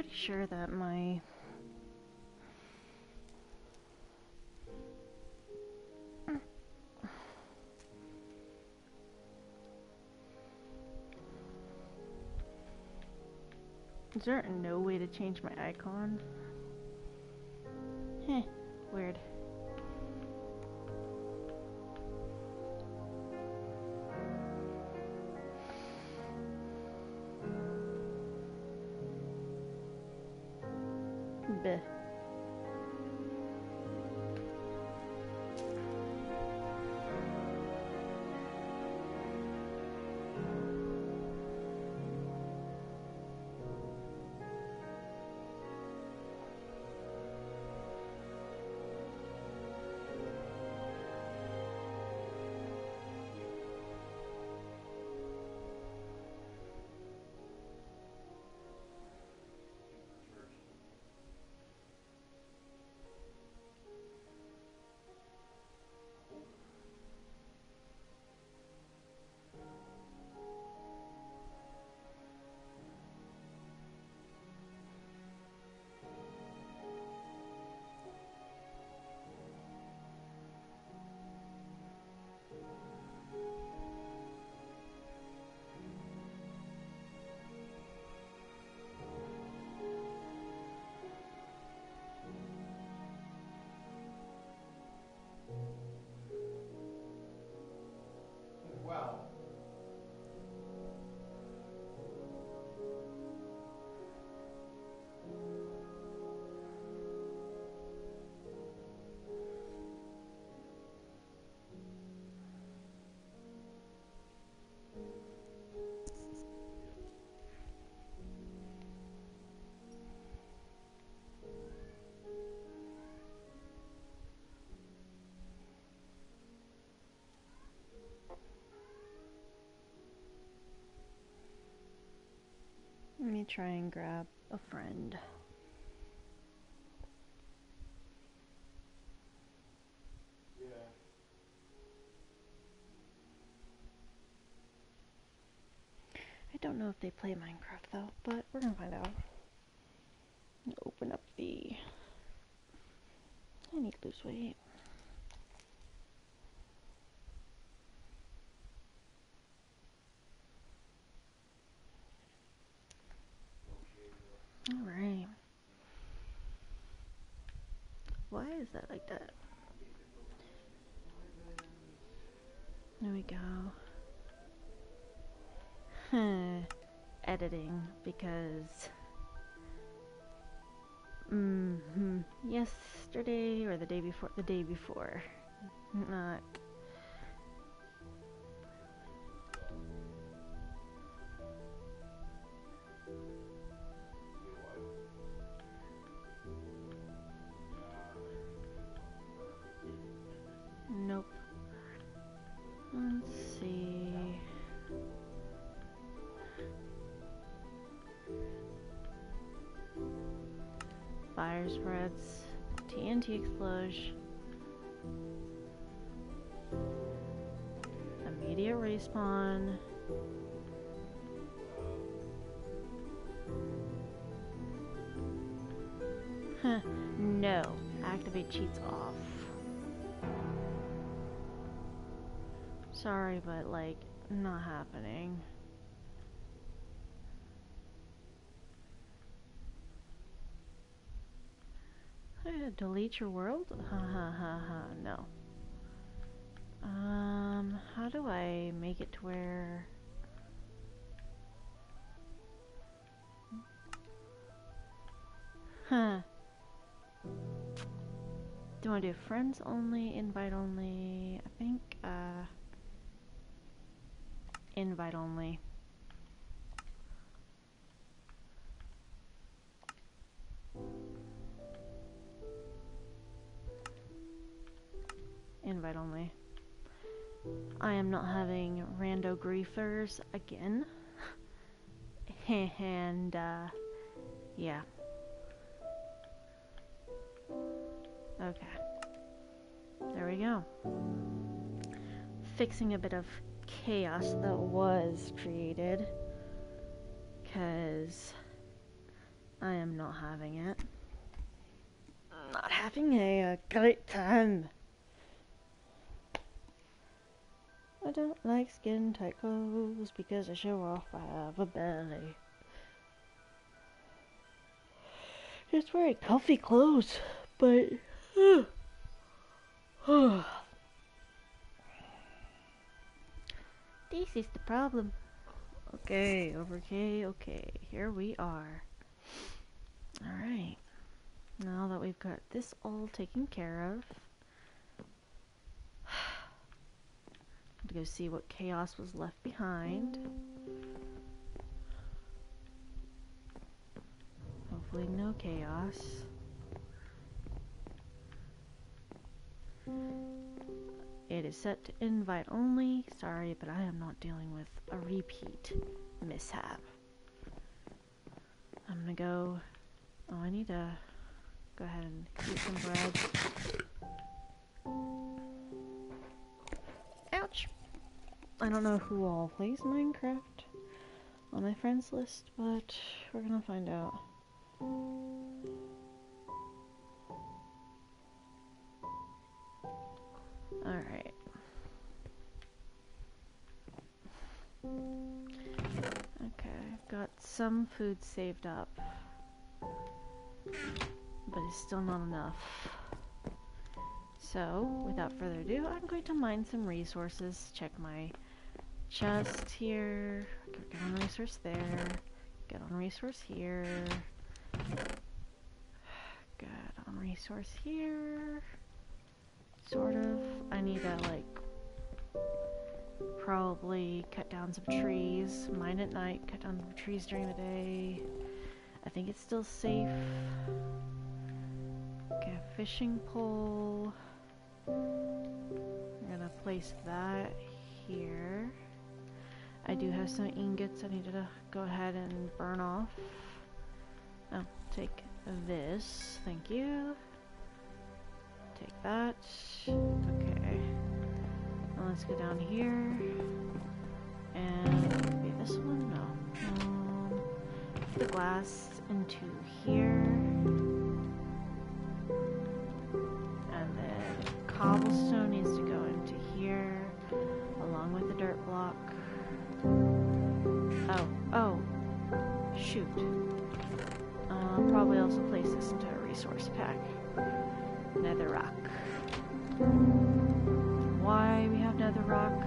make sure that my Is there no way to change my icon? Heh, weird. Bleh. Wow. Let me try and grab a friend. Yeah. I don't know if they play Minecraft though, but we're gonna find out. Open up the... I need to lose weight. Alright. Why is that like that? There we go. Editing, because... yesterday or the day before. Not... Nope. Let's see. Fire spreads. TNT explosion. Immediate respawn. No. Activate cheats off. Sorry, but like, not happening. Delete your world? No. How do I make it to where... Do I do friends only, invite only? I think, invite only. Invite only. I am not having rando griefers again. And, yeah. Okay. There we go. Fixing a bit of chaos that was created. Because I am not not having it. Not having a great time. I don't like skin tight clothes because I show off I have a belly. Just wearing comfy clothes, but this is the problem. Okay, okay, here we are. Alright, now that we've got this all taken care of, to go see what chaos was left behind. Hopefully no chaos. It is set to invite only. Sorry, but I am not dealing with a repeat mishap. I'm gonna go... Oh, I need to go ahead and eat some bread. Ouch! I don't know who all plays Minecraft on my friends list, but we're gonna find out. Alright. Okay, I've got some food saved up, but it's still not enough. So, without further ado, I'm going to mine some resources, check my chest here, get on resource there, get on resource here, get on resource here, sort of. I need to, like, probably cut down some trees, mine at night, cut down some trees during the day. I think it's still safe. Okay, a fishing pole. I'm gonna place that here. I do have some ingots I need to go ahead and burn off. Oh, take this. Thank you. Take that. Okay. Now let's go down here. And maybe this one? No. Put the glass into here. And then cobblestone needs to go into here, along with the dirt block. Oh, shoot. Probably also place this into a resource pack. Nether rock. Why we have nether rock,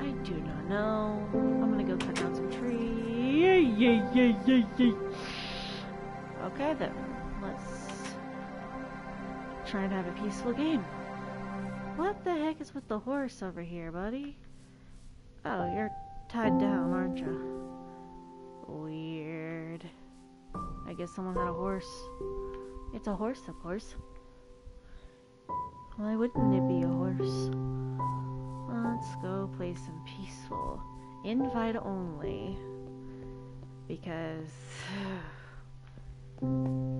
I do not know. I'm gonna go cut down some trees. Okay then, let's try and have a peaceful game. What the heck is with the horse over here, buddy? Oh, you're tied down, aren't you? Weird. I guess someone had a horse. It's a horse, of course. Why wouldn't it be a horse? Let's go play some peaceful. Invite only. Because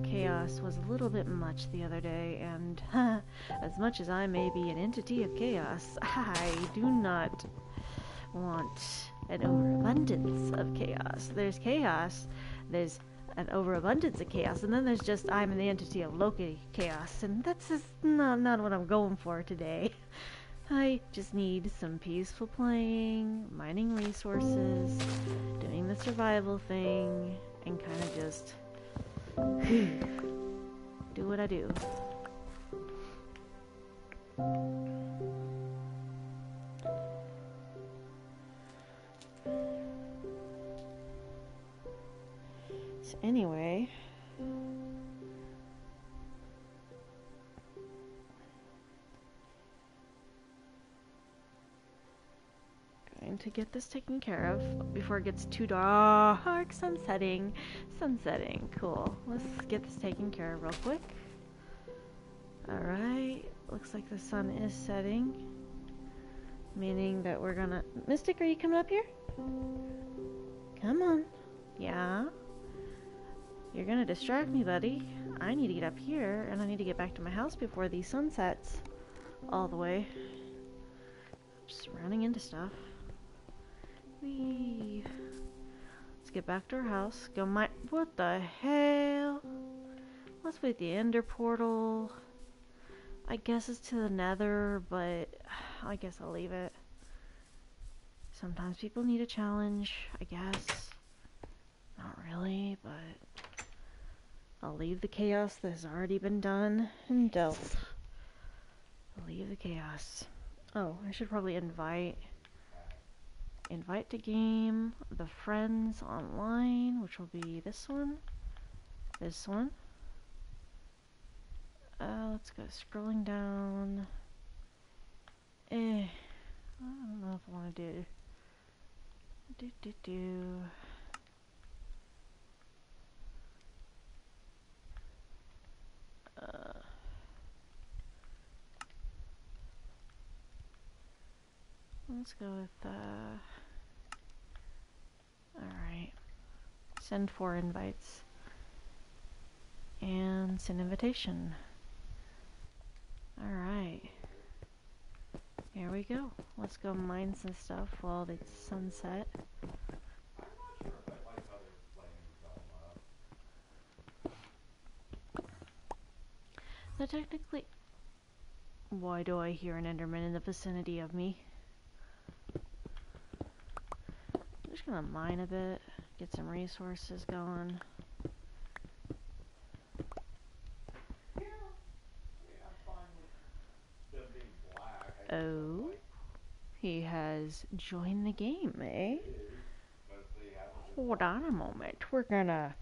chaos was a little bit much the other day, and as much as I may be an entity of chaos, I do not want an overabundance of chaos. There's chaos, there's an overabundance of chaos, and then there's just I'm the entity of Loki chaos, and that's just not what I'm going for today. I just need some peaceful playing, mining resources, doing the survival thing, and kind of just do what I do. So anyway, going to get this taken care of before it gets too dark. Sunsetting, cool. Let's get this taken care of real quick. Alright, looks like the sun is setting, meaning that we're gonna... Mystic, are you coming up here? Come on. Yeah? You're gonna distract me, buddy. I need to get up here, and I need to get back to my house before the sun sets all the way. Just running into stuff. Whee! Let's Let's get back to our house. Go mine. What the hell? What's with the ender portal? I guess it's to the nether, but I guess I'll leave it. Sometimes people need a challenge, I guess. Not really, but I'll leave the chaos that has already been done and dealt. I'll leave the chaos. Oh, I should probably invite to game the friends online, which will be this one. Let's go scrolling down. I don't know if I want to do. Let's go with, alright. Send 4 invites. And send invitation. Alright. Here we go. Let's go mine some stuff while it's sunset. So technically... Why do I hear an Enderman in the vicinity of me? I'm just gonna mine a bit, get some resources going. Oh, he has joined the game, eh? Hold on a moment. We're gonna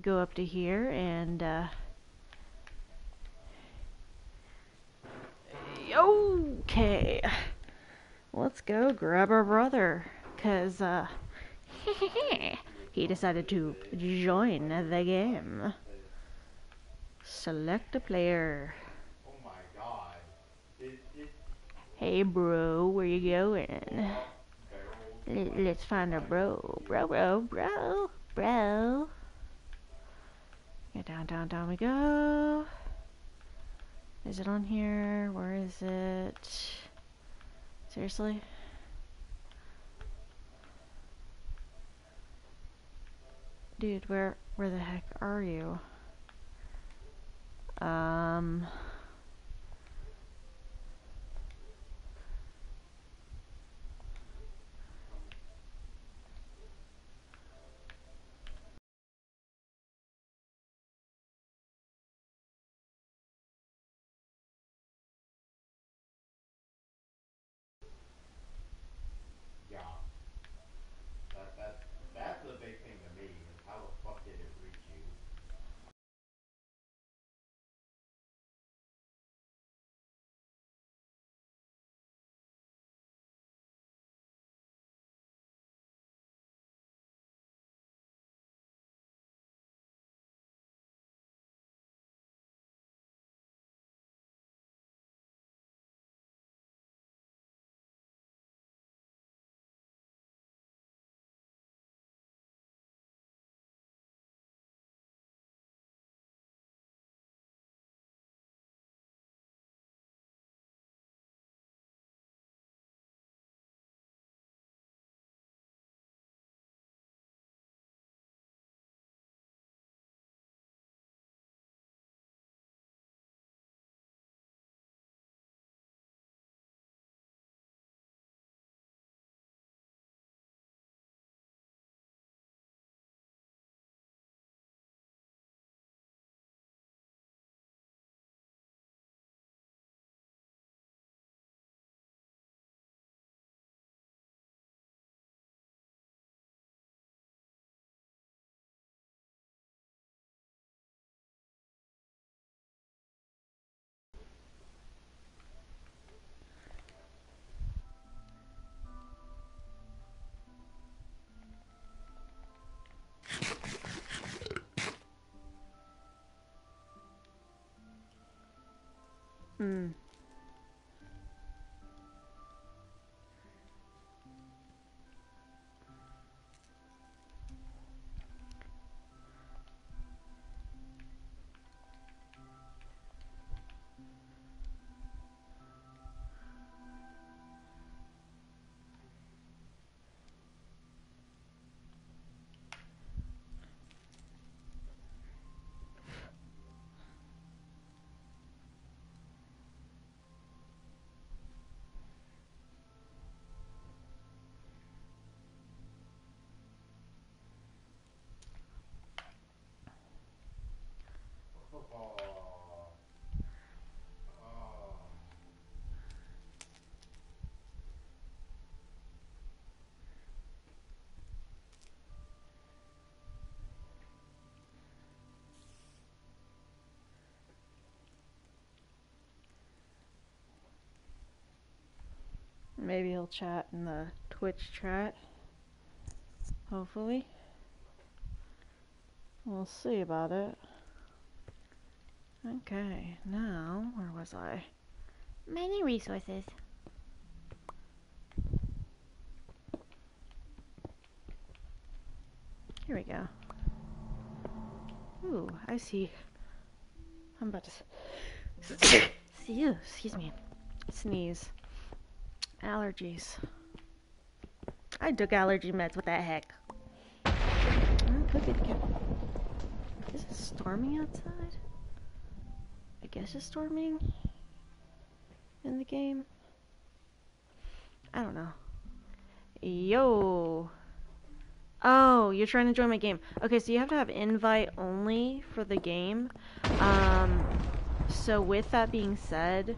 go up to here and, okay. Let's go grab our brother, 'cause, he decided to join the game. Select a player. Oh my god. Hey bro, where you going? Let's find a bro. Bro. Go down we go. Is it on here? Where is it? Seriously? Dude, where the heck are you? Yeah. That's the big thing to me, is how the fuck did it reach you? Maybe he'll chat in the Twitch chat. Hopefully. We'll see about it. Okay, now, where was I? Many resources. Here we go. Ooh, I see. I'm about to excuse me. Sneeze. Allergies. I took allergy meds. What the heck? Is it storming outside? I guess it's storming in the game. I don't know. Yo. Oh, you're trying to join my game. Okay, so you have to have invite only for the game. So with that being said,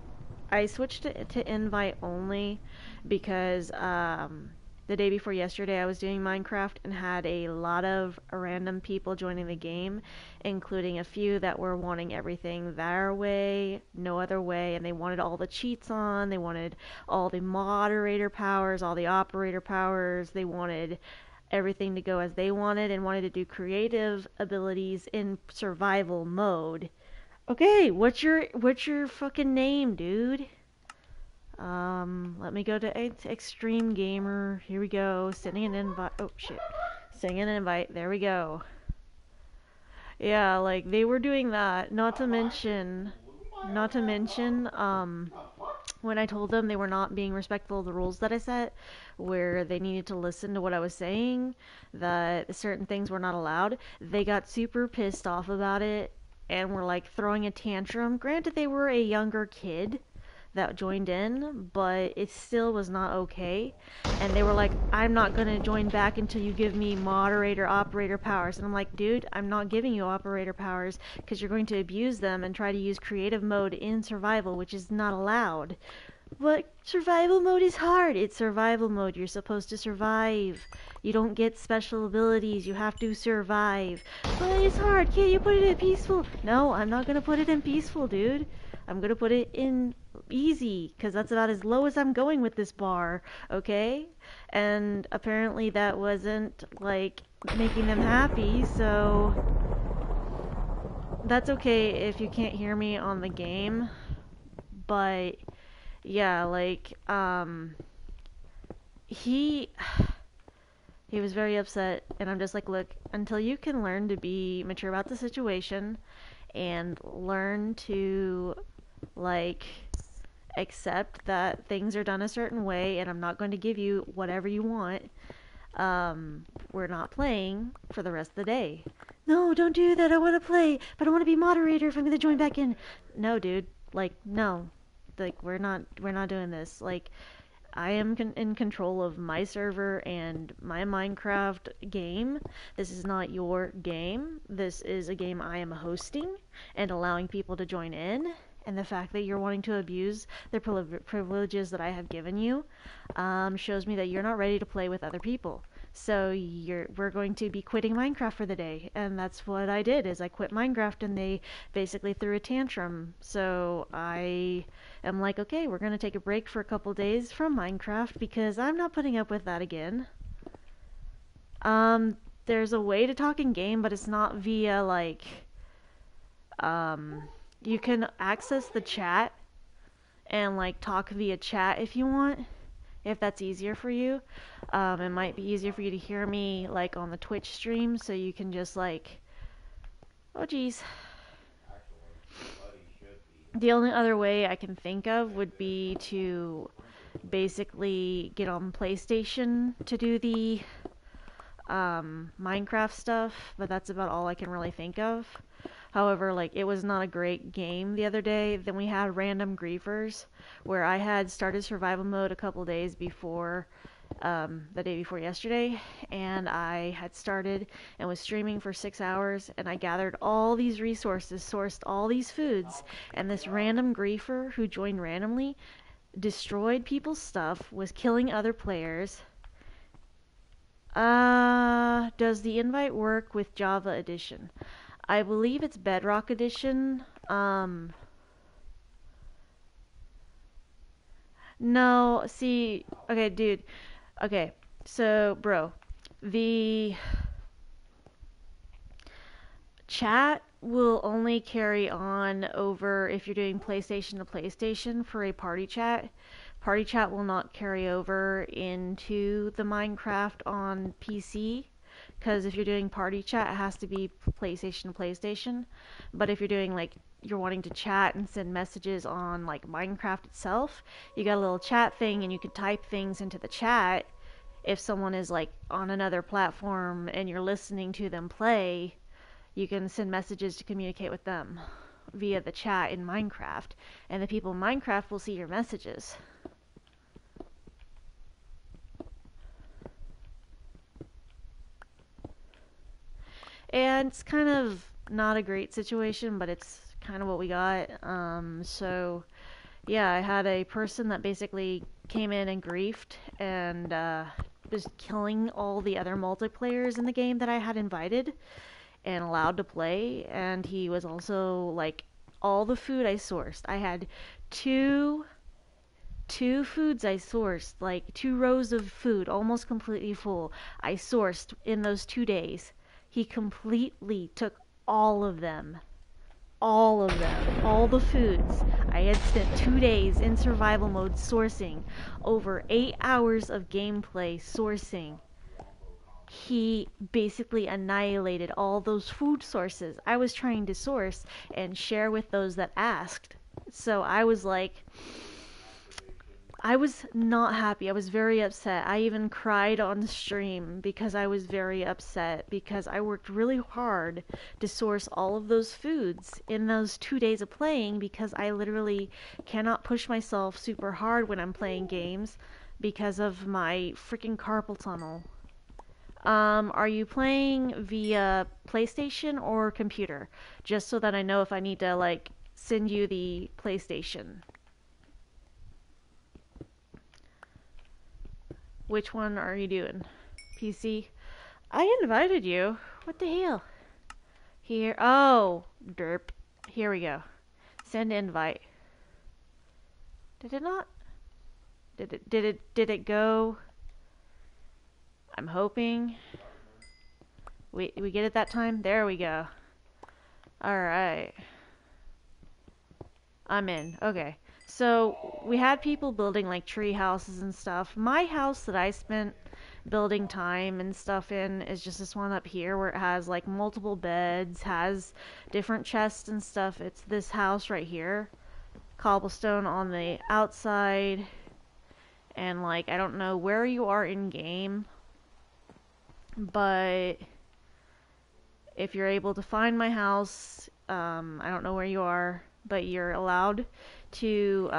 I switched it to invite only because the day before yesterday I was doing Minecraft and had a lot of random people joining the game, including a few that were wanting everything their way, no other way, and they wanted all the cheats on, they wanted all the moderator powers, all the operator powers, they wanted everything to go as they wanted and wanted to do creative abilities in survival mode. Okay, what's your fucking name, dude? Let me go to Extreme Gamer. Here we go. Sending an invite. Oh shit. Sending an invite. There we go. Yeah, like they were doing that. Not to mention, when I told them they were not being respectful of the rules that I set, where they needed to listen to what I was saying, that certain things were not allowed, they got super pissed off about it and were like throwing a tantrum. Granted, they were a younger kid that joined in, but it still was not okay. And they were like, I'm not gonna join back until you give me moderator operator powers. And I'm like, dude, I'm not giving you operator powers because you're going to abuse them and try to use creative mode in survival, which is not allowed. But survival mode is hard. It's survival mode. You're supposed to survive. You don't get special abilities. You have to survive. But it's hard. Can't you put it in peaceful? No, I'm not gonna put it in peaceful, dude. I'm gonna put it in easy, because that's about as low as I'm going with this bar, okay? And apparently that wasn't, like, making them happy, so that's okay if you can't hear me on the game, but yeah, like, he was very upset, and I'm just like, look, until you can learn to be mature about the situation and learn to, like, accept that things are done a certain way and I'm not going to give you whatever you want, we're not playing for the rest of the day. No, don't do that. I want to play, but I want to be moderator if I'm going to join back in. No, dude. Like, no. Like, we're not doing this. Like, I am in control of my server and my Minecraft game. This is not your game. This is a game I am hosting and allowing people to join in. And the fact that you're wanting to abuse the privileges that I have given you shows me that you're not ready to play with other people. So we're going to be quitting Minecraft for the day. And that's what I did, is I quit Minecraft and they basically threw a tantrum. So I am like, okay, we're going to take a break for a couple days from Minecraft because I'm not putting up with that again. There's a way to talk in game, but it's not via, like, you can access the chat and, like, talk via chat if you want, if that's easier for you. It might be easier for you to hear me, like, on the Twitch stream, so you can just, like, oh geez. The only other way I can think of would be to basically get on PlayStation to do the Minecraft stuff, but that's about all I can really think of. However, like, it was not a great game the other day. Then we had random griefers where I had started survival mode a couple days before, the day before yesterday, and I had started and was streaming for 6 hours, and I gathered all these resources, sourced all these foods, and this random griefer who joined randomly destroyed people's stuff, was killing other players. Does the invite work with Java Edition? I believe it's Bedrock Edition. No, see, okay, dude. Okay, so, bro, the chat will only carry on over if you're doing PlayStation to PlayStation for a party chat. Party chat will not carry over into the Minecraft on PC because if you're doing party chat, it has to be PlayStation to PlayStation. But if you're doing like you're wanting to chat and send messages on like Minecraft itself, you got a little chat thing and you can type things into the chat if someone is like on another platform and you're listening to them play, you can send messages to communicate with them via the chat in Minecraft, and the people in Minecraft will see your messages. And it's kind of not a great situation, but it's kind of what we got. So yeah, I had a person that basically came in and griefed and was killing all the other multiplayers in the game that I had invited and allowed to play, and he was also like all the food I sourced. I had two foods I sourced, like 2 rows of food, almost completely full. I sourced in those 2 days. He completely took all of them. All of them. All the foods. I had spent 2 days in survival mode sourcing. Over 8 hours of gameplay sourcing. He basically annihilated all those food sources I was trying to source and share with those that asked. So I was like, I was not happy. I was very upset. I even cried on stream because I was very upset because I worked really hard to source all of those foods in those 2 days of playing because I literally cannot push myself super hard when I'm playing games because of my freaking carpal tunnel. Are you playing via PlayStation or computer? Just so that I know if I need to, like, send you the PlayStation. Which one are you doing? PC? I invited you. What the hell? Here. Oh, derp. Here we go. Send invite. Did it not? Did it go? I'm hoping. We get it that time? There we go. Alright. I'm in. Okay. So, we had people building like tree houses and stuff. My house that I spent building time and stuff in is just this one up here where it has like multiple beds, has different chests and stuff. It's this house right here. Cobblestone on the outside. And like, I don't know where you are in game, but if you're able to find my house, I don't know where you are, but you're allowed to,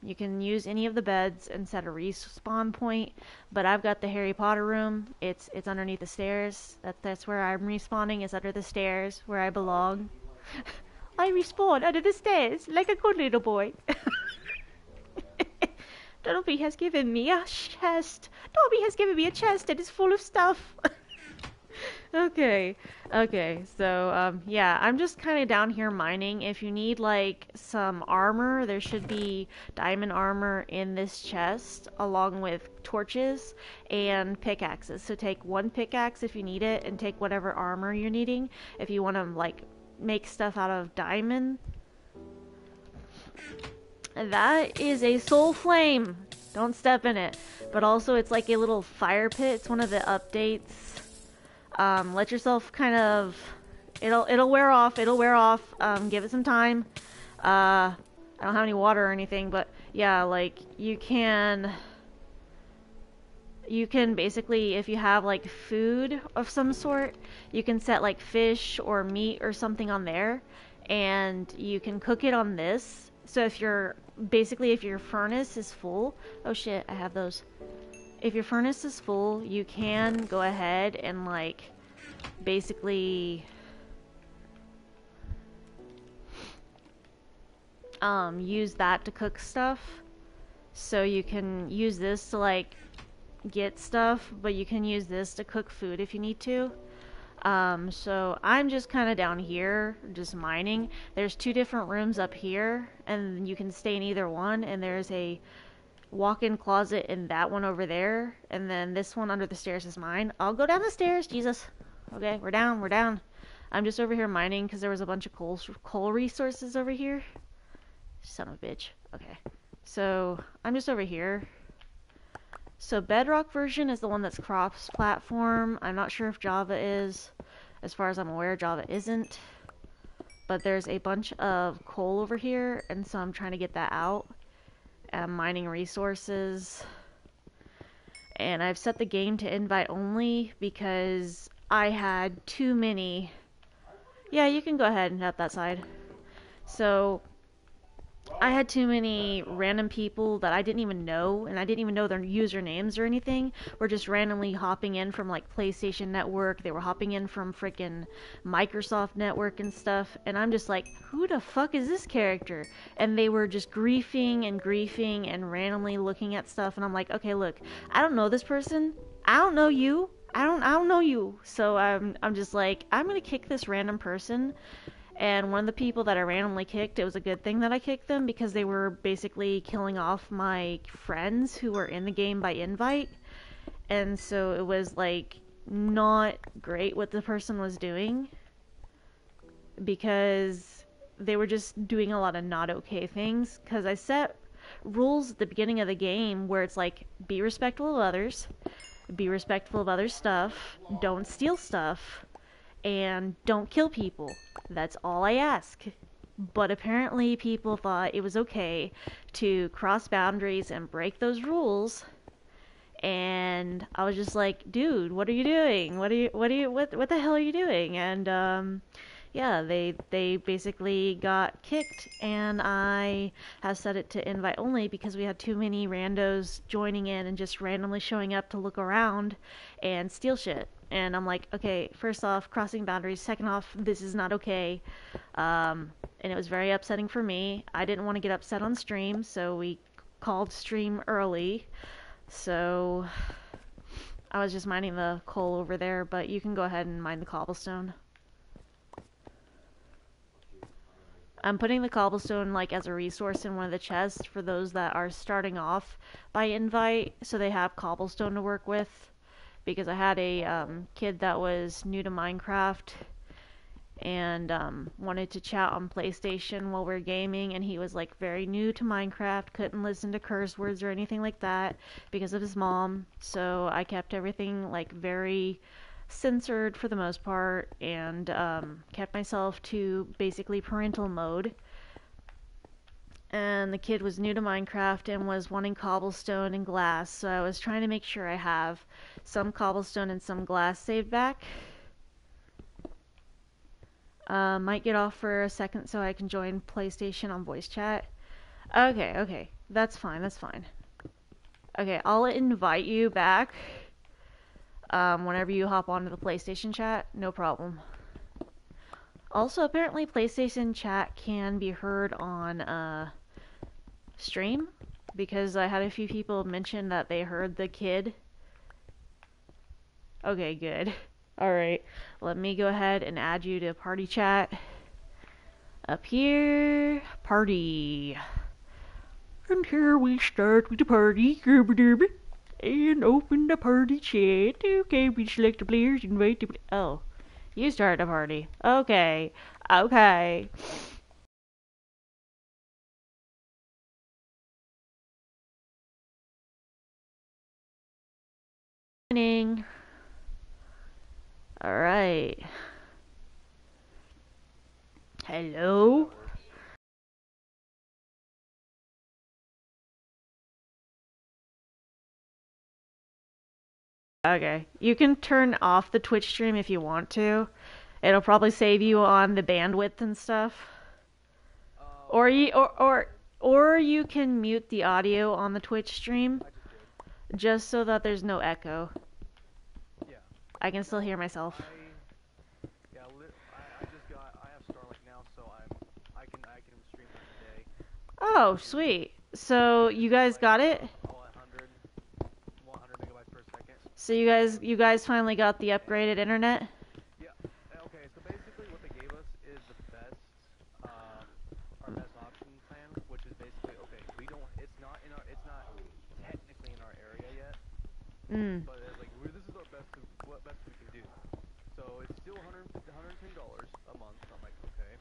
you can use any of the beds and set a respawn point, but I've got the Harry Potter room. It's underneath the stairs. That's where I'm respawning, is under the stairs, where I belong. I respawn under the stairs, like a good little boy. Dobby has given me a chest. Dobby has given me a chest that is full of stuff. Okay, so, yeah, I'm just kind of down here mining. If you need, like, some armor, there should be diamond armor in this chest, along with torches and pickaxes. So take one pickaxe if you need it, and take whatever armor you're needing. If you want to, like, make stuff out of diamond. That is a soul flame. Don't step in it. But also, it's like a little fire pit. It's one of the updates. Let yourself kind of, it'll wear off, give it some time. I don't have any water or anything, but yeah, like, you can basically, if you have like food of some sort, you can set like fish or meat or something on there, and you can cook it on this. So if your furnace is full, oh shit, I have those. If your furnace is full, you can go ahead and, like, basically, use that to cook stuff. So you can use this to, like, get stuff, but you can use this to cook food if you need to. So I'm just kind of down here, just mining. There's 2 different rooms up here, and you can stay in either one, and there's a walk-in closet in that one over there, and then this one under the stairs is mine. I'll go down the stairs, Jesus. Okay, we're down, we're down. I'm just over here mining because there was a bunch of coal resources over here. Son of a bitch. Okay, so I'm just over here. So Bedrock version is the one that's cross-platform. I'm not sure if Java is. As far as I'm aware, Java isn't. But there's a bunch of coal over here, and so I'm trying to get that out. I'm mining resources. And I've set the game to invite only because I had too many. Yeah, you can go ahead and have that side. So I had too many random people that I didn't even know, and I didn't even know their usernames or anything, were just randomly hopping in from like PlayStation Network. They were hopping in from freaking Microsoft Network and stuff, and I'm just like, who the fuck is this character? And they were just griefing and randomly looking at stuff, and I'm like, okay, look, I don't know this person. I don't know you. I don't know you. So I'm just like, I'm gonna kick this random person. And one of the people that I randomly kicked, it was a good thing that I kicked them because they were basically killing off my friends who were in the game by invite. And so it was like not great what the person was doing because they were just doing a lot of not okay things. Because I set rules at the beginning of the game where it's like, be respectful of others, be respectful of other stuff, don't steal stuff, and don't kill people. That's all I ask. But apparently people thought it was okay to cross boundaries and break those rules. And I was just like, dude, what are you doing? What the hell are you doing? And yeah, they basically got kicked, and I have set it to invite only because we had too many randos joining in and just randomly showing up to look around and steal shit. And I'm like, okay, first off, crossing boundaries. Second off, this is not okay. And it was very upsetting for me. I didn't want to get upset on stream, so we called stream early. So I was just mining the coal over there, but you can go ahead and mine the cobblestone. I'm putting the cobblestone like as a resource in one of the chests for those that are starting off by invite, so they have cobblestone to work with. Because I had a kid that was new to Minecraft and wanted to chat on PlayStation while we were gaming, and he was like very new to Minecraft, couldn't listen to curse words or anything like that because of his mom. So I kept everything like very censored for the most part, and kept myself to basically parental mode. And the kid was new to Minecraft and was wanting cobblestone and glass, so I was trying to make sure I have some cobblestone and some glass saved back. Might get off for a second so I can join PlayStation on voice chat. Okay, that's fine, that's fine. Okay, I'll invite you back whenever you hop onto the PlayStation chat, no problem. Also, apparently PlayStation chat can be heard on stream, because I had a few people mention that they heard the kid. Okay, good. Alright, let me go ahead and add you to party chat. Up here, party. And here we start with the party, and open the party chat. Okay, we select the players, invite the... Oh, you started a party. Okay. Morning. Alright. Hello? Okay. You can turn off the Twitch stream if you want to. It'll probably save you on the bandwidth and stuff. Or you can mute the audio on the Twitch stream just so that there's no echo. Yeah. I can still hear myself. I have Starlink now, so I can stream during the day. Oh, sweet. So you guys got it? All at 100 megabytes per second. So you guys finally got the upgraded internet? Yeah. Okay. So basically, what they gave us is the best, our best option plan, which is basically okay. It's not Mm. But it's like, this is our what best we can do. So it's still $110 a month. So I'm like, okay.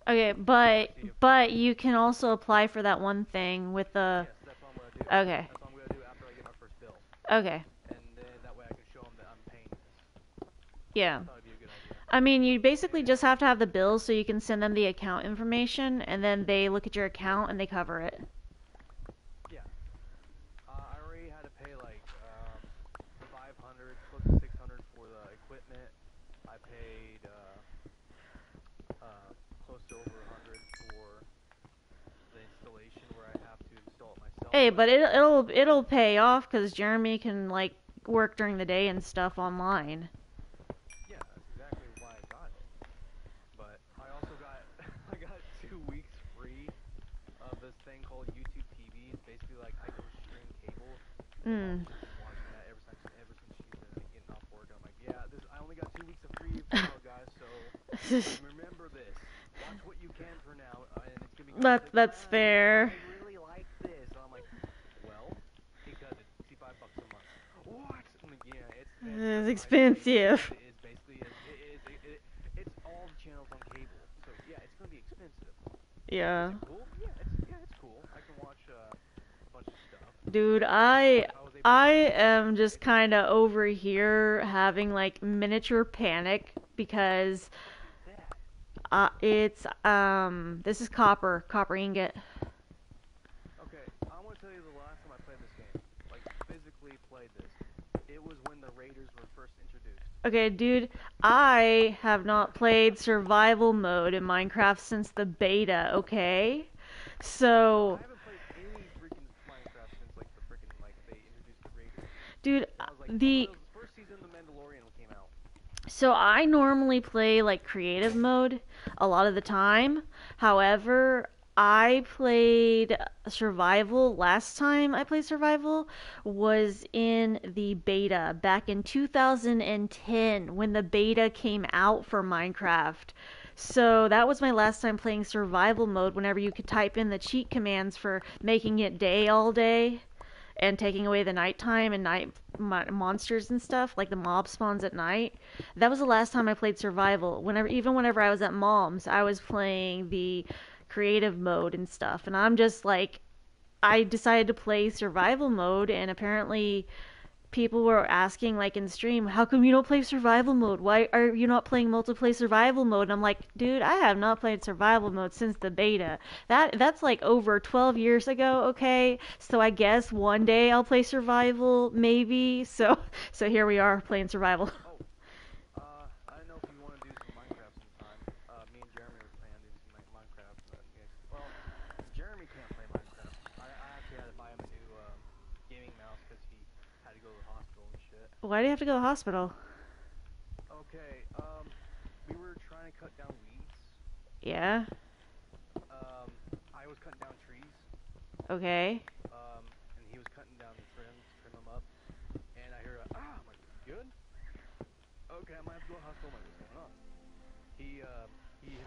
Okay, but you can also apply for that one thing with the. Yes, that's what I'm gonna do. Okay. That's what I'm gonna do after I get my first bill. Okay. And then that way I can show them that I'm paying this. Yeah. That'd be a good idea. I mean, you basically just have to have the bills so you can send them the account information, and then they look at your account and they cover it. Yeah. I already had to pay like 500, close to 600 for the equipment. I paid close to over 100 for the installation where I have to install it myself. Hey, but it'll pay off because Jeremy can like work during the day and stuff online. Yeah, that's exactly why I got it. But I also got I got 2 weeks free of this thing called YouTube TV. It's basically like I can stream cable. Mm. Watching that ever since she's been like, getting off work. I'm like, yeah, I only got 2 weeks of free trial, guys. So remember this. Watch what you can for now, and it's gonna be. That's fair. I really like this. And I'm like, well, because it's $65 a month. What? I'm like, yeah, It's expensive. It's basically it's all the channels on cable. So yeah, it's gonna be expensive. Yeah. Is it cool? Yeah, it's cool. I can watch a bunch of stuff. Dude, I am just kind of over here having like miniature panic because it's this is copper ingot. Okay, I want to tell you the last time I played this game, like physically played this. It was when the Raiders were first introduced. Okay, dude, I have not played survival mode in Minecraft since the beta, okay? So I haven't played any freaking Minecraft since like the freaking like they introduced the Raiders. dude, That was like the first season of The Mandalorian came out. So I normally play like creative mode a lot of the time. However, I played survival last time I played survival was in the beta back in 2010 when the beta came out for Minecraft. So that was my last time playing survival mode whenever you could type in the cheat commands for making it day all day and taking away the nighttime and night monsters and stuff, like the mob spawns at night. That was the last time I played survival. Whenever I was at mom's, I was playing the creative mode and stuff. And I'm just like, I decided to play survival mode, and apparently people were asking like in stream, how come you don't play survival mode? Why are you not playing multiplayer survival mode? And I'm like, dude, I have not played survival mode since the beta. That's like over 12 years ago, okay? So I guess one day I'll play survival, maybe. So here we are playing survival. I don't know if you want to do some Minecraft sometime. Me and Jeremy were planning to do some Minecraft. Well, Jeremy can't play Minecraft. I actually had to buy him a new gaming mouse because he had to go to the hospital and shit. Why do you have to go to the hospital? Okay, we were trying to cut down weeds. Yeah. I was cutting down trees. Okay. And he was cutting down the trim them up. And I hear I'm like, you good? Okay, I might have to go to the hospital. I'm like, what's going on? He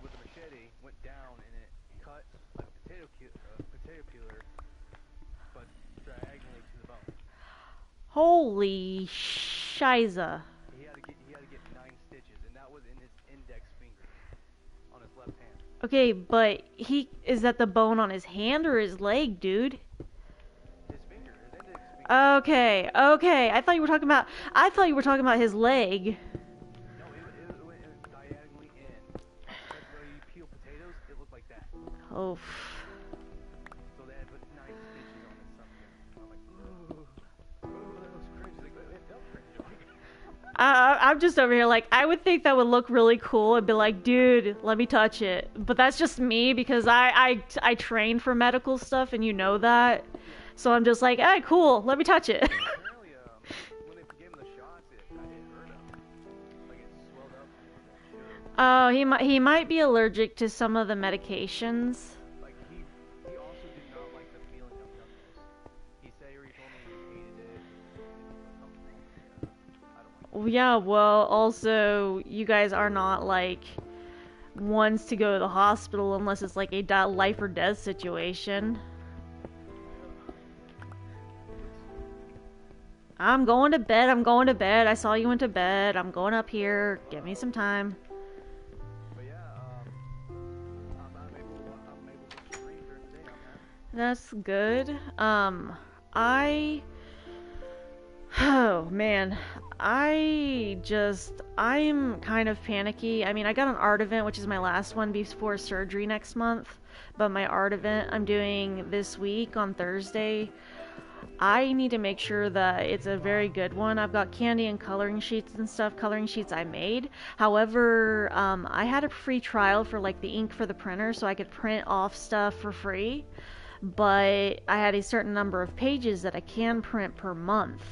with the machete went down and it cut like a potato peeler, but diagonally to the bone. Holy shiza. He had to get 9 stitches, and that was in his index finger on his left hand. Okay, but is that the bone on his hand or his leg, dude? His index finger. Okay. I thought you were talking about his leg. No, it went diagonally in. Because when you peel potatoes, it looked like that. Oh. So they had put 9 stitches on his something. I'm like, ooh, that was cringe. Like, it felt cringe. I'm just over here like, I would think that would look really cool and be like, dude, let me touch it. But that's just me because I train for medical stuff and you know that. So I'm just like, hey, cool, let me touch it. Apparently, when they gave him the shots, it hurt him. Like it swelled up. Oh, he might be allergic to some of the medications. Like he also did not like the feeling of numbness. He told me he hated it. I don't like it. Yeah, well, also, you guys are not like ones to go to the hospital unless it's like a life or death situation. I'm going to bed. I'm going to bed. I saw you went to bed. I'm going up here. Give me some time. But yeah, I'm able to stream during the day. I'm happy. That's good. I Oh man, I'm kind of panicky. I mean, I got an art event, which is my last one before surgery next month, but my art event I'm doing this week on Thursday. I need to make sure that it's a very good one. I've got candy and coloring sheets and stuff, coloring sheets I made. However, I had a free trial for like the ink for the printer so I could print off stuff for free, but I had a certain number of pages that I can print per month.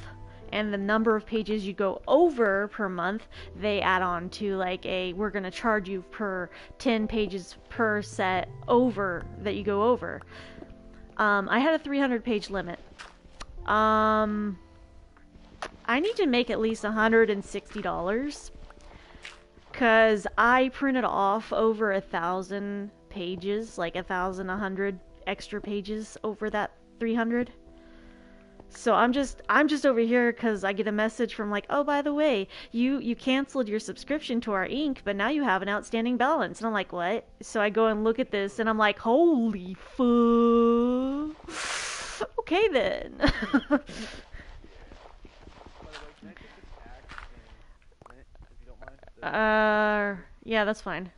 And the number of pages you go over per month, they add on to like we're going to charge you per 10 pages per set over that you go over. I had a 300 page limit. I need to make at least $160 because I printed off over 1,000 pages, like 1,100 extra pages over that 300. So I'm just over here because I get a message from like, oh, by the way, you canceled your subscription to our ink, but now you have an outstanding balance. And I'm like, what? So I go and look at this, and I'm like, holy fuck. Okay then. By the way, can I take this axe and flint, if you don't mind? Yeah, that's fine.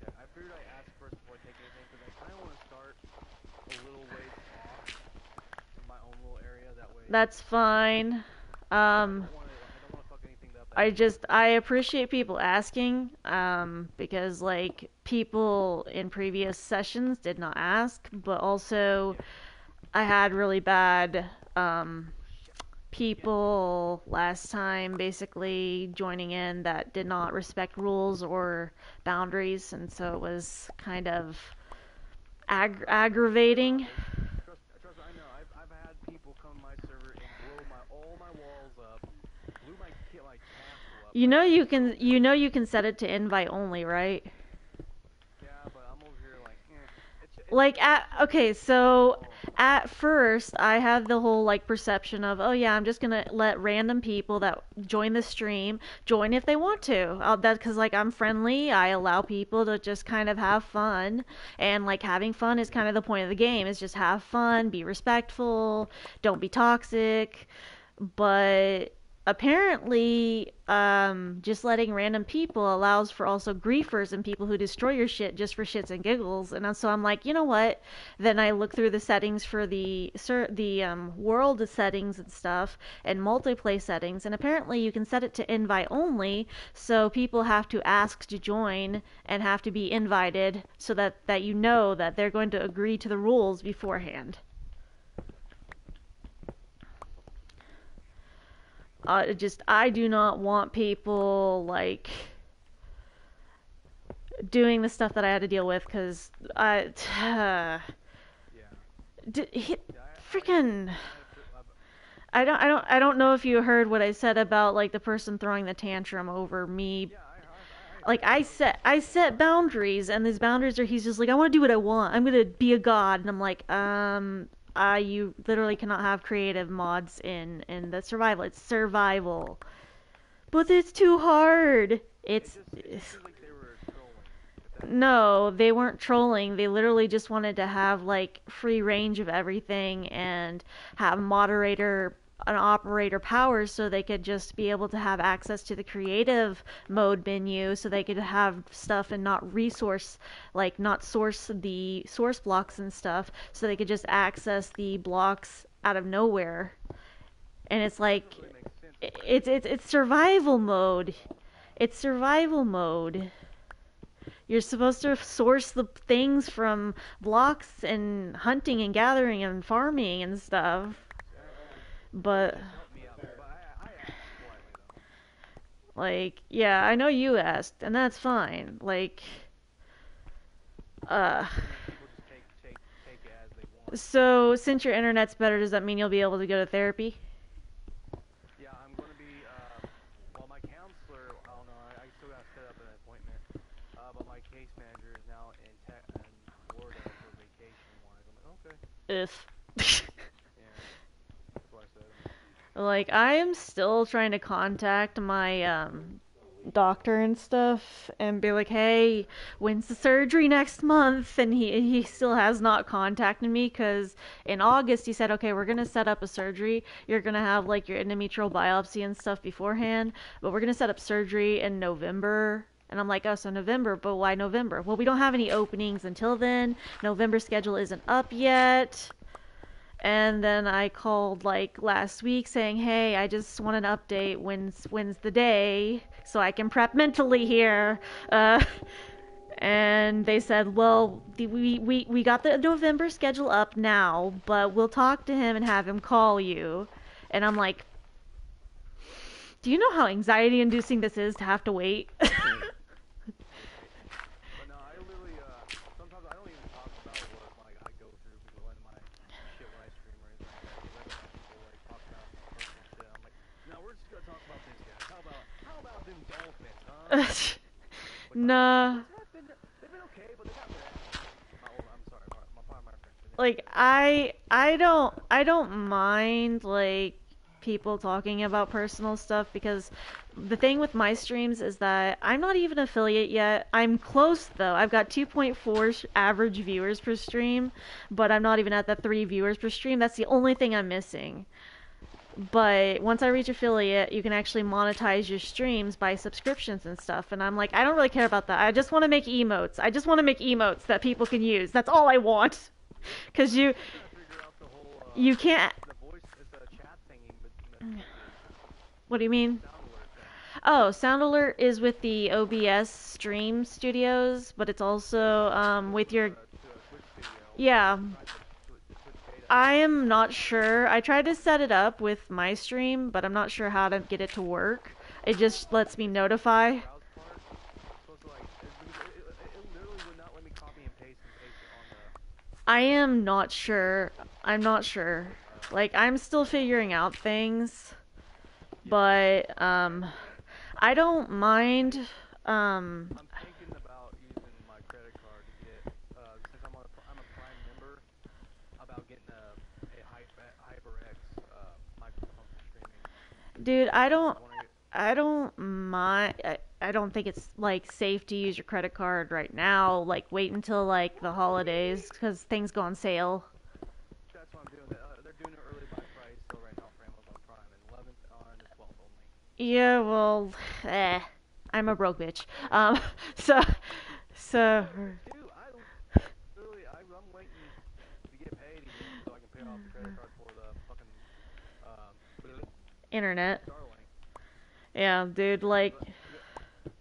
Okay, I figured I'd ask first before I take anything, because I kind of want to start a little ways off in my own little area, that way. That's fine. I don't want to fuck anything up. I appreciate people asking, because like people in previous sessions did not ask, but also I had really bad people last time basically joining in that did not respect rules or boundaries, and so it was kind of aggravating. Trust me, I know. I've had people come to my server and blow all my walls up, blew my castle up. You know you can set it to invite only, right? Yeah, but I'm over here like, so at first I had the whole like perception of, oh yeah, I'm just gonna let random people that join the stream join if they want to. That because like I'm friendly, I allow people to just kind of have fun, and like having fun is kind of the point of the game. Is just have fun, be respectful, don't be toxic. But apparently, just letting random people allows for also griefers and people who destroy your shit just for shits and giggles. And so I'm like, you know what? Then I look through the settings for the world settings and stuff and multiplayer settings, and apparently you can set it to invite only, so people have to ask to join and have to be invited, so that you know that they're going to agree to the rules beforehand. I do not want people like doing the stuff that I had to deal with, because freaking I don't know if you heard what I said about like the person throwing the tantrum over me. Like I set boundaries, and these boundaries are, he's just like, I want to do what I want. I'm gonna be a god, and I'm like, you literally cannot have creative mods in the survival. It's survival, but it's too hard. It seems like they were trolling. No, they weren't trolling. They literally just wanted to have like free range of everything and have an operator powers, so they could just be able to have access to the creative mode menu, so they could have stuff and not not source the source blocks and stuff, so they could just access the blocks out of nowhere. And it's like, it's survival mode. It's survival mode. You're supposed to source the things from blocks and hunting and gathering and farming and stuff. But like, yeah, I know you asked, and that's fine. Like, so since your internet's better, does that mean you'll be able to go to therapy? Yeah, I'm going to be, well, my counselor, I don't know, I still got to set up an appointment, but my case manager is now in Florida for vacation-wise. I'm like, okay. If. Yeah, that's what I said. Like, I am still trying to contact my doctor and stuff and be like, "Hey, when's the surgery next month?" And he still has not contacted me because in August he said, "Okay, we're gonna set up a surgery. You're gonna have like your endometrial biopsy and stuff beforehand, but we're gonna set up surgery in November." And I'm like, "Oh, so November, but why November?" "Well, we don't have any openings until then. November schedule isn't up yet." And then I called like last week saying, "Hey, I just want an update. When's the day so I can prep mentally here?" Uh, and they said, "Well, we got the November schedule up now, but we'll talk to him and have him call you." And I'm like, "Do you know how anxiety-inducing this is to have to wait?" But no, I literally, sometimes I don't even talk about what like I go through when my shit when I stream or anything like that. Because I don't want people like talk about personal shit. I'm like, no, we're just gonna talk about this, guys. How about them Dolphins, huh? Which my Nah. Dolphins have been, they've been okay, but they got their ass. I'm sorry, my friend. Like I don't mind like people talking about personal stuff because the thing with my streams is that I'm not even affiliate yet. I'm close though. I've got 2.4 average viewers per stream, but I'm not even at the 3 viewers per stream. That's the only thing I'm missing. But once I reach affiliate, you can actually monetize your streams by subscriptions and stuff. And I'm like, I don't really care about that. I just want to make emotes. I just want to make emotes that people can use. That's all I want. Because I'm still trying to figure out the whole, you can't. the voice, the chat thingy, What do you mean? sound alert thing. Oh, Sound Alert is with the OBS Stream Studios, but it's also with your. To a Twitch video. Yeah, Tried the Twitch beta. I am not sure. I tried to set it up with my stream, but I'm not sure how to get it to work. It just lets me notify. Browse part. Supposed to like, it literally would not let me copy and paste it on the. I am not sure. I'm not sure. Like, I'm still figuring out things, but I don't mind. I'm thinking about using my credit card to get, since I'm a Prime member, about getting a HyperX microphone for streaming. Dude, I want to get. I don't mind. I don't think it's like safe to use your credit card right now. Like, wait until like the holidays because things go on sale. That's what I'm doing. They're doing it early by price still right now for Amazon Prime, and 11th on the 12th only. Yeah, well, I'm a broke bitch. So, so Dude, I literally, I'm waiting to get paid again so I can pay off the credit card for the fucking internet. Starlink. Yeah, dude, like, But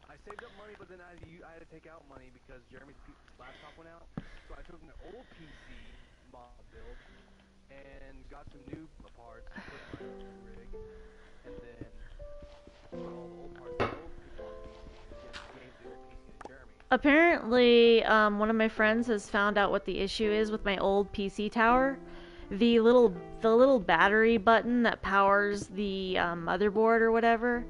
I saved up money, but then I had to take out money because Jeremy's laptop went out. So I took my old PC mod build and got some new parts to put in my new rig, and then put all the old parts that the old people on the PC, and gave the old PC to Jeremy. apparently, one of my friends has found out what the issue is with my old PC tower. The little battery button that powers the motherboard or whatever,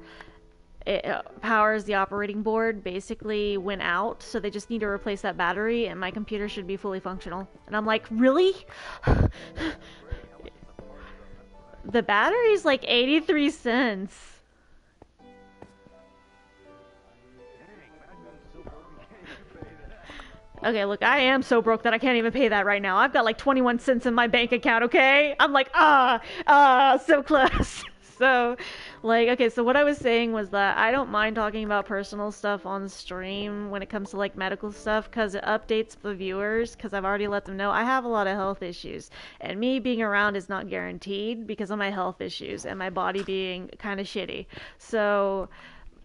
it powers the operating board, basically went out, so they just need to replace that battery and my computer should be fully functional. And I'm like, really? Great, how much is the part though? The battery's like 83 cents. Dang, imagine I'm so broke we can't even pay that. Okay, look, I am so broke that I can't even pay that right now. I've got like 21 cents in my bank account, okay? I'm like, so close. So, like, okay, so what I was saying was that I don't mind talking about personal stuff on stream when it comes to like medical stuff because it updates the viewers because I've already let them know I have a lot of health issues. And me being around is not guaranteed because of my health issues and my body being kind of shitty. So,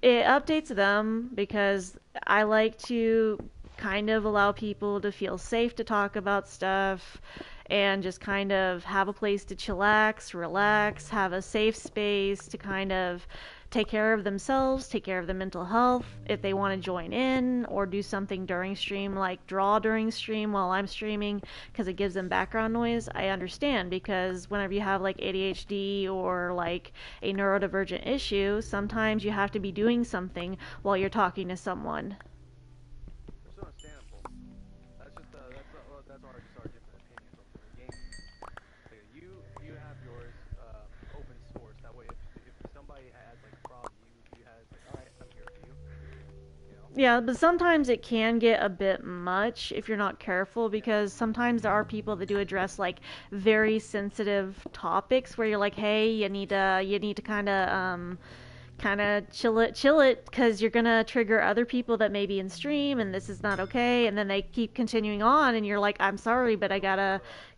it updates them because I like to kind of allow people to feel safe to talk about stuff and just kind of have a place to chillax, relax, have a safe space to kind of take care of themselves, take care of their mental health. If they want to join in or do something during stream, like draw during stream while I'm streaming, because it gives them background noise, I understand. Because whenever you have like ADHD or like a neurodivergent issue, sometimes you have to be doing something while you're talking to someone. It's understandable. That's our just our different opinions on different games. So you have yours open source. That way Yeah, but sometimes it can get a bit much if you're not careful because sometimes there are people that do address like very sensitive topics where you're like, "Hey, you need to kind of chill it because you're going to trigger other people that may be in stream and this is not okay." And then they keep continuing on and you're like, "I'm sorry, but I got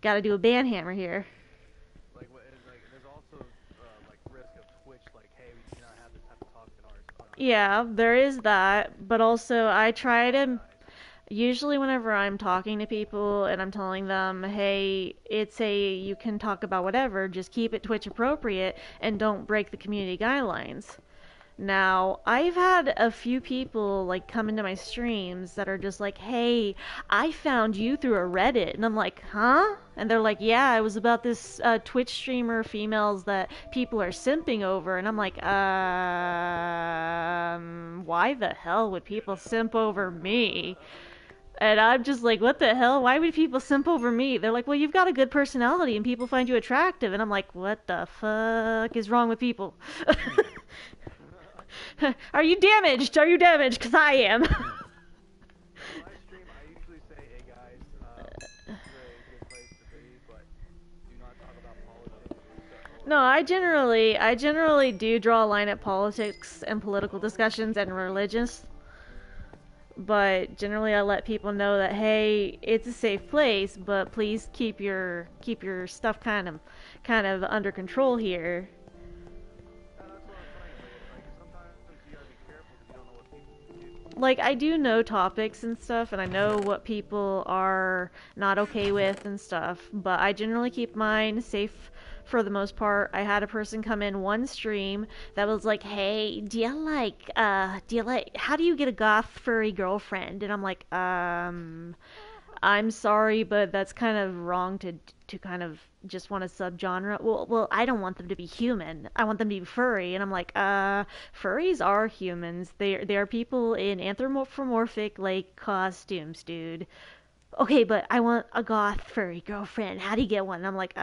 to do a ban hammer here." Like, what is like? There's also like risk of Twitch, like, hey, we cannot have this type of talk in our Yeah, there is that, but also I try to guys. usually whenever I'm talking to people and I'm telling them, "Hey, you can talk about whatever, just keep it Twitch appropriate and don't break the community guidelines." Now, I've had a few people like come into my streams that are just like, "Hey, I found you through a Reddit." And I'm like, "Huh?" And they're like, "Yeah, it was about this Twitch streamer females that people are simping over." And I'm like, why the hell would people simp over me?" And I'm just like, "What the hell? Why would people simp over me?" They're like, "Well, you've got a good personality and people find you attractive." And I'm like, "What the fuck is wrong with people?" Are you damaged? Are you damaged? Because I am. When I stream, I usually say, hey guys, this is a good place to be, but do not talk about politics No, or I generally do draw a line at politics and political discussions and religious, but generally I let people know that hey, it's a safe place, but please keep your stuff kind of under control here. that's what I'm saying. Like sometimes you gotta be careful because you don't know what people do. Like I do know topics and stuff and I know what people are not okay with and stuff, but I generally keep mine safe for the most part. I had a person come in one stream that was like, "Hey, do you like how do you get a goth furry girlfriend?" And I'm like, "I'm sorry, but that's kind of wrong to kind of just want a subgenre." Well, I don't want them to be human. I want them to be furry." And I'm like, furries are humans. They are people in anthropomorphic like costumes, dude." "Okay, but I want a goth furry girlfriend. How do you get one?" And I'm like,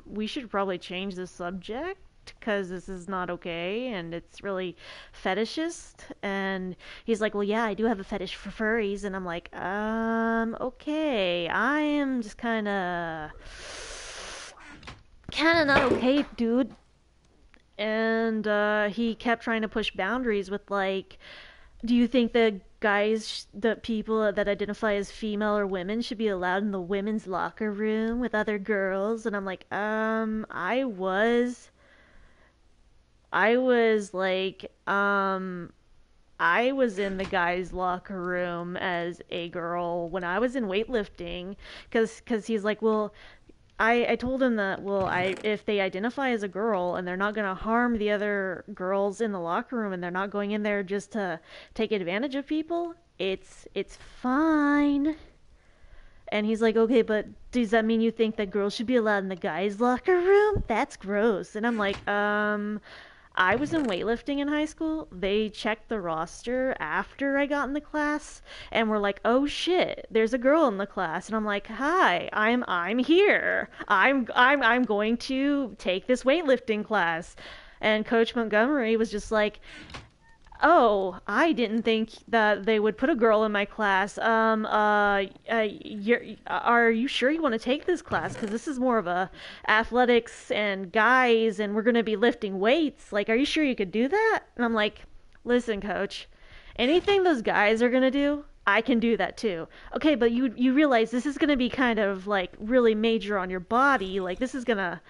we should probably change the subject because this is not okay and it's really fetishist." And he's like, "Well, yeah, I do have a fetish for furries." And I'm like, okay, I am just kind of not okay, dude. And he kept trying to push boundaries with like, "Do you think that the people that identify as female or women should be allowed in the women's locker room with other girls?" And I'm like, I was like, I was in the guys' locker room as a girl when I was in weightlifting, cause he's like, "Well, I told him that, well, if they identify as a girl and they're not going to harm the other girls in the locker room and they're not going in there just to take advantage of people, it's fine." And he's like, "Okay, but does that mean you think that girls should be allowed in the guys' locker room? That's gross." And I'm like, I was in weightlifting in high school. They checked the roster after I got in the class and were like, "Oh shit, there's a girl in the class." And I'm like, "Hi, I'm here. I'm going to take this weightlifting class." And Coach Montgomery was just like, "Oh, I didn't think that they would put a girl in my class. Are you sure you want to take this class? Because this is more of a athletics and guys, and we're going to be lifting weights. Like, are you sure you could do that?" And I'm like, "Listen, coach, anything those guys are going to do, I can do that too." "Okay, but you realize this is going to be kind of like really major on your body. Like, this is gonna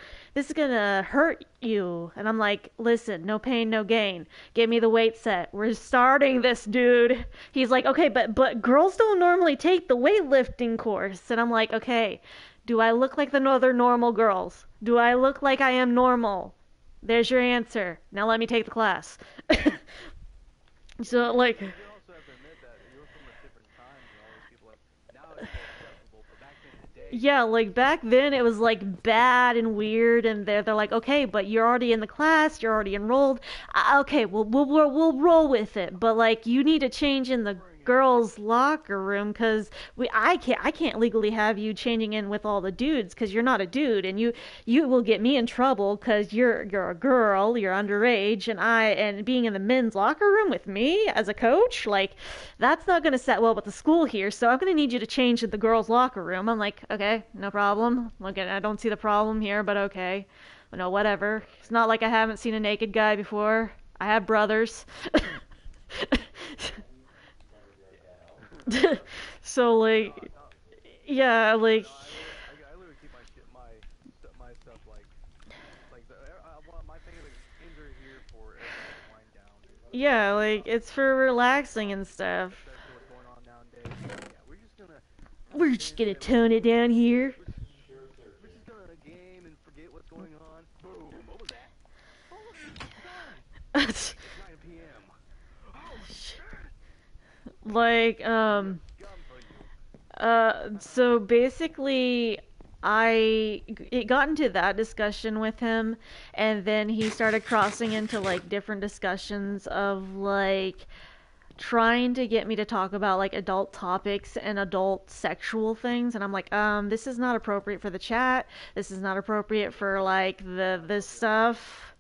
hurt you." And I'm like, "Listen, no pain, no gain. Give me the weight set. We're starting this, dude." He's like, "Okay, but girls don't normally take the weightlifting course." And I'm like, "Okay, do I look like the other normal girls? Do I look like I am normal? There's your answer. Now let me take the class." So like, But you also have to admit that you're from a different time than all these people. Like now it's more acceptable, but back in the day, yeah, like back then it was like bad and weird, and they're like, "Okay, but you're already in the class, you're already enrolled. Okay, we'll roll with it, but like you need to change in the." bring girls' locker room because I can't legally have you changing in with all the dudes because you're not a dude, and you will get me in trouble because you're a girl, you're underage, and being in the men's locker room with me as a coach, like that's not gonna set well with the school here. So I'm gonna need you to change in the girls' locker room. I'm like, okay, no problem. Look, I don't see the problem here, but okay. No, whatever. It's not like I haven't seen a naked guy before. I have brothers. So like, yeah, like, I literally keep my stuff like my thing is like games are here for everyone to wind down, yeah, like it's for relaxing and stuff. especially what's going on nowadays. Yeah, We're we're just just gonna gonna tone it down here. we're just gonna game and forget what's going on. Boom. What was that? Oh, look, it's done. It's 9 p.m. Oh shit! Like, Gum for you. so basically, it got into that discussion with him, and then he started crossing into like different discussions of like trying to get me to talk about like adult topics and adult sexual things, and I'm like, this is not appropriate for the chat. This is not appropriate for like this stuff.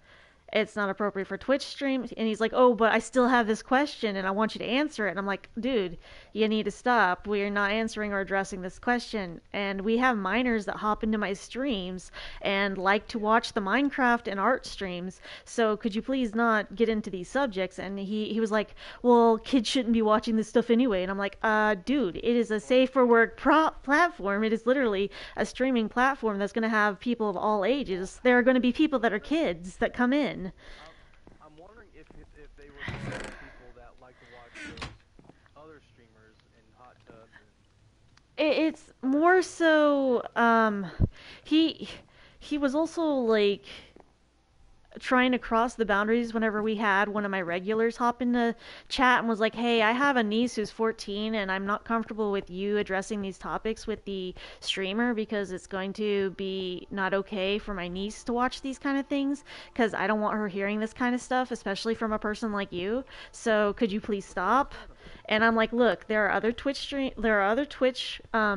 It's not appropriate for Twitch streams. And he's like, oh, but I still have this question and I want you to answer it. And I'm like, dude, you need to stop. We're not answering or addressing this question. And we have minors that hop into my streams and like to watch the Minecraft and art streams. So could you please not get into these subjects? And he was like, well, kids shouldn't be watching this stuff anyway. And I'm like, dude, it is a safe for work platform. It is literally a streaming platform that's going to have people of all ages. There are going to be people that are kids that come in. I'm wondering if they were the same people that like to watch those other streamers in hot tubs It's more so he he was also like trying to cross the boundaries whenever we had one of my regulars hop into chat and was like, hey, I have a niece who's 14 and I'm not comfortable with you addressing these topics with the streamer because it's going to be not okay for my niece to watch these kind of things because I don't want her hearing this kind of stuff, especially from a person like you. So could you please stop? And I'm like, look, there are other Twitch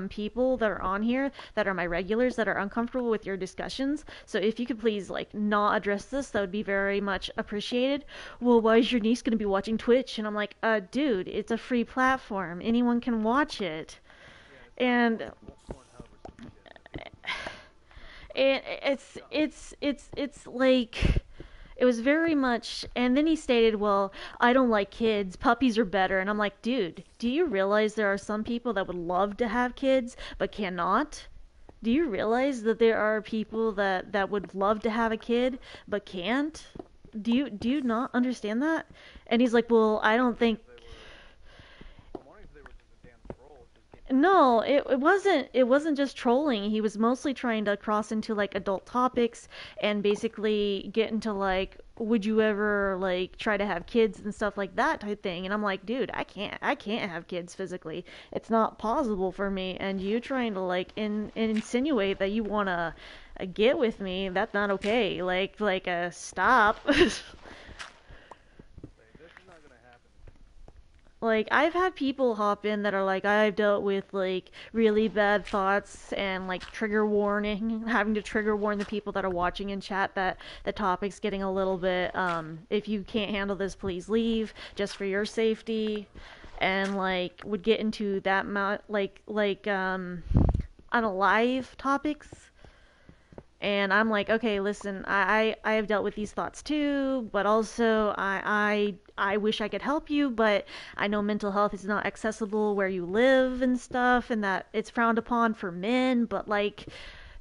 people that are on here that are my regulars that are uncomfortable with your discussions. So if you could please like not address this, that would be very much appreciated. Well, why is your niece going to be watching Twitch? And I'm like, dude, it's a free platform. Anyone can watch it. And it's like it was very much, and then he stated, well, I don't like kids, puppies are better. And I'm like, dude, do you realize there are some people that would love to have kids but cannot? Do you realize that there are people that would love to have a kid but can't? Do you not understand that? And he's like, well, I don't think. I'm wondering if they were just a damn troll, just getting No, it wasn't just trolling. He was mostly trying to cross into like adult topics and basically get into like would you ever like try to have kids and stuff like that type thing. And I'm like, dude, I can't have kids physically. It's not possible for me. And you trying to like insinuate that you want to get with me, that's not okay. Like stop. say, this is not gonna happen. Like, I've had people hop in that are like, I've dealt with, like, really bad thoughts and, like, trigger warning, having to trigger warn the people that are watching in chat that the topic's getting a little bit, if you can't handle this, please leave, just for your safety. And, like, would get into that, unalive topics. And I'm like, okay, listen, I have dealt with these thoughts too, but also I wish I could help you, but I know mental health is not accessible where you live and stuff, and that it's frowned upon for men, but like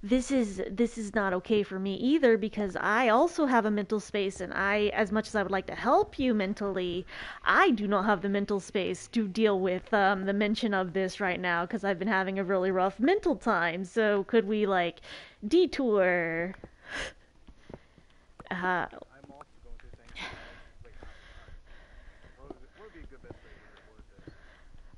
this is not okay for me either because I also have a mental space, and as much as I would like to help you mentally, I do not have the mental space to deal with the mention of this right now because I've been having a really rough mental time. So could we like detour? Uh, I'm also going through things. Wait, what would be a good best way to word this?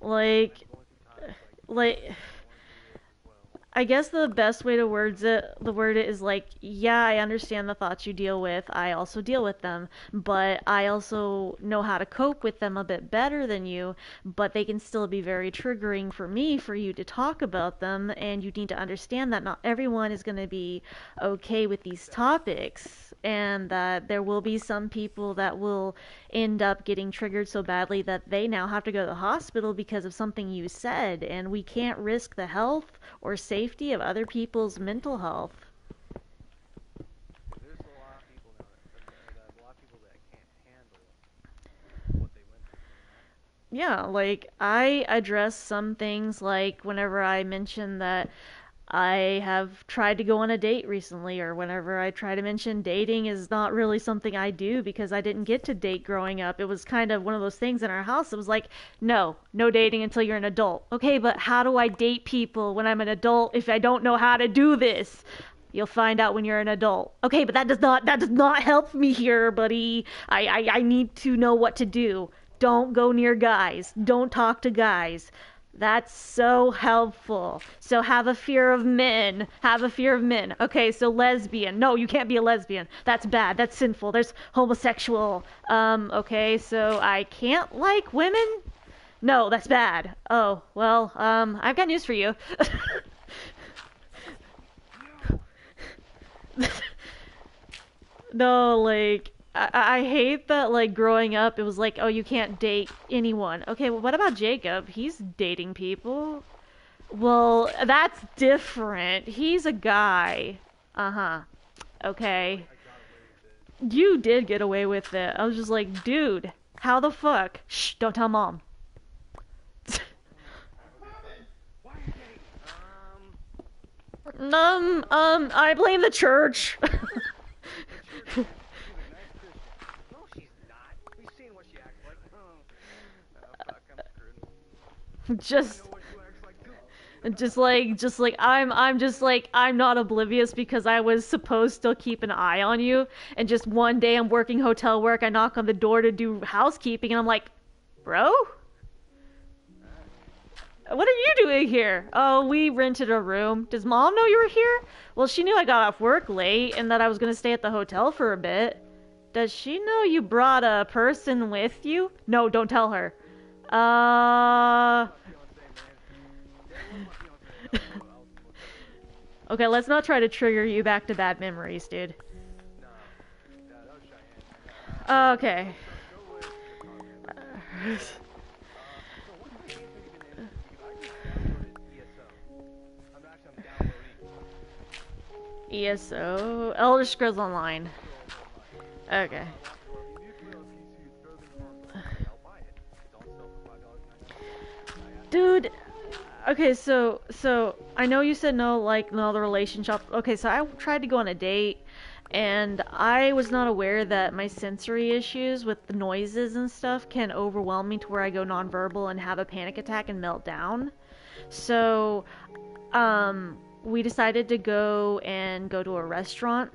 like, I'm going through times like like. you're going through this as well. I guess the best way to word it is like, yeah, I understand the thoughts you deal with. I also deal with them, but I also know how to cope with them a bit better than you, but they can still be very triggering for me for you to talk about them, and you need to understand that not everyone is going to be okay with these topics, and that there will be some people that will end up getting triggered so badly that they now have to go to the hospital because of something you said, and we can't risk the health or safety of other people's mental health. There's a lot of people now a lot of people that can't handle what they went through. Yeah, like I address some things like whenever I mention that I have tried to go on a date recently, or whenever I try to mention dating is not really something I do because I didn't get to date growing up. It was kind of one of those things in our house. It was like, no, no dating until you're an adult. Okay, but how do I date people when I'm an adult if I don't know how to do this? You'll find out when you're an adult. Okay, but that does not help me here, buddy. I need to know what to do. Don't go near guys. Don't talk to guys. That's so helpful. So have a fear of men. Have a fear of men. Okay, so lesbian. No, you can't be a lesbian. That's bad. That's sinful. There's homosexual. Okay, so I can't like women? No, that's bad. Oh, well, I've got news for you. No, like I hate that like growing up it was like, oh, you can't date anyone. Okay, well what about Jacob? He's dating people. Well, that's different. He's a guy. Uh-huh. Okay. You did get away with it. I was just like, dude, how the fuck? Shh, don't tell mom. Why are you I blame the church. she's a nice Christian. No, she's not. We've seen what she acts like. Fuck, I'm screwed. Just I know what you acts like too. I'm not oblivious because I was supposed to keep an eye on you, and just one day I'm working hotel work, I knock on the door to do housekeeping, and I'm like, bro, what are you doing here? Oh, we rented a room. Does mom know you were here? Well, she knew I got off work late and that I was gonna stay at the hotel for a bit. Does she know you brought a person with you? No, don't tell her. Okay, let's not try to trigger you back to bad memories, dude. Okay. ESO? Elder Scrolls Online. Okay. Dude, okay, so I know you said no, like, no other relationship. Okay, so I tried to go on a date, and I was not aware that my sensory issues with the noises and stuff can overwhelm me to where I go nonverbal and have a panic attack and melt down. So, we decided to go to a restaurant.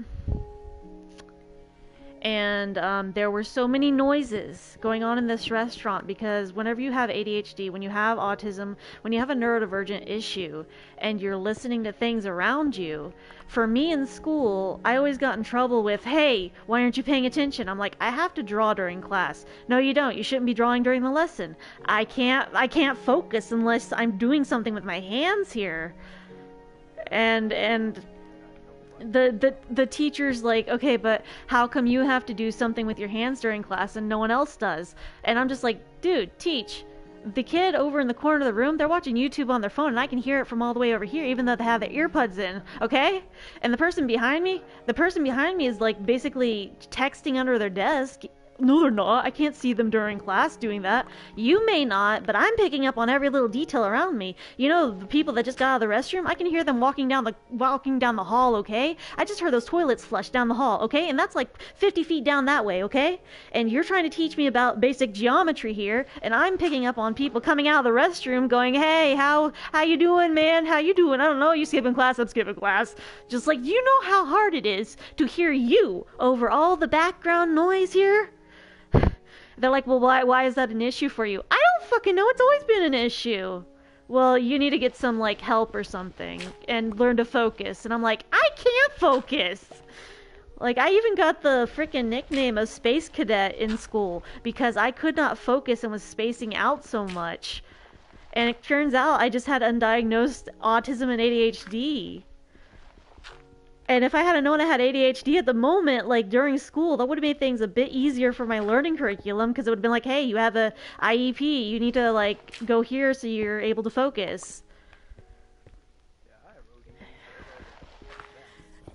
And there were so many noises going on in this restaurant because whenever you have ADHD, when you have autism, when you have a neurodivergent issue, and you're listening to things around you, for me in school, I always got in trouble with, hey, why aren't you paying attention? I'm like, I have to draw during class. No, you don't. You shouldn't be drawing during the lesson. I can't focus unless I'm doing something with my hands here. And the teacher's like, okay, but how come you have to do something with your hands during class and no one else does? And I'm just like, dude, teach. The kid over in the corner of the room, they're watching YouTube on their phone and I can hear it from all the way over here even though they have their earbuds in, okay? And the person behind me is like basically texting under their desk. No, they're not. I can't see them during class doing that. You may not, but I'm picking up on every little detail around me. You know, the people that just got out of the restroom, I can hear them walking down the hall, okay? I just heard those toilets flush down the hall, okay? And that's like 50 feet down that way, okay? And you're trying to teach me about basic geometry here, and I'm picking up on people coming out of the restroom going, hey, how you doing, man? How you doing? I don't know. You skipping class? I'm skipping class. Just like, you know how hard it is to hear you over all the background noise here? They're like, well, why is that an issue for you? I don't fucking know. It's always been an issue. well, you need to get some, like, help or something and learn to focus. And I'm like, I can't focus! Like, I even got the freaking nickname of Space Cadet in school because I could not focus and was spacing out so much. And it turns out I just had undiagnosed autism and ADHD. And if I hadn't known I had ADHD at the moment, like during school, that would have made things a bit easier for my learning curriculum because it would have been like, hey, you have a IEP, you need to like go here so you're able to focus.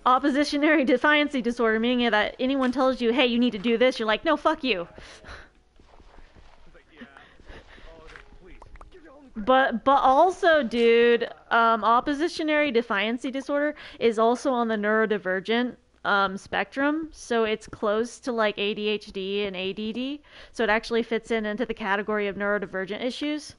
Oppositionary defiancy disorder, meaning that anyone tells you, hey, you need to do this, you're like, no, fuck you. But also, dude, oppositionary defiancy disorder is also on the neurodivergent spectrum, so it's close to like ADHD and ADD, so it actually fits into the category of neurodivergent issues.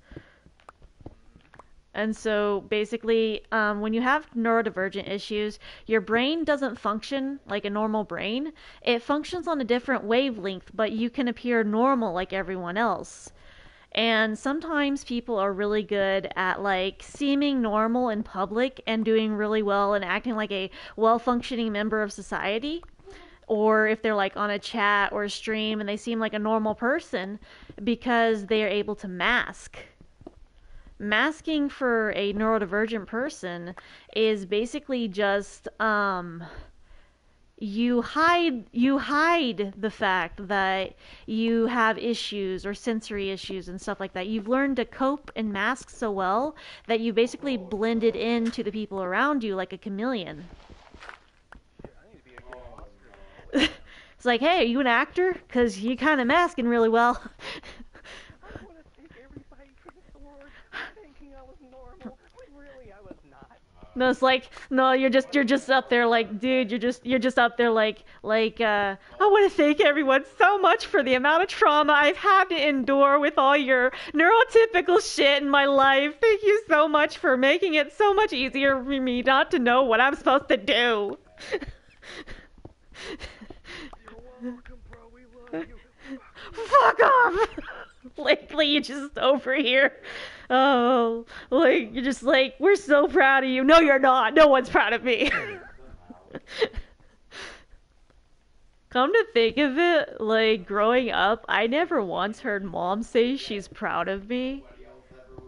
And so basically, when you have neurodivergent issues, your brain doesn't function like a normal brain. It functions on a different wavelength, but you can appear normal like everyone else. And sometimes people are really good at like seeming normal in public and doing really well and acting like a well-functioning member of society. Or if they're like on a chat or a stream and they seem like a normal person because they are able to mask. Masking for a neurodivergent person is basically just you hide the fact that you have issues or sensory issues and stuff like that. You've learned to cope and mask so well that you basically blended into the people around you like a chameleon. It's like, hey, are you an actor? Because you kind of masking really well. No, it's like, no, you're just up there like, dude, you're just up there like, I want to thank everyone so much for the amount of trauma I've had to endure with all your neurotypical shit in my life. Thank you so much for making it so much easier for me not to know what I'm supposed to do. You're welcome, bro. We love you. Fuck off! Lately, you're just over here. Oh, like, you're just like, we're so proud of you. No, you're not. No one's proud of me. Come to think of it, like, growing up, I never once heard mom say she's proud of me.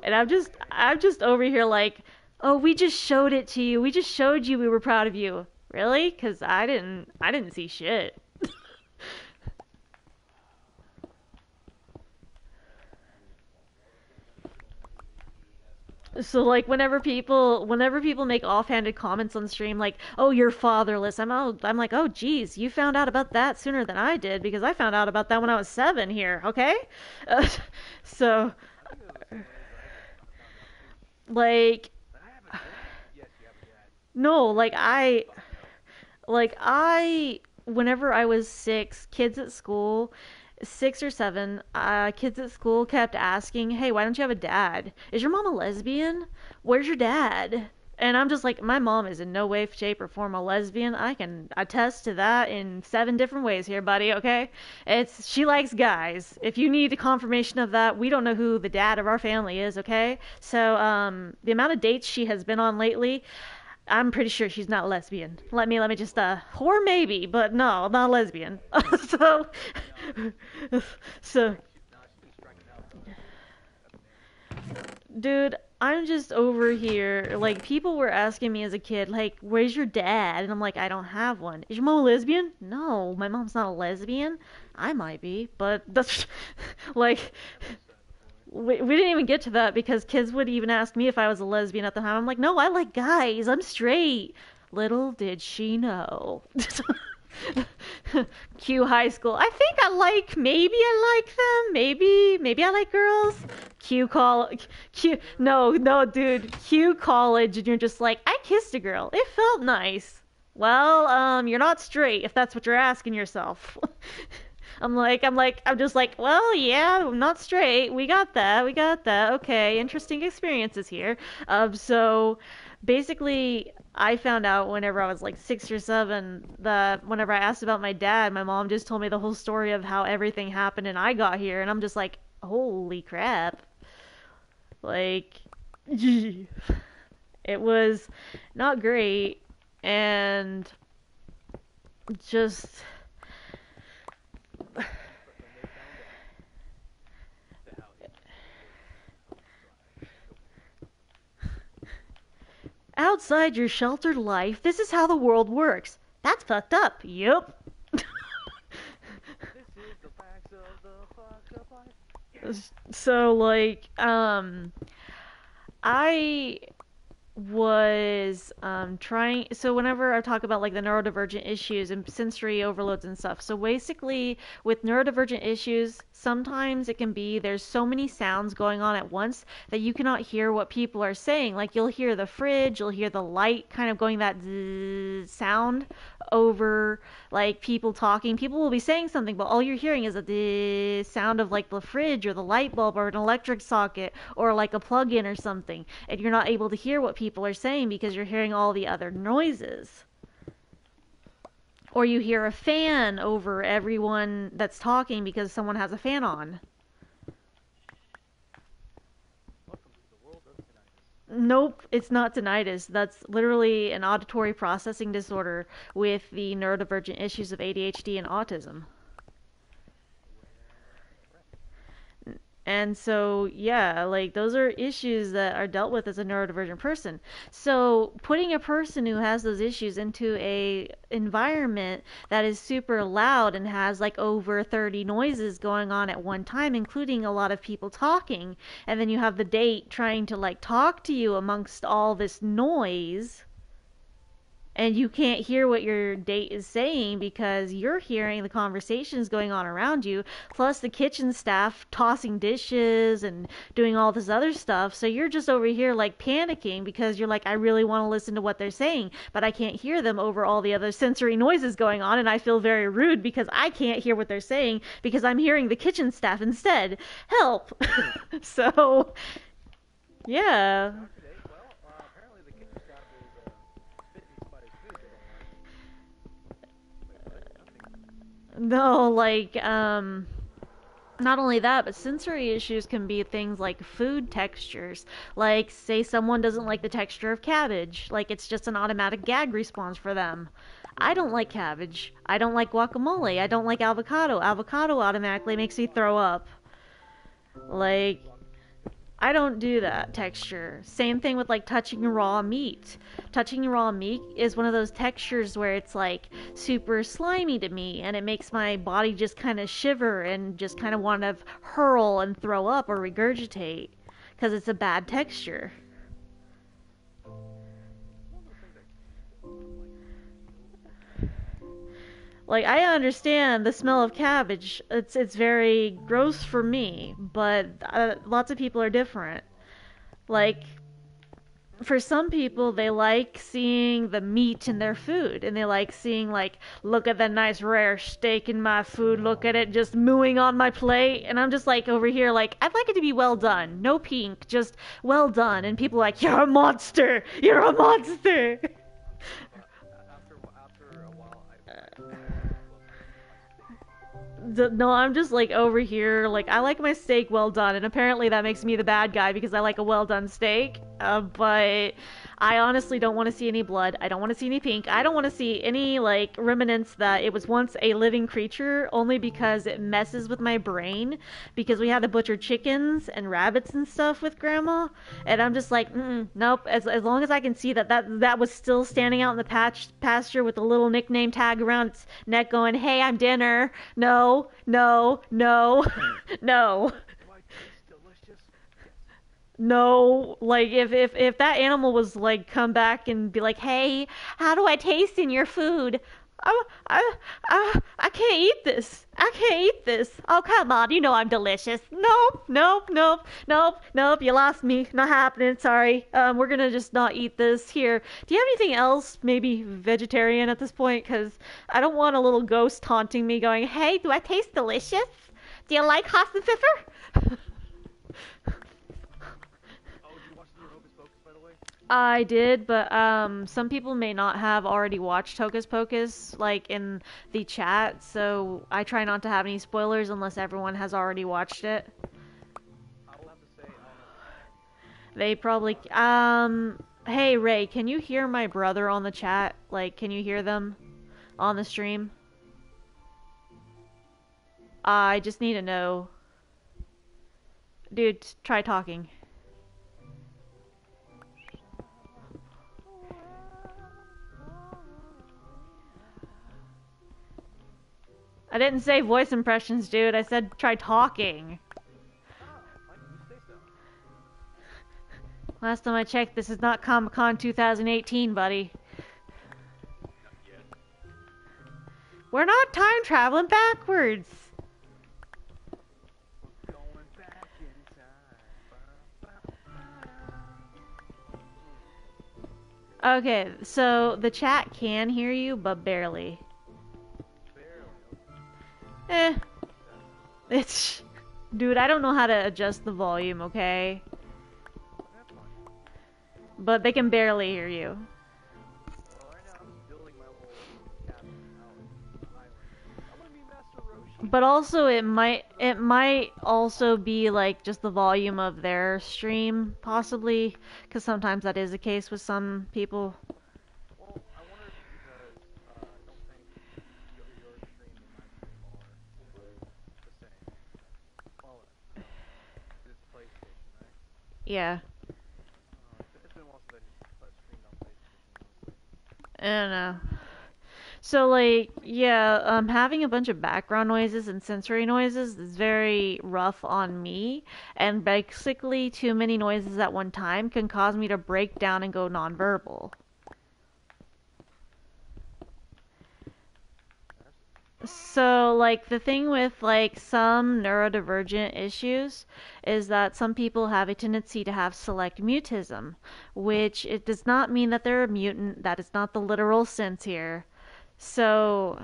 And I'm just over here like, oh, we just showed it to you. We just showed you we were proud of you. Really? 'Cause I didn't see shit. So like whenever people make offhanded comments on stream like, "Oh, you're fatherless," I'm like, "Oh, geez, you found out about that sooner than I did because I found out about that when I was 7 here." Okay, so like, no, whenever I was 6, kids at school. 6 or 7, kids at school kept asking, hey, why don't you have a dad? Is your mom a lesbian? Where's your dad? And I'm just like, my mom is in no way, shape, or form a lesbian. I can attest to that in 7 different ways here, buddy, okay? She likes guys. If you need a confirmation of that, we don't know who the dad of our family is, okay? So, the amount of dates she has been on lately, I'm pretty sure she's not lesbian. Let me just whore maybe, but no, not lesbian. so so dude, I'm just over here like people were asking me as a kid like, where's your dad? And I'm like, I don't have one. Is your mom a lesbian? No, my mom's not a lesbian. I might be, but that's like we didn't even get to that because kids would even ask me if I was a lesbian at the time. I'm like, no, I like guys. I'm straight. Little did she know. Q high school. I think maybe I like them. Maybe I like girls. No, dude. Q college, and you're just like, I kissed a girl. It felt nice. Well, you're not straight if that's what you're asking yourself. I'm just like, well, yeah, I'm not straight. We got that. Okay, interesting experiences here. So basically, I found out whenever I was like 6 or 7 that whenever I asked about my dad, my mom just told me the whole story of how everything happened and I got here, and I'm just like, holy crap. Like, It was not great, and just But when they found out that how it outside your sheltered life, this is how the world works. That's fucked up. Yup. this is the facts of the fucked up life. Yeah. So, like, I was trying, so whenever I talk about like the neurodivergent issues and sensory overloads and stuff, so basically with neurodivergent issues, sometimes it can be there's so many sounds going on at once that you cannot hear what people are saying. Like you'll hear the fridge, you'll hear the light kind of going that zzz sound over like people talking. People will be saying something, but all you're hearing is the sound of like the fridge or the light bulb or an electric socket or like a plug-in or something, and you're not able to hear what people are saying because you're hearing all the other noises. Or you hear a fan over everyone that's talking because someone has a fan on. Welcome to the world of tinnitus. Nope, it's not tinnitus. That's literally an auditory processing disorder with the neurodivergent issues of ADHD and autism. And so, yeah, like those are issues that are dealt with as a neurodivergent person. So, putting a person who has those issues into a environment that is super loud and has like over 30 noises going on at one time, including a lot of people talking, and then you have the date trying to like talk to you amongst all this noise, and you can't hear what your date is saying because you're hearing the conversations going on around you, plus the kitchen staff tossing dishes and doing all this other stuff. So you're just over here like panicking because you're like, I really want to listen to what they're saying, but I can't hear them over all the other sensory noises going on, and I feel very rude because I can't hear what they're saying because I'm hearing the kitchen staff instead. Help! So, yeah. Not today. Well, apparently the kitchen staff is spitting somebody's food they don't like. Wait, what? Nothing. No, like, not only that, but sensory issues can be things like food textures. Like, say someone doesn't like the texture of cabbage. Like, it's just an automatic gag response for them. I don't like cabbage. I don't like guacamole. I don't like avocado. Avocado automatically makes me throw up. Like, I don't do that texture. Same thing with like touching raw meat. Touching raw meat is one of those textures where it's like super slimy to me, and it makes my body just kind of shiver and just kind of want to hurl and throw up or regurgitate because it's a bad texture. One of those things that Like I understand the smell of cabbage. It's very gross for me, but lots of people are different. Like for some people they like seeing the meat in their food, and they like seeing like, look at that nice rare steak in my food, look at it just mooing on my plate, and I'm just like over here like, I'd like it to be well done, no pink, just well done, and people are like, you're a monster, you're a monster. after a while, No, I'm just like over here like, I like my steak well done, and apparently that makes me the bad guy because I like a well done steak, but I honestly don't want to see any blood. I don't want to see any pink. I don't want to see any like remnants that it was once a living creature, only because it messes with my brain, because we had to butcher chickens and rabbits and stuff with grandma, and I'm just like, nope, as long as I can see that was still standing out in the pasture with a little nickname tag around its neck going, hey, I'm dinner. No, no, no, no. do I taste delicious? No, like if that animal was like come back and be like, "Hey, how do I taste in your food?" I I can't eat this. I can't eat this. Oh come on, you know I'm delicious. Nope, nope, nope, nope, nope. You lost me. Not happening. Sorry. We're gonna just not eat this. Here. Do you have anything else? Maybe vegetarian at this point, because I don't want a little ghost haunting me, going, "Hey, do I taste delicious? Do you like Hassenpfeffer?" Oh, did you watch the new Hocus Pocus, by the way? I did, but some people may not have already watched Hocus Pocus, like in the chat, so I try not to have any spoilers unless everyone has already watched it. I will have to say, I don't know. They probably hey Ray, can you hear my brother on the chat? Like, can you hear them on the stream? I just need to know. Dude, try talking. I didn't say voice impressions, dude. I said try talking. Last time I checked, this is not Comic-Con 2018, buddy. We're not time traveling backwards. We're going back in time. Okay, so the chat can hear you, but barely. It's... Dude, I don't know how to adjust the volume, okay? But they can barely hear you. But also it might also be like just the volume of their stream, possibly, because sometimes that is the case with some people. Well, I wonder if it's because I don't think your stream and my stream are the same. Well, it's PlayStation, right? Yeah. It's been a while since I streamed on PlayStation, honestly. I don't know. So, like, yeah, having a bunch of background noises and sensory noises is very rough on me, and basically too many noises at one time can cause me to break down and go nonverbal. So, like, the thing with, like, some neurodivergent issues is that some people have a tendency to have select mutism, which it does not mean that they're a mutant. That is not the literal sense here. So,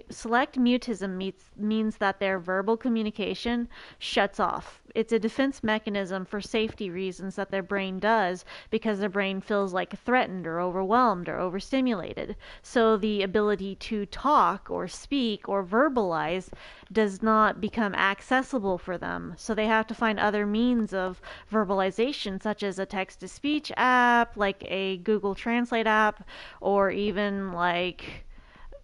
select mutism means that their verbal communication shuts off. It's a defense mechanism for safety reasons that their brain does because their brain feels like threatened or overwhelmed or overstimulated. So, the ability to talk or speak or verbalize does not become accessible for them. So, they have to find other means of verbalization, such as a text to speech app, like a Google Translate app, or even like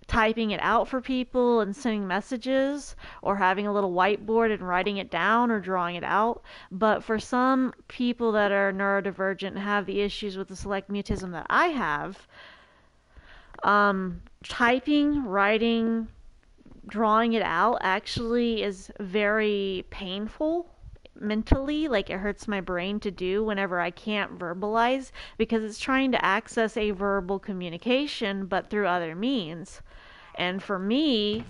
typing it out for people and sending messages or having a little whiteboard and writing it down or drawing it out. But for some people that are neurodivergent and have the issues with the select mutism that I have, typing, writing, drawing it out actually is very painful mentally. Like, it hurts my brain to do whenever I can't verbalize because it's trying to access a verbal communication but through other means. And for me,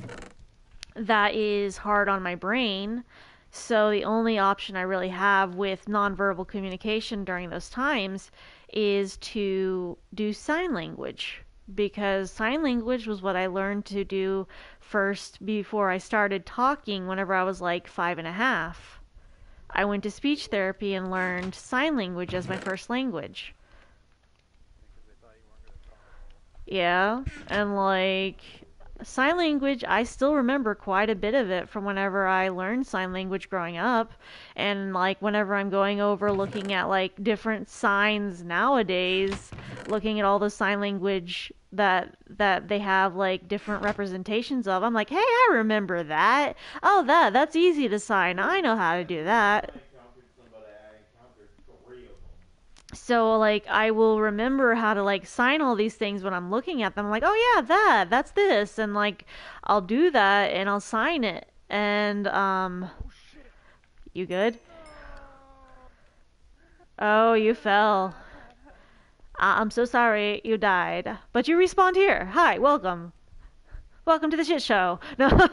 that is hard on my brain. So the only option I really have with nonverbal communication during those times is to do sign language. Because sign language was what I learned to do first before I started talking whenever I was like 5.5. I went to speech therapy and learned sign language as my first language. Yeah, and like sign language, I still remember quite a bit of it from whenever I learned sign language growing up. And like whenever I'm going over looking at like different signs nowadays, looking at all the sign language that they have like different representations of, I'm like, hey, I remember that. Oh, that's easy to sign. I know how to do that. So like I will remember how to like sign all these things when I'm looking at them. I'm like, oh yeah, that's this, and like I'll do that and I'll sign it. And you good? Oh, you fell. I'm so sorry you died, but you respawned here. Hi, welcome. Welcome to the shit show. No.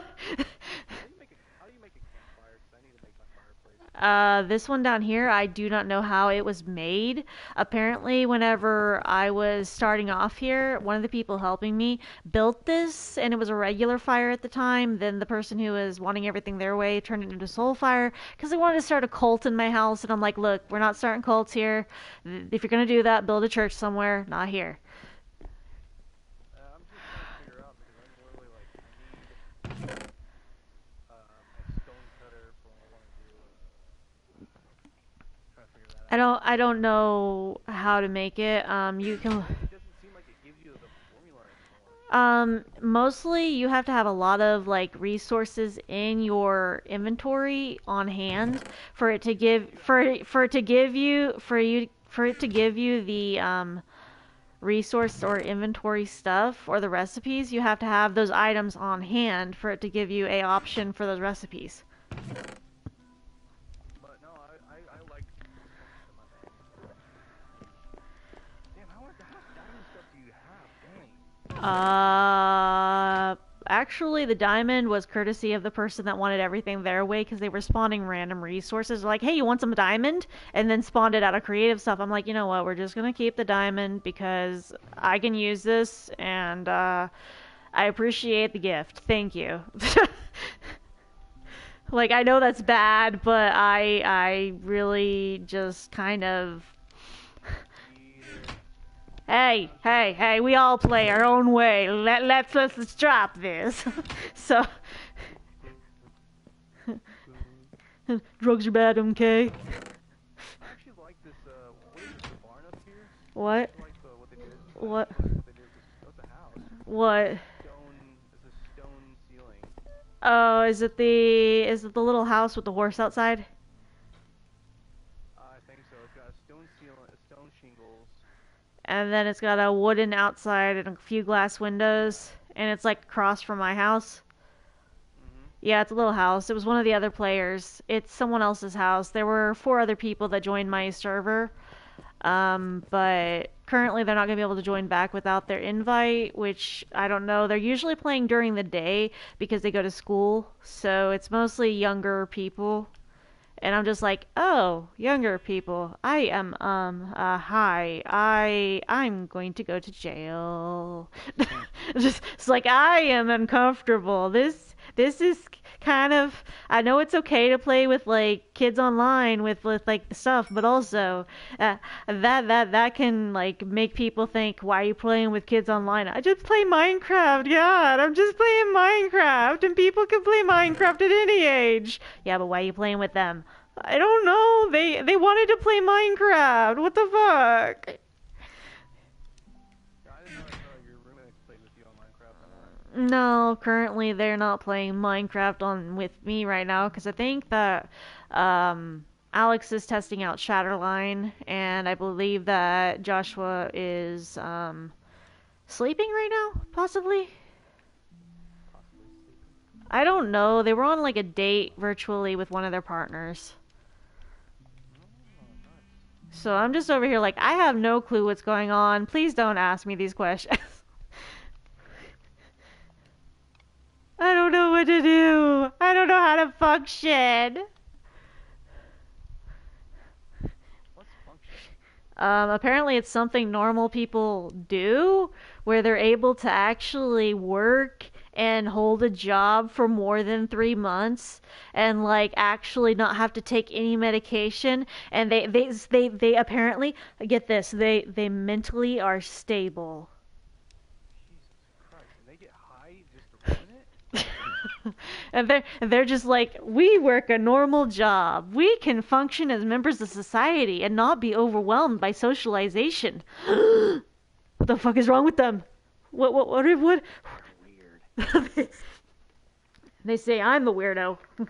This one down here, I do not know how it was made. Apparently, whenever I was starting off here, one of the people helping me built this, and it was a regular fire at the time. Then the person who was wanting everything their way turned it into soul fire because they wanted to start a cult in my house. And I'm like, look, we're not starting cults here. If you're gonna do that, build a church somewhere, not here. I'm just trying to figure out because I'm literally like, I need a stone cutter for what I want to do. Trying to figure that I don't know how to make it. You can It doesn't seem like it gives you the formula anymore. mostly you have to have a lot of like resources in your inventory on hand for it to give for it to give you for it to give you the resource or inventory stuff or the recipes. You have to have those items on hand for it to give you a option for those recipes. But no, I like the function of my thing. Damn, how much diamond stuff do you have? Dang. Actually, the diamond was courtesy of the person that wanted everything their way because they were spawning random resources. Like, hey, you want some diamond? And then spawned it out of creative stuff. I'm like, you know what? We're just gonna keep the diamond because I can use this, and I appreciate the gift. Thank you. Like, I know that's bad, but I really just kind of. Hey, we all play our own way. Let's drop this. So, drugs are bad, okay? I actually like this, what is this, the barn up here? What? I like what they did. What? I like what they did. What's a house? What? It's a stone ceiling. Oh, is it the little house with the horse outside? I think so. It's got a stone ceiling, stone shingles. And then it's got a wooden outside and a few glass windows, and it's like across from my house. Yeah, it's a little house. It was one of the other players. It's someone else's house. There were 4 other people that joined my server. But currently they're not going to be able to join back without their invite, which I don't know. They're usually playing during the day because they go to school. So it's mostly younger people. And I'm just like, oh, younger people. Hi. I'm going to go to jail. Just, it's like, I am uncomfortable. This is kind of, I know it's okay to play with like kids online with like stuff, but also that can like make people think, why are you playing with kids online? I just play Minecraft. God, I'm just playing Minecraft, and people can play Minecraft at any age. Yeah, but why are you playing with them? I don't know. They wanted to play Minecraft. What the fuck? I didn't know your roommates played with you on Minecraft. No, currently they're not playing Minecraft on with me right now because I think that Alex is testing out Shatterline, and I believe that Joshua is sleeping right now, possibly. I don't know. They were on like a date virtually with one of their partners. So I'm just over here like, I have no clue what's going on. Please don't ask me these questions. I don't know what to do. I don't know how to function. What's function? Apparently it's something normal people do, where they're able to actually work and hold a job for more than 3 months and like actually not have to take any medication, and they apparently, get this, they mentally are stable. Jesus Christ, and they get high just to ruin it? And they're just like, we work a normal job. We can function as members of society and not be overwhelmed by socialization. What the fuck is wrong with them? What? Weird. They say I'm the weirdo. But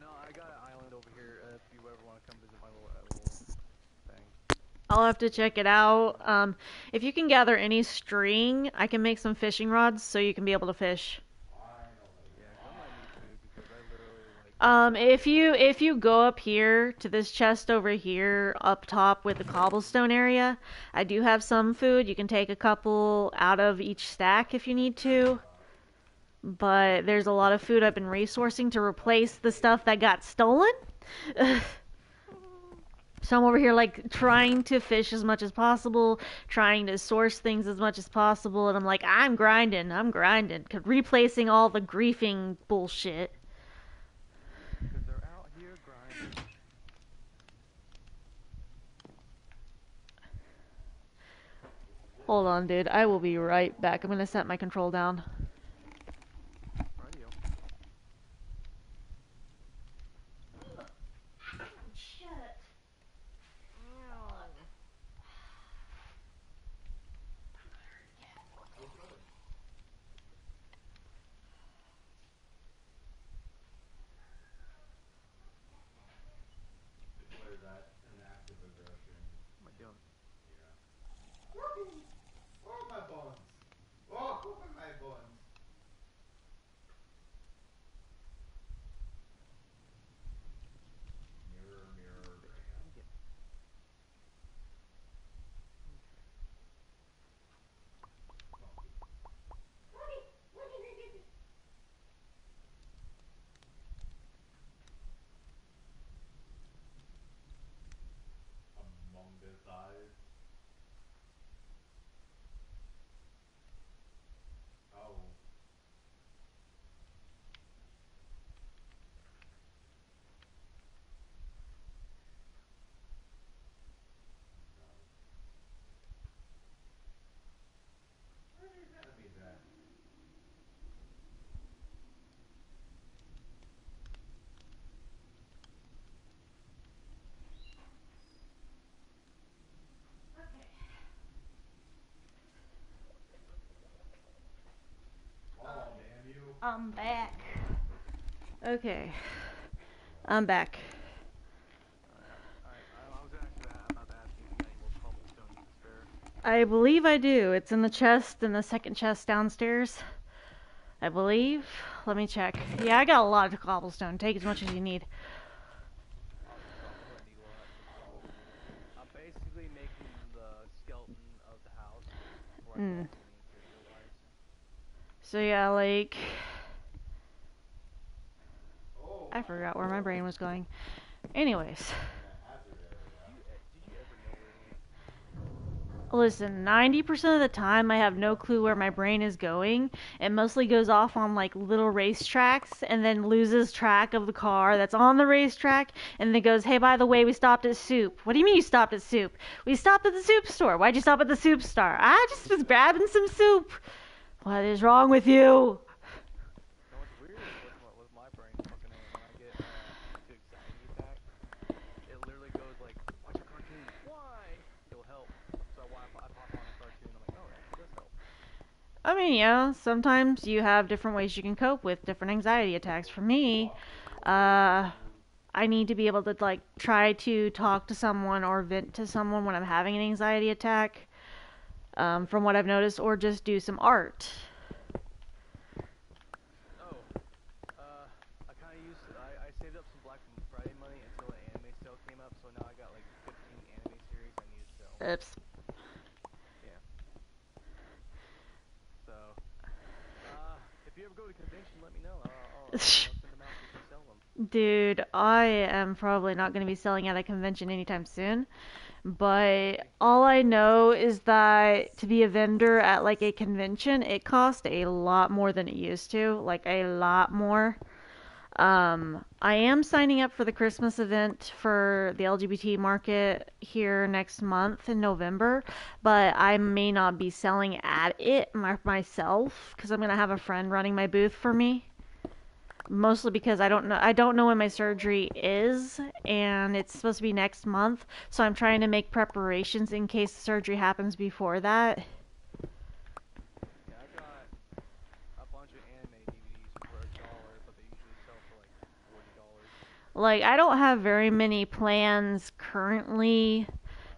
no, I got an island over here if you ever want to come visit my little thing. I'll have to check it out. If you can gather any string, I can make some fishing rods so you can be able to fish. Yeah, I might need to because I literally like. If you go up here to this chest over here up top with the cobblestone area, I do have some food. You can take a couple out of each stack if you need to. But there's a lot of food I've been resourcing to replace the stuff that got stolen. So I'm over here like trying to fish as much as possible, trying to source things as much as possible, and I'm like, I'm grinding, replacing all the griefing bullshit. Because they're out here grinding. Hold on, dude. I will be right back. I'm gonna set my control down. Radio. doing? Oh, my bones. Oh, my bones. Mirror, mirror, Graham. Get Among Us eyes. Oh. Where are these enemies at? Oh, damn you. I'm back. Okay. I'm back. Alright, I was actually about to ask you if you got any more cobblestone you could spare. I believe I do. It's in the chest, in the second chest downstairs. I believe. Let me check. Yeah, I got a lot of cobblestone. Take as much as you need. I'm gonna need a lot, 'cause, I'm basically making the skeleton of the house before I do anything interior-wise. So yeah, like... Oh, I forgot where my brain was going. Anyways. that hazard area. Did you ever know where it went? Listen, 90% of the time I have no clue where my brain is going. It mostly goes off on like little racetracks and then loses track of the car that's on the racetrack and then goes, hey, by the way, we stopped at Soup. What do you mean you stopped at Soup? We stopped at the soup store. Why'd you stop at the soup store? I just was grabbing some soup. What is wrong with you? You know what's weird with my brain fucking when I get into anxiety attack, it literally goes like, watch a cartoon. Why? It'll help. So I pop on a cartoon. I'm like, oh, that does help. I mean, yeah, sometimes you have different ways you can cope with different anxiety attacks. For me, I need to be able to like try to talk to someone or vent to someone when I'm having an anxiety attack, from what I've noticed, or just do some art. Oh, I kind of I saved up some Black Friday money until an anime sale came up, so now I got like 15 anime series I need to sell. Oops. Yeah. So, if you ever go to convention, let me know. I'll send them out so you can sell them. Dude, I am probably not going to be selling at a convention anytime soon. But all I know is that to be a vendor at like a convention, it costs a lot more than it used to. Like a lot more. I am signing up for the Christmas event for the LGBT market here next month in November, but I may not be selling at it myself because I'm gonna have a friend running my booth for me. Mostly because I don't know when my surgery is, and it's supposed to be next month, so I'm trying to make preparations in case the surgery happens before that. Yeah, I got a bunch of anime DVDs for $1, but they usually sell for like $40. Like, I don't have very many plans currently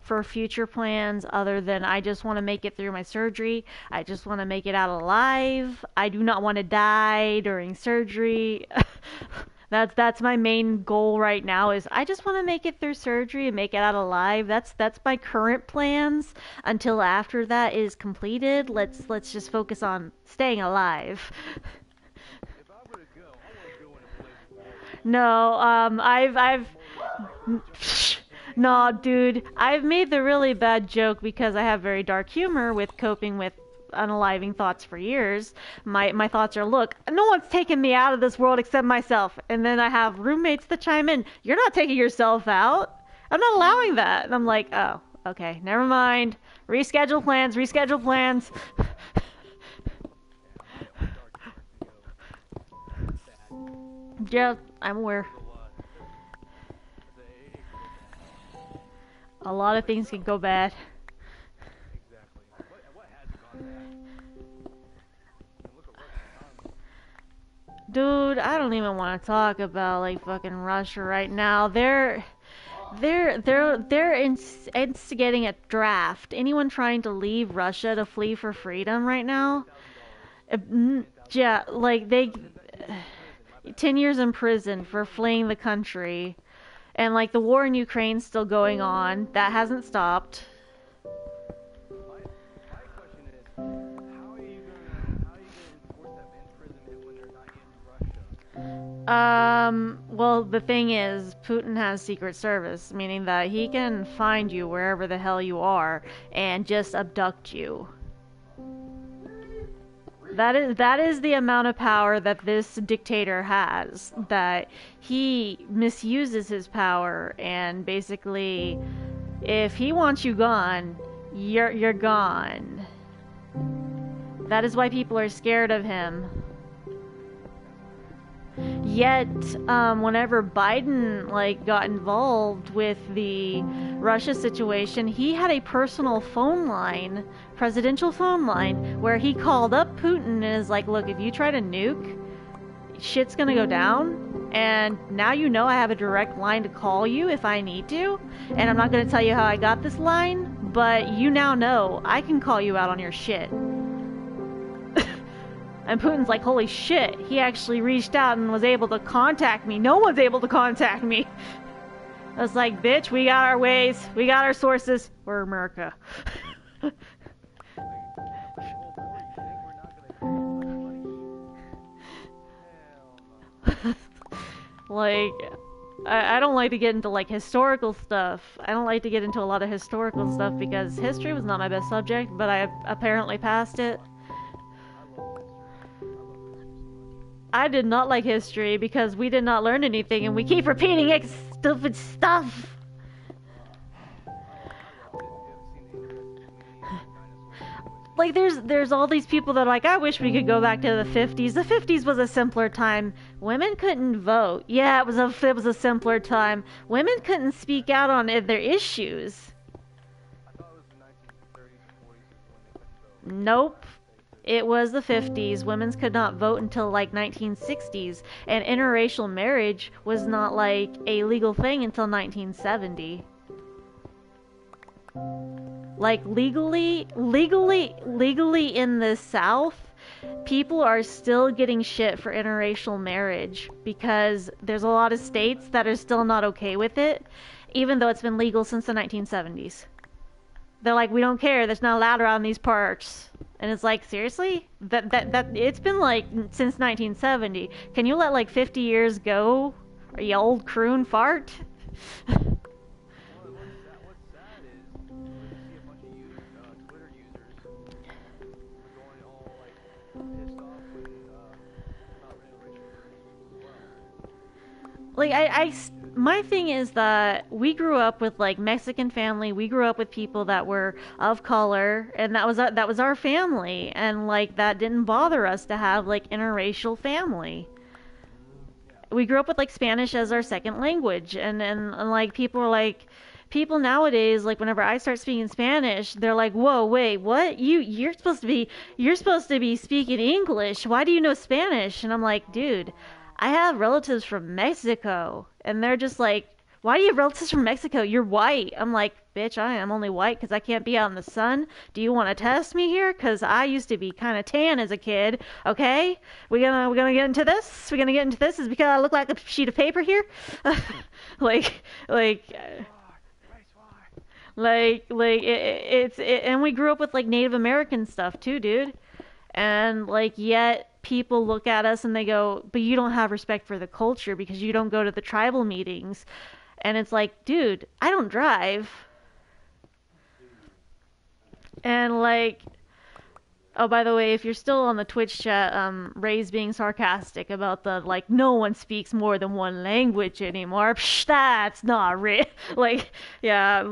for future plans other than I just want to make it through my surgery. I just want to make it out alive. I do not want to die during surgery. That's my main goal right now is I just want to make it through surgery and make it out alive. That's my current plans until after that is completed. Let's just focus on staying alive. If I were to go, I want to go in a place with water. No, I've no, dude, I've made the really bad joke because I have very dark humor with coping with unaliving thoughts for years. My thoughts are, look, no one's taken me out of this world except myself. And then I have roommates that chime in, you're not taking yourself out. I'm not allowing that. And I'm like, oh, okay, never mind. Reschedule plans, reschedule plans. Yeah, my dark humor can go bad. Yeah, I'm aware. A lot of things can go bad. Exactly. What hasn't gone bad? And look at Russia's economy. Dude, I don't even want to talk about like fucking Russia right now. They're instigating a draft. Anyone trying to leave Russia to flee for freedom right now? Yeah, like they 10 years in prison for fleeing the country. And like the war in Ukraine's still going on. That hasn't stopped. My question is, how are you gonna enforce that imprisonment when they're not in Russia? Well, the thing is, Putin has Secret Service, meaning that he can find you wherever the hell you are and just abduct you. That is the amount of power that this dictator has. That he misuses his power, and basically, if he wants you gone, you're gone. That is why people are scared of him. Yet, whenever Biden got involved with the Russia situation, he had a personal phone line, presidential phone line, where he called up Putin and is like, "Look, if you try to nuke, shit's gonna go down. And now you know I have a direct line to call you if I need to. And I'm not gonna tell you how I got this line, but you now know I can call you out on your shit." And Putin's like, holy shit, he actually reached out and was able to contact me. No one's able to contact me. I was like, bitch, we got our ways. We got our sources. We're America. Like, I don't like to get into historical stuff. I don't like to get into a lot of historical stuff because history was not my best subject, but I apparently passed it. I did not like history because we did not learn anything and we keep repeating stupid stuff. Like there's all these people that are like, I wish we could go back to the 50s. The 50s was a simpler time. Women couldn't vote. Yeah, it was a simpler time. Women couldn't speak out on their issues. Nope. It was the 50s. Women could not vote until 1960s, and interracial marriage was not a legal thing until 1970. Legally in the South, people are still getting shit for interracial marriage because there's a lot of states that are still not okay with it, even though it's been legal since the 1970s. They're like, we don't care. That's not allowed around these parts. And it's like, seriously? That it's been since 1970. Can you let 50 years go? Are you old croon fart? What's sad is you see a bunch of Twitter users going all pissed off when not really well. My thing is that we grew up with Mexican family. We grew up with people that were of color, and that was our family, and that didn't bother us to have interracial family. We grew up with Spanish as our second language, and people are people nowadays, whenever I start speaking Spanish, they're like, whoa, wait, what? You're supposed to be speaking English. Why do you know Spanish? And I'm like, dude, I have relatives from Mexico. And they're just like, why do you have relatives from Mexico? You're white. I'm like, bitch, I am only white because I can't be out in the sun. Do you want to test me here? Because I used to be kind of tan as a kid. Okay? We're gonna get into this? We're gonna get into this? Is because I look like a sheet of paper here? And we grew up with Native American stuff too, dude. And yet people look at us and they go, but you don't have respect for the culture because you don't go to the tribal meetings. And it's like, dude, I don't drive. And oh, by the way, if you're still on the Twitch chat, Ray's being sarcastic about the no one speaks more than one language anymore. Psh, that's not real. Yeah,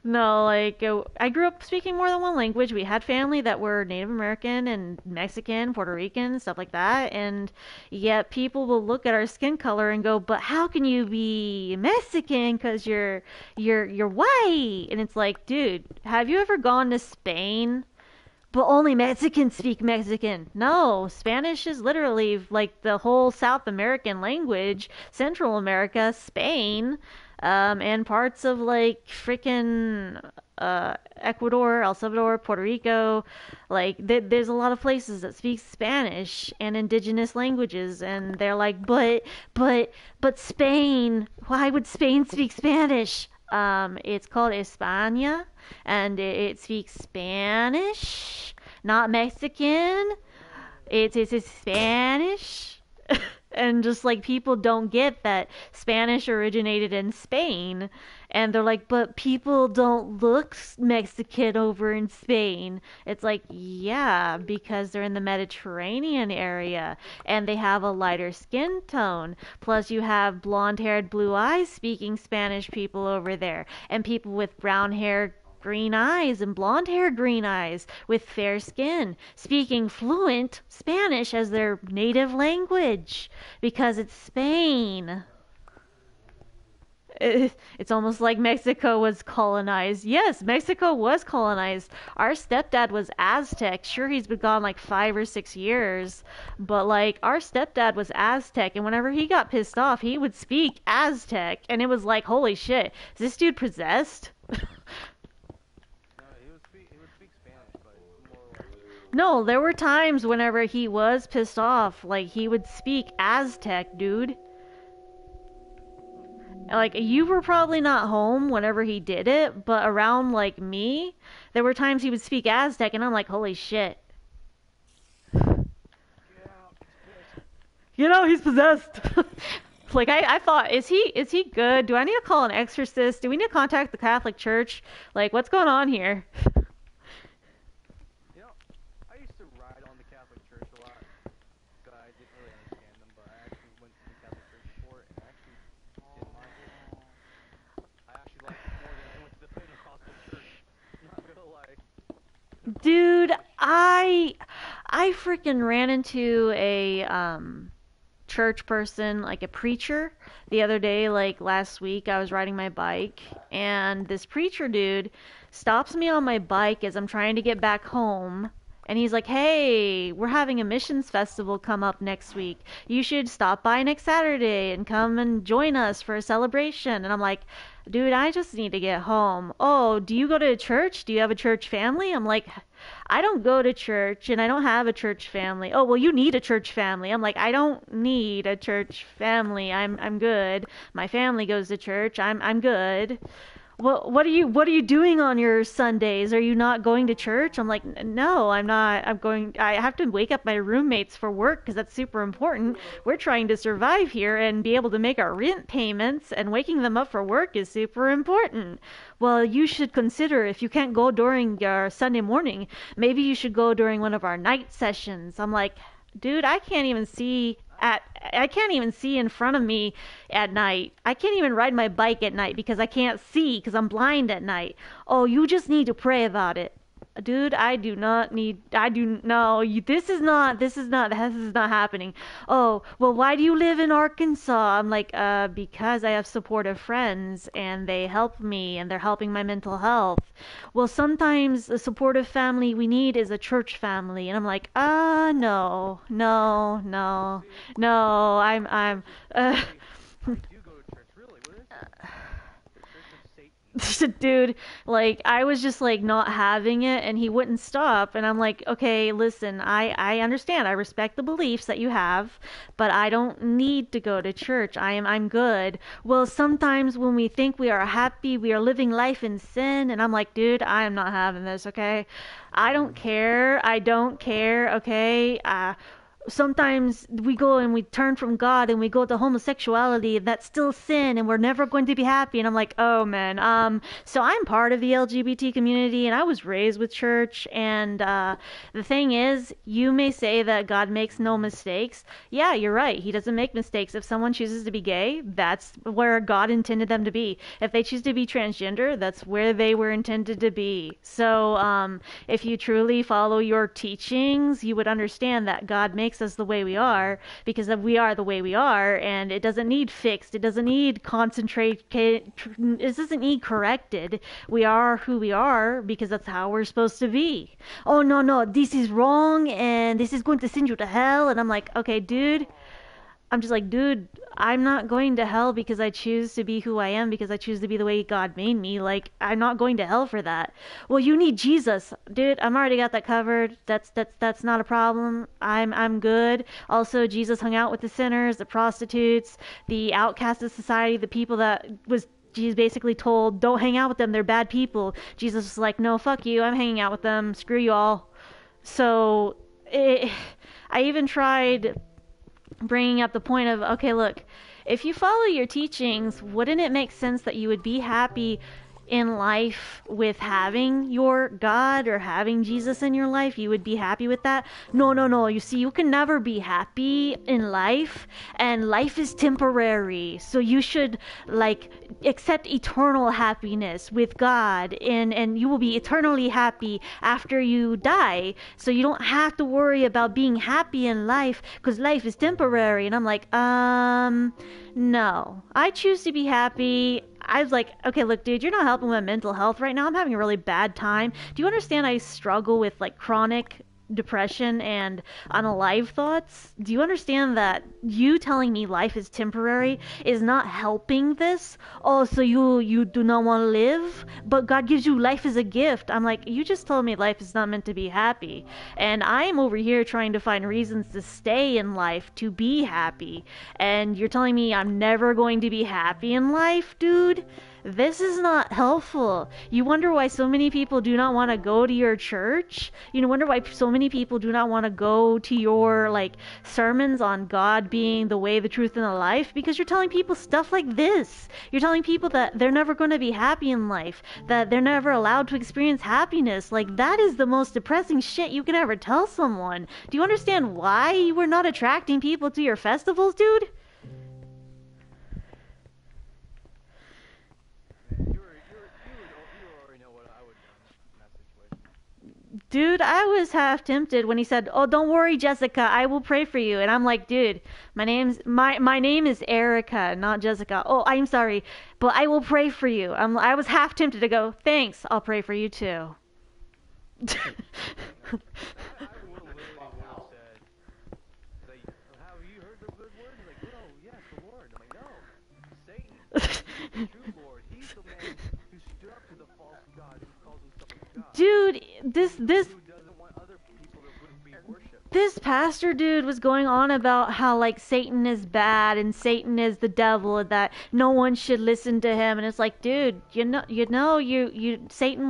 no, I grew up speaking more than one language. We had family that were Native American and Mexican, Puerto Rican, stuff like that. And yet people will look at our skin color and go, but how can you be Mexican? Because you're white. And it's like, dude, have you ever gone to Spain? but only Mexicans speak Mexican. No, Spanish is literally like the whole South American language, Central America, Spain, and parts of like freaking Ecuador, El Salvador, Puerto Rico. Like there's a lot of places that speak Spanish and indigenous languages, and they're like, but Spain. Why would Spain speak Spanish? It's called España, and it speaks Spanish, not Mexican. It's Spanish. And just like people don't get that Spanish originated in Spain, and they're like, but people don't look Mexican over in Spain. It's like, yeah, because they're in the Mediterranean area and they have a lighter skin tone. Plus you have blonde haired, blue eyes speaking Spanish people over there, and people with brown hair, green eyes, and blonde hair, green eyes, with fair skin, speaking fluent Spanish as their native language because it's Spain. It's almost like Mexico was colonized. Yes, Mexico was colonized. Our stepdad was Aztec. Sure, he's been gone like 5 or 6 years, but like our stepdad was Aztec, and whenever he got pissed off, he would speak Aztec, and it was like, holy shit, is this dude possessed? He would speak Spanish, but more like No, there were times whenever he was pissed off, like he would speak Aztec, dude. Like you were probably not home whenever he did it, but around like me, there were times he would speak Aztec, and I'm like, holy shit. He's possessed. Like I thought, is he good? Do I need to call an exorcist? Do we need to contact the Catholic Church? Like, what's going on here? You know, I used to ride on the Catholic Church a lot. But I didn't really understand them, but I actually went to the Catholic Church for it, and I actually didn't mind it. I actually liked it more than I went to the Pentecostal church. Not gonna lie. Dude, I freaking ran into a church person, like a preacher, the other day, like last week. I was riding my bike, and this preacher dude stops me on my bike as I'm trying to get back home. And he's like, hey, we're having a missions festival come up next week. You should stop by next Saturday and come and join us for a celebration. And I'm like, dude, I just need to get home. Oh, do you go to church? Do you have a church family? I'm like, I don't go to church and I don't have a church family. Oh, well, you need a church family. I'm like, I don't need a church family. I'm good. My family goes to church. I'm good. Well, what are you doing on your Sundays? Are you not going to church? I'm like, no, I'm not. I have to wake up my roommates for work because that's super important. We're trying to survive here and be able to make our rent payments, and waking them up for work is super important. Well, you should consider, if you can't go during your Sunday morning, maybe you should go during one of our night sessions. I'm like, dude, I can't even see in front of me at night. I can't even ride my bike at night because I can't see because I'm blind at night. Oh, you just need to pray about it. Dude, this is not happening. Oh, well, why do you live in Arkansas? I'm like, because I have supportive friends and they help me and they're helping my mental health. Well, sometimes the supportive family we need is a church family. And I'm like, no, no, no, no, uh, I do go to church. Really? What is it? The Church of Satan. dude, like I was just like not having it, and he wouldn't stop, and I'm like, okay, listen, I understand, I respect the beliefs that you have, but I don't need to go to church. I'm good. Well, sometimes when we think we are happy, we are living life in sin, and I'm like, dude, I am not having this. Okay, I don't care. Okay, sometimes we go and we turn from God and we go to homosexuality, and that's still sin, and we're never going to be happy. And I'm like, oh man, so I'm part of the LGBT community, and I was raised with church, and the thing is, you may say that God makes no mistakes. Yeah, you're right, he doesn't make mistakes. If someone chooses to be gay, that's where God intended them to be. If they choose to be transgender, that's where they were intended to be. So if you truly follow your teachings, you would understand that God makes makes us the way we are, because we are the way we are, and it doesn't need fixed. It doesn't need it doesn't need corrected. We are who we are because that's how we're supposed to be. Oh, no, no, this is wrong, and this is going to send you to hell. And I'm like, okay, dude. I'm just like, dude, I'm not going to hell because I choose to be who I am, because I choose to be the way God made me. Like, I'm not going to hell for that. Well, you need Jesus. Dude, I'm already got that covered. That's not a problem. I'm good. Also, Jesus hung out with the sinners, the prostitutes, the outcasts of society, the people that was Jesus basically told, don't hang out with them, they're bad people. Jesus was like, no, fuck you, I'm hanging out with them, screw you all. So I even tried bringing up the point of, okay, look, if you follow your teachings, wouldn't it make sense that you would be happy in life with having your God or having Jesus in your life? You would be happy with that? No, no, no. You see, you can never be happy in life, and life is temporary. So you should, like, accept eternal happiness with God, and you will be eternally happy after you die. So you don't have to worry about being happy in life, because life is temporary. And I'm like, no. I choose to be happy. I was like, okay, look, dude, you're not helping with my mental health right now. I'm having a really bad time. Do you understand I struggle with, like, chronic depression and unalive thoughts? Do you understand that you telling me life is temporary is not helping this? Oh, so you do not want to live, but God gives you life as a gift. I'm like, you just told me life is not meant to be happy, and I am over here trying to find reasons to stay in life, to be happy, and you're telling me I'm never going to be happy in life, dude? This is not helpful. You wonder why so many people do not want to go to your church? You wonder why so many people do not want to go to your, like, sermons on God being the way, the truth, and the life? Because you're telling people stuff like this. You're telling people that they're never going to be happy in life, that they're never allowed to experience happiness. Like, that is the most depressing shit you can ever tell someone. Do you understand why you were not attracting people to your festivals, dude? Dude, I was half tempted when he said, "Oh, don't worry, Jessica, I will pray for you." And I'm like, dude, my name is Erica, not Jessica. Oh, I'm sorry, but I will pray for you. I was half tempted to go, "Thanks, I'll pray for you too." Dude, this pastor dude was going on about how, like, Satan is bad and Satan is the devil and that no one should listen to him. And it's like, dude, Satan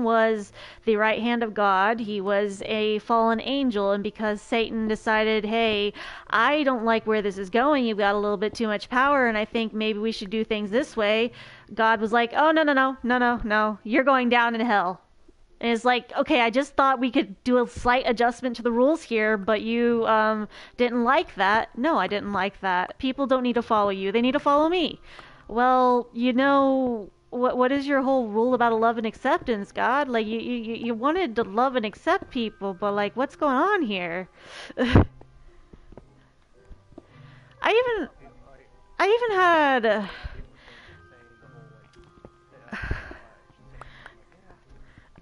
was the right hand of God. He was a fallen angel, and because Satan decided, hey, I don't like where this is going, you've got a little bit too much power, and I think maybe we should do things this way, God was like, oh, no, you're going down in hell. And it's like, okay, I just thought we could do a slight adjustment to the rules here, but you didn't like that. No, I didn't like that. People don't need to follow you. They need to follow me. Well, what is your whole rule about love and acceptance, God? Like, you wanted to love and accept people, but, like, what's going on here? I even had...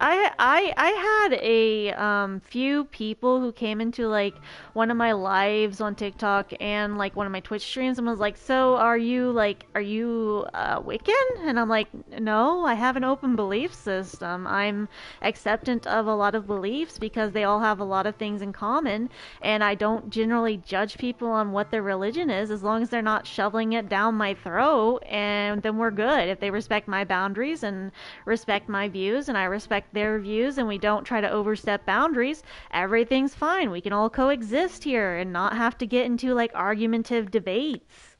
I had a few people who came into, like, one of my lives on TikTok and, like, one of my Twitch streams and was like, so are you Wiccan? And I'm like, no, I have an open belief system. I'm acceptant of a lot of beliefs because they all have a lot of things in common, and I don't generally judge people on what their religion is as long as they're not shoveling it down my throat, and then we're good. If they respect my boundaries and respect my views and I respect their views and we don't try to overstep boundaries, everything's fine. We can all coexist here and not have to get into, like, argumentative debates.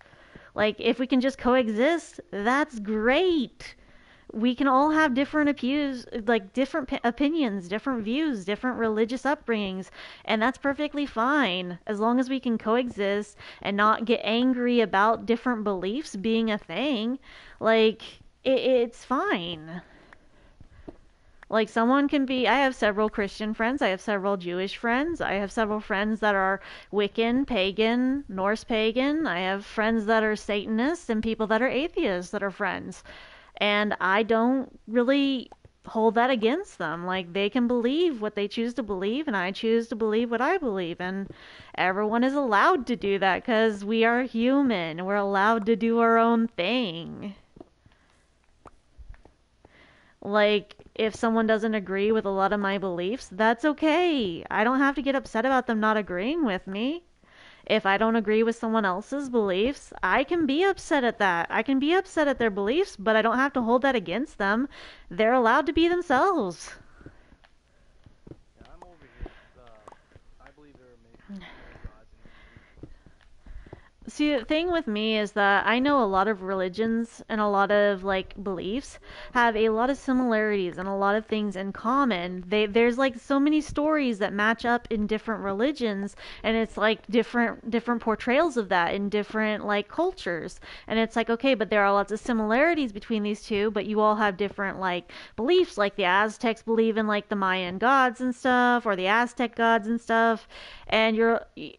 Like, if we can just coexist, that's great. We can all have different different opinions, different views, different religious upbringings, and that's perfectly fine as long as we can coexist and not get angry about different beliefs being a thing. Like, it's fine. Like someone can be, I have several Christian friends, I have several Jewish friends, I have several friends that are Wiccan, pagan, Norse pagan, I have friends that are Satanists and people that are atheists that are friends. And I don't really hold that against them. Like they can believe what they choose to believe and I choose to believe what I believe, and everyone is allowed to do that because we are human. We're allowed to do our own thing. Like, if someone doesn't agree with a lot of my beliefs, that's okay. I don't have to get upset about them not agreeing with me. If I don't agree with someone else's beliefs, I can be upset at that. I can be upset at their beliefs, but I don't have to hold that against them. They're allowed to be themselves. Yeah, I'm over here. I believe there are many gods See, the thing with me is that I know a lot of religions and a lot of like beliefs have a lot of similarities and a lot of things in common. There's like so many stories that match up in different religions, and it's like different portrayals of that in different like cultures. And it's like, okay, but there are lots of similarities between these two, but you all have different like beliefs. Like the Aztecs believe in like the Mayan gods and stuff, or the Aztec gods and stuff. And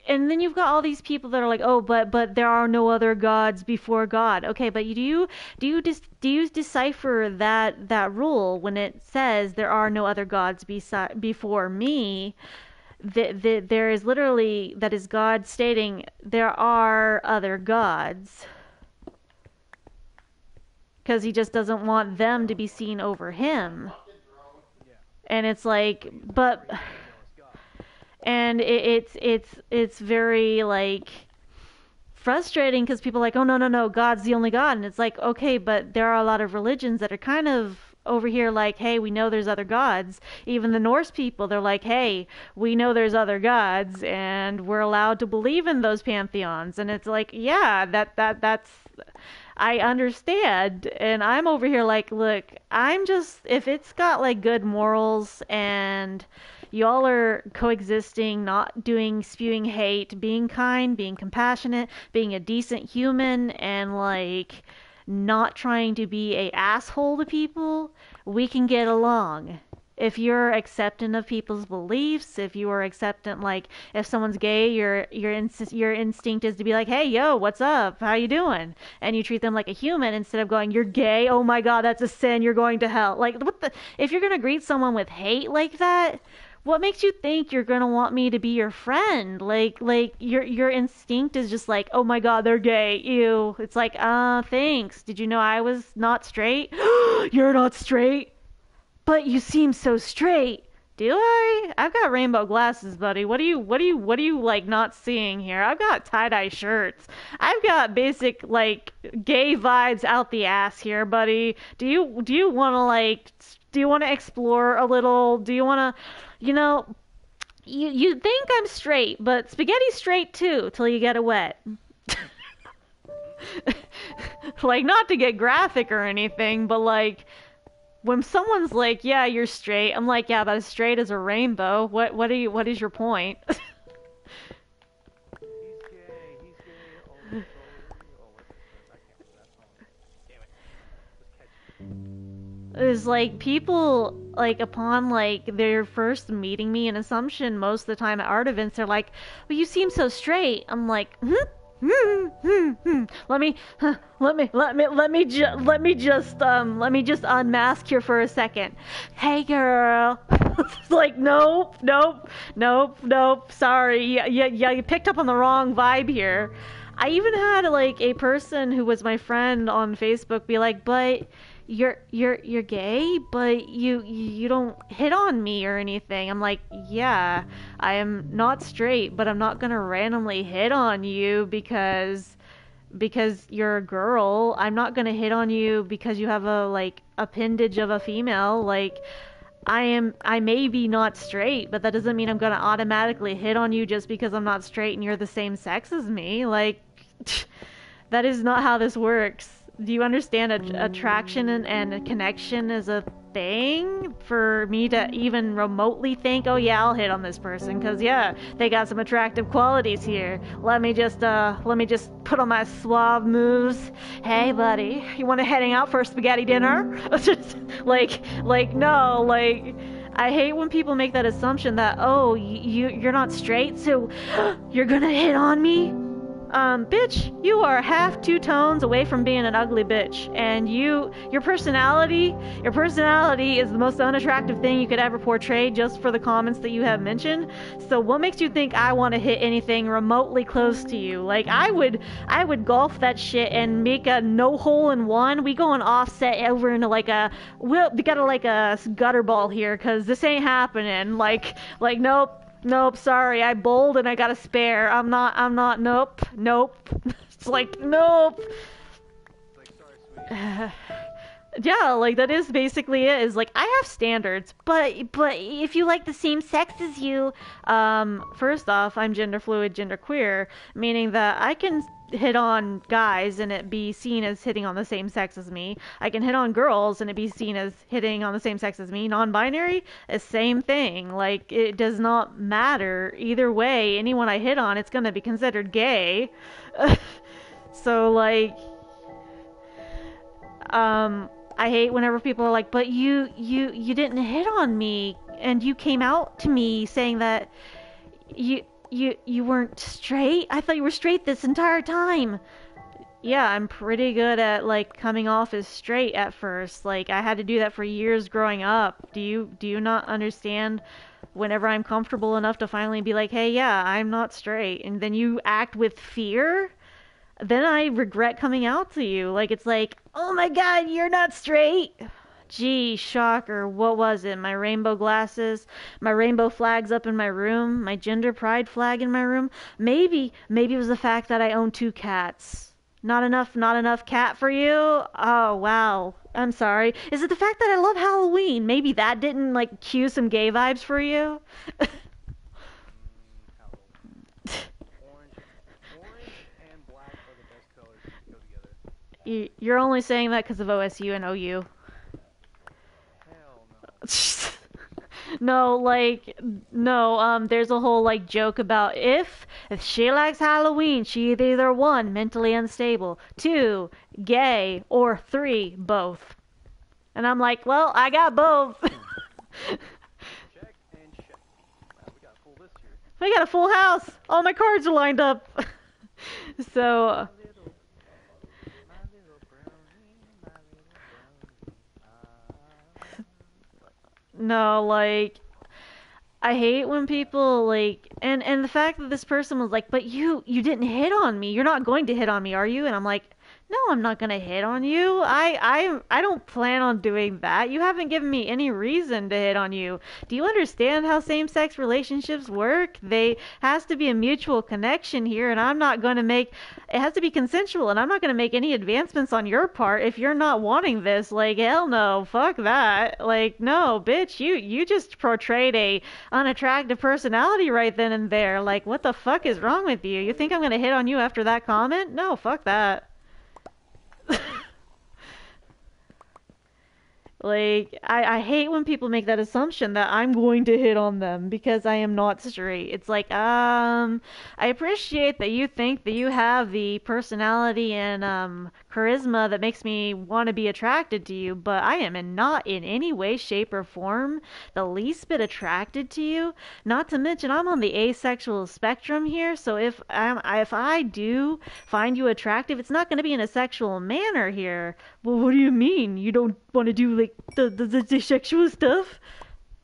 and then you've got all these people that are like, oh, but there are no other gods before God. Okay, but do you decipher that rule when it says there are no other gods before me? There is literally, that is God stating there are other gods, because he just doesn't want them to be seen over him. And it's like, but, and it's very like frustrating because people are like, oh no, God's the only God. And it's like, okay, but there are a lot of religions that are kind of over here like, hey, we know there's other gods. Even the Norse people, they're like, hey, we know there's other gods and we're allowed to believe in those pantheons. And it's like, yeah, that's I understand. And I'm over here like, look, I'm just, if it's got like good morals and y'all are coexisting, not spewing hate, being kind, being compassionate, being a decent human, and like not trying to be a asshole to people, we can get along. If you're accepting of people's beliefs, if you are accepting, like, if someone's gay, your instinct is to be like, hey, yo, what's up? How you doing? And you treat them like a human instead of going, you're gay? Oh my God, that's a sin. You're going to hell. Like, if you're going to greet someone with hate like that, what makes you think you're gonna want me to be your friend? Like your instinct is just like, oh my God, they're gay. Ew. It's like, thanks. Did you know I was not straight? You're not straight, but you seem so straight. Do I? I've got rainbow glasses, buddy. What are you like not seeing here? I've got tie-dye shirts. I've got basic like gay vibes out the ass here, buddy. Do you want to like? Do you want to explore a little? Do you want to? You think I'm straight, but spaghetti's straight too, till you get it wet. Like, not to get graphic or anything, but like, when someone's like, yeah, you're straight, I'm like, yeah, but as straight as a rainbow. What is your point? He's gay. Is like people like upon like their first meeting me, an assumption most of the time at art events, they're like, well, you seem so straight. I'm like, let me just unmask here for a second. Hey girl. It's like, nope. Sorry. Yeah, you picked up on the wrong vibe here. I even had like a person who was my friend on Facebook be like, but you're gay, but you don't hit on me or anything. I'm like, yeah, I am not straight, but I'm not gonna randomly hit on you because you're a girl. I'm not gonna hit on you because you have a like appendage of a female. Like, I may be not straight, but that doesn't mean I'm gonna automatically hit on you just because I'm not straight and you're the same sex as me. Like, that is not how this works. Do you understand attraction and a connection is a thing for me to even remotely think, oh yeah, I'll hit on this person, cause yeah, they got some attractive qualities here. Let me just put on my suave moves. Hey buddy, you wanna heading out for a spaghetti dinner? like no, like I hate when people make that assumption that, oh, you're not straight, so you're gonna hit on me? Bitch, you are half two tones away from being an ugly bitch, and your personality is the most unattractive thing you could ever portray just for the comments that you have mentioned. So what makes you think I want to hit anything remotely close to you? Like, I would golf that shit and make a no hole in one. We go and offset over into we got a gutter ball here, cause this ain't happening. Like, nope, sorry, I bowled and I got a spare. I'm not, nope. It's like, nope. Like, sorry, sweetie. Yeah, like, that is basically it, is like, I have standards, but if you like the same sex as you, first off, I'm gender fluid, gender queer, meaning that I can hit on guys and it be seen as hitting on the same sex as me. I can hit on girls and it be seen as hitting on the same sex as me. Non-binary, the same thing. Like, it does not matter. Either way, anyone I hit on, it's gonna be considered gay. So, like, I hate whenever people are like, but you didn't hit on me, and you came out to me saying that you weren't straight. I thought you were straight this entire time. Yeah, I'm pretty good at, like, coming off as straight at first. Like, I had to do that for years growing up. Do you not understand? Whenever I'm comfortable enough to finally be like, hey, yeah, I'm not straight, and then you act with fear, then I regret coming out to you. Like, it's like, oh my god, you're not straight. Gee, shocker, what was it? My rainbow glasses? My rainbow flags up in my room? My gender pride flag in my room? Maybe it was the fact that I own 2 cats. Not enough cat for you? Oh, wow. I'm sorry. Is it the fact that I love Halloween? Maybe that didn't, like, cue some gay vibes for you? You're only saying that because of OSU and OU. Hell No, there's a whole, like, joke about if she likes Halloween, she's either 1, mentally unstable, 2, gay, or 3, both. And I'm like, well, I got both. Check and check. Wow, we got a full list here. We got a full house. All my cards are lined up. So... No, like, I hate when people, like, and the fact that this person was like, but you didn't hit on me. You're not going to hit on me, are you? And I'm like, no, I'm not gonna hit on you. I don't plan on doing that. You haven't given me any reason to hit on you. Do you understand how same-sex relationships work? They has to be a mutual connection here, and I'm not gonna make it has to be consensual, and I'm not gonna make any advancements on your part if you're not wanting this. Like, hell no, fuck that. Like, no, bitch, you just portrayed a unattractive personality right then and there. Like, what the fuck is wrong with you? You think I'm gonna hit on you after that comment? No, fuck that. Like, I hate when people make that assumption that I'm going to hit on them because I am not straight. It's like, I appreciate that you think that you have the personality and charisma that makes me want to be attracted to you, but I am not in any way, shape, or form the least bit attracted to you. Not to mention, I'm on the asexual spectrum here, so if I do find you attractive, it's not going to be in a sexual manner here. Well, what do you mean? You don't want to do, like, the sexual stuff?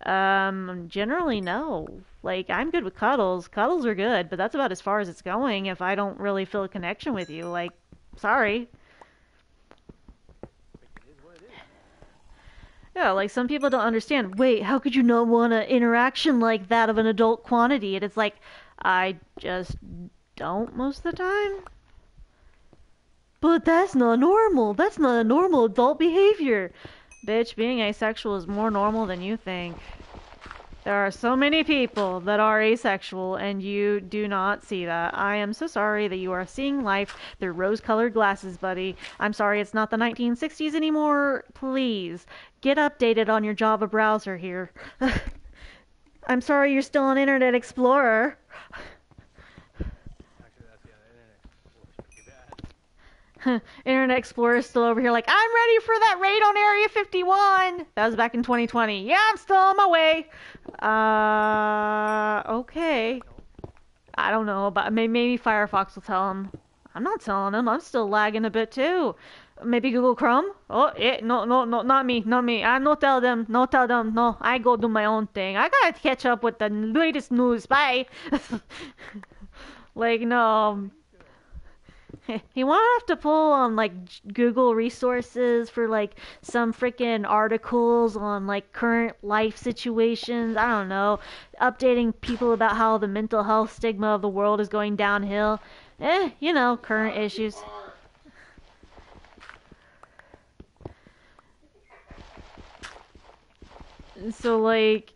Generally no. Like, I'm good with cuddles. Cuddles are good, but that's about as far as it's going if I don't really feel a connection with you. Like, sorry. Yeah, like, some people don't understand. Wait, how could you not want an interaction like that of an adult quantity? And it's like, I just don't most of the time. But that's not normal. That's not a normal adult behavior. Bitch, being asexual is more normal than you think. There are so many people that are asexual, and you do not see that. I am so sorry that you are seeing life through rose-colored glasses, buddy. I'm sorry it's not the 1960s anymore. Please, get updated on your Java browser here. I'm sorry you're still on Internet Explorer. Actually, that's, yeah, the internet should be bad. Internet Explorer's still over here like, I'm ready for that raid on Area 51. That was back in 2020. Yeah, I'm still on my way. Okay. I don't know, but maybe Firefox will tell him. I'm not telling him. I'm still lagging a bit too. Maybe Google Chrome? Oh, no, not me, not me. I no tell them, no tell them, no. I go do my own thing. I gotta catch up with the latest news. Bye. Like, no. He won't have to pull on like Google resources for like some freaking articles on like current life situations. I don't know, updating people about how the mental health stigma of the world is going downhill. You know, current issues. So like,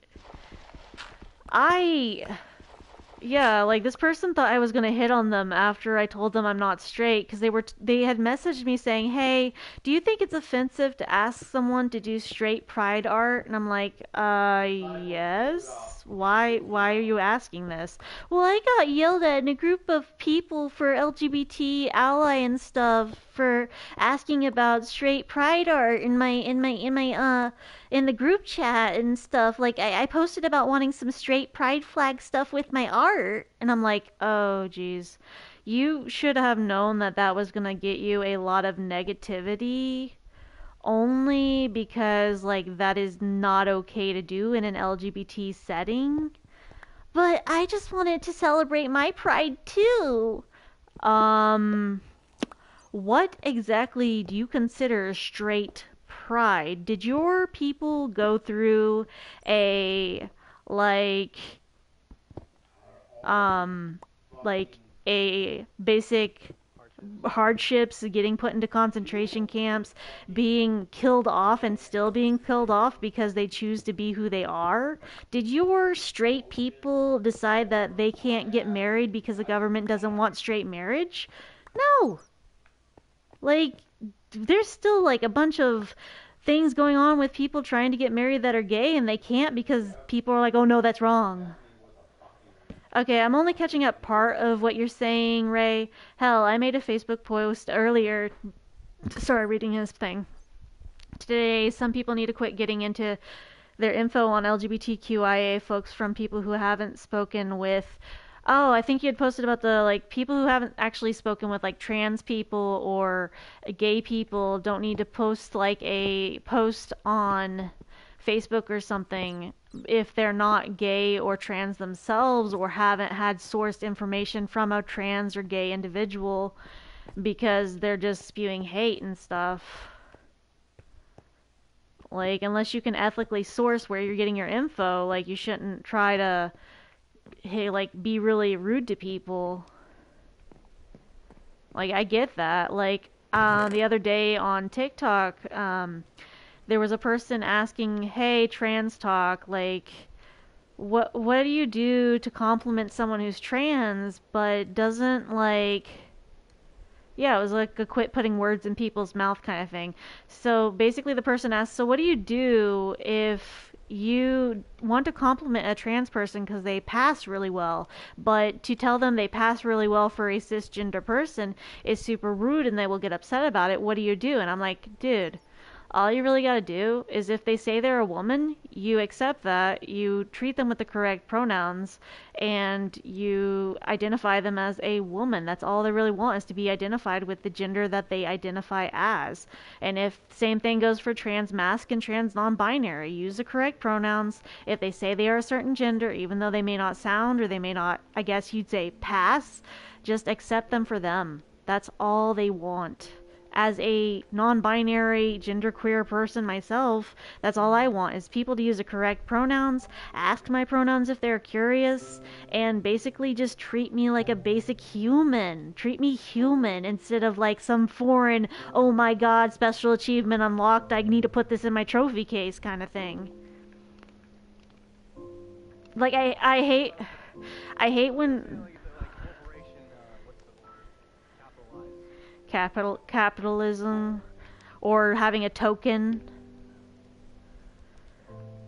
yeah, like this person thought I was gonna hit on them after I told them I'm not straight because they had messaged me saying, "Hey, do you think it's offensive to ask someone to do straight pride art?" And I'm like, yes. Why are you asking this?" "Well, I got yelled at in a group of people for LGBT ally and stuff for asking about straight pride art in the group chat and stuff. Like, I posted about wanting some straight pride flag stuff with my art." And I'm like, oh, geez. You should have known that that was going to get you a lot of negativity. Only because, like, that is not okay to do in an LGBT setting. But I just wanted to celebrate my pride too. Um, what exactly do you consider straight pride? Did your people go through a like um like a basic hardships, getting put into concentration camps, being killed off and still being killed off because they choose to be who they are? Did your straight people decide that they can't get married because the government doesn't want straight marriage? No. Like, there's still like a bunch of things going on with people trying to get married that are gay and they can't because people are like, oh no, that's wrong. Okay, I'm only catching up part of what you're saying, Ray. Hell, I made a Facebook post earlier. Sorry, reading his thing. Today, some people need to quit getting into their info on LGBTQIA folks from people who haven't spoken with. Oh, I think you had posted about the like people who haven't actually spoken with like trans people or gay people don't need to post like a post on Facebook or something if they're not gay or trans themselves or haven't had sourced information from a trans or gay individual because they're just spewing hate and stuff. Like, unless you can ethically source where you're getting your info, like, you shouldn't try to, hey, like, be really rude to people. Like, I get that. Like, the other day on TikTok, there was a person asking, "Hey, trans talk, like, what do you do to compliment someone who's trans but doesn't like?" Yeah, it was like a quit putting words in people's mouth kind of thing. So basically, the person asked, "So what do you do if you want to compliment a trans person because they pass really well, but to tell them they pass really well for a cisgender person is super rude and they will get upset about it? What do you do?" And I'm like, dude, all you really gotta do is if they say they're a woman, you accept that, you treat them with the correct pronouns, and you identify them as a woman. That's all they really want, is to be identified with the gender that they identify as. And if same thing goes for trans masc and trans non-binary, use the correct pronouns. If they say they are a certain gender, even though they may not sound or they may not, I guess you'd say, pass, just accept them for them. That's all they want. As a non-binary, genderqueer person myself, that's all I want, is people to use the correct pronouns, ask my pronouns if they're curious, and basically just treat me like a basic human. Treat me human instead of like some foreign, oh my god, special achievement unlocked, I need to put this in my trophy case kind of thing. Like I hate Say when like corporation, what's the word? Capitalize. capitalism or having a token.